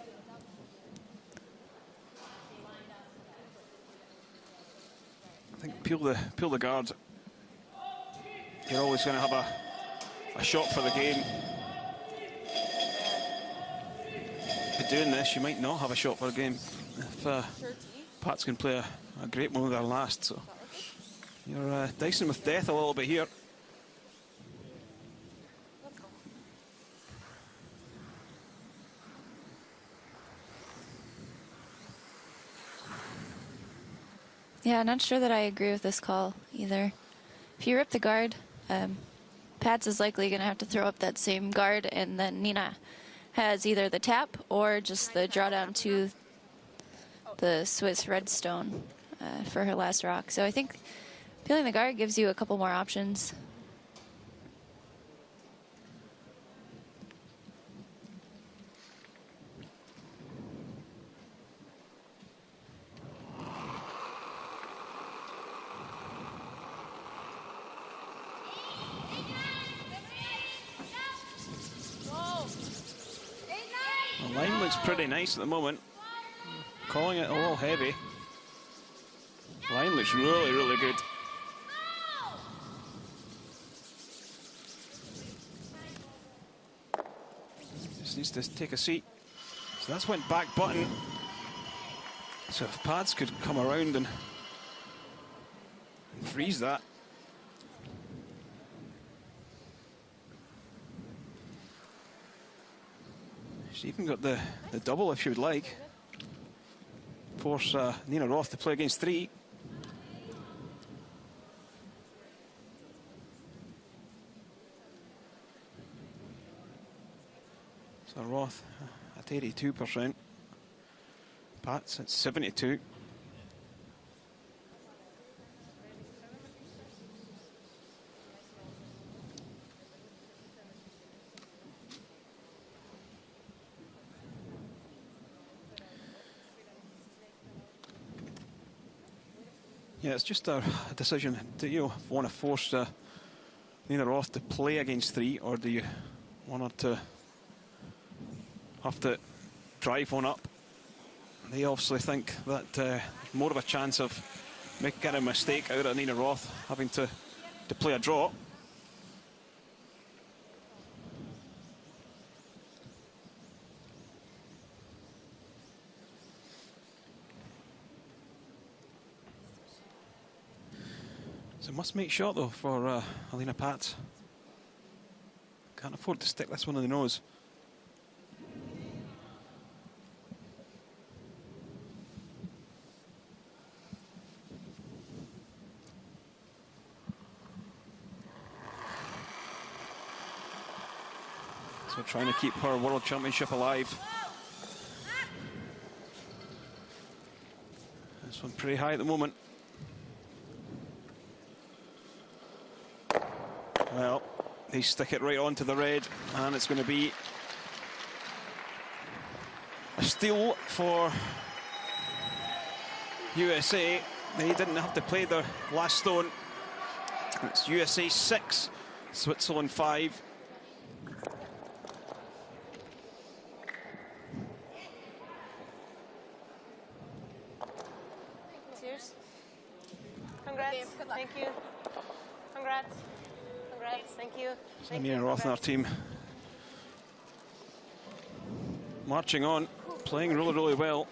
I think peel the guard. You're always going to have a shot for the game. By doing this, you might not have a shot for the game if Pats can play a great one with their last. So you're dicing with death a little bit here. Yeah, not sure that I agree with this call either. If you rip the guard, Pats is likely going to have to throw up that same guard, and then Nina has either the tap or just the drawdown to the Swiss redstone for her last rock. So I think peeling the guard gives you a couple more options. The line looks pretty nice at the moment. Calling it a little heavy. Line looks really, really good. Just needs to take a seat. So that's went back button. So if Pads could come around and freeze that. She's even got the double if she would like. Force Nina Roth to play against 3. So Roth at 82%. Pats at 72. Yeah, it's just a decision. Do you want to force Nina Roth to play against 3, or do you want her to have to drive one up? They obviously think that more of a chance of getting a mistake out of Nina Roth having to play a draw. It's a must-make shot, though, for Alina Pats. Can't afford to stick this one in the nose. So trying to keep her World Championship alive. This one pretty high at the moment. Well, they stick it right onto the red, and it's going to be a steal for USA. They didn't have to play their last stone. It's USA 6, Switzerland 5. Cheers. Congrats. Thank you. Congrats. Congrats. Thank you. Nina Roth and our team marching on, playing really, really well,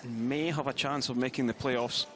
and may have a chance of making the playoffs.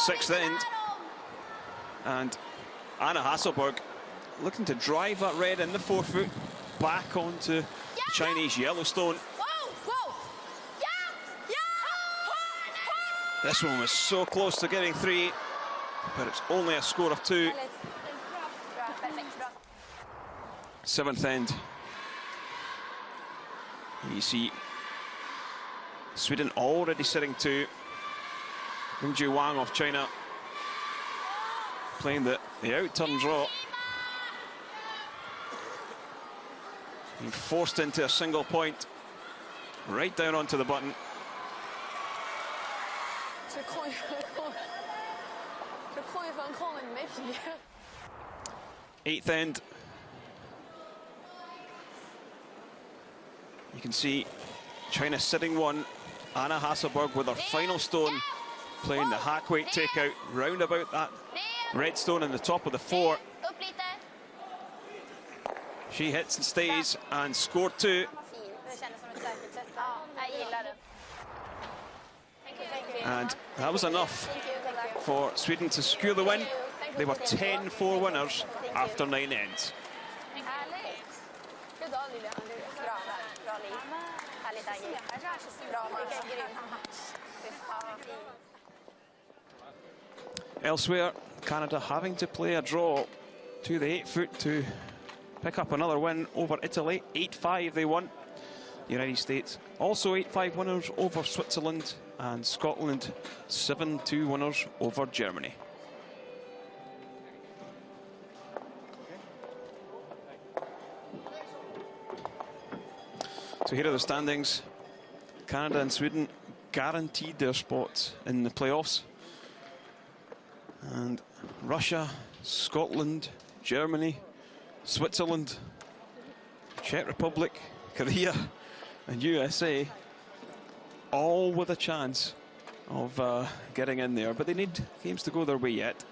sixth end. And Anna Hasselberg looking to drive that red in the forefoot back onto the Chinese Yellowstone. This one was so close to getting 3, but it's only a score of 2. Seventh end. You see Sweden already sitting 2. Yingju Wang of China playing the out-turn draw. Being forced into a single point, right down onto the button. Eighth end. You can see China sitting 1. Anna Hasselberg with her final stone, playing the hack weight takeout round about that red stone in the top of the 4. She hits and stays and scored 2. And that was enough for Sweden to secure the win. They were 10-4 winners after 9 ends. Elsewhere, Canada having to play a draw to the 8-foot to pick up another win over Italy. 8-5 they won. The United States also 8-5 winners over Switzerland, and Scotland 7-2 winners over Germany. So here are the standings. Canada and Sweden guaranteed their spots in the playoffs. And Russia, Scotland, Germany, Switzerland, Czech Republic, Korea and USA, all with a chance of getting in there. But they need games to go their way yet.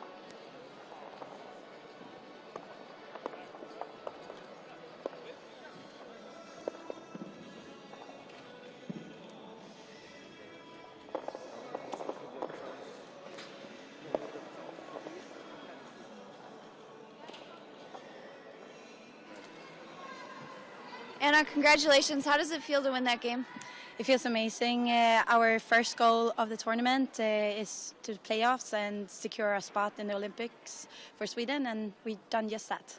Anna, congratulations. How does it feel to win that game? It feels amazing. Our first goal of the tournament is to the playoffs and secure a spot in the Olympics for Sweden, and we've done just that.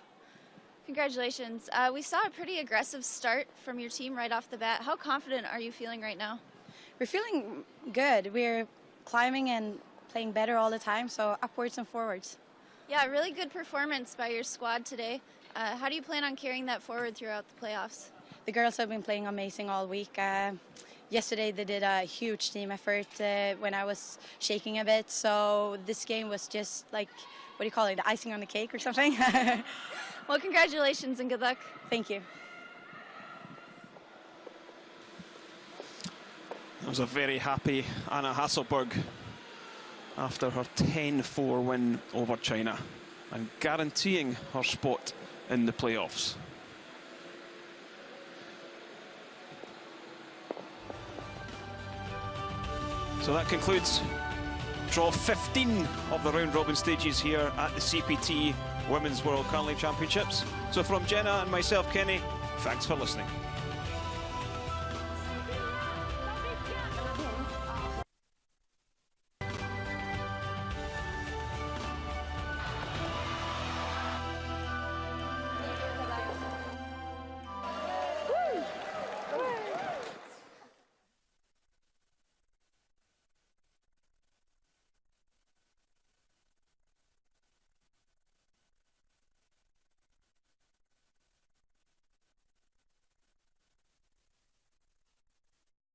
Congratulations. We saw a pretty aggressive start from your team right off the bat. How confident are you feeling right now? We're feeling good. We're climbing and playing better all the time, so upwards and forwards. Yeah, really good performance by your squad today. How do you plan on carrying that forward throughout the playoffs? The girls have been playing amazing all week. Yesterday they did a huge team effort when I was shaking a bit, so this game was just like, what do you call it, the icing on the cake or something? Well, congratulations and good luck. Thank you. It was a very happy Anna Hasselberg after her 10-4 win over China and guaranteeing her spot in the playoffs. So that concludes draw 15 of the round-robin stages here at the CPT Women's World Curling Championships. So from Jenna and myself, Kenny, thanks for listening.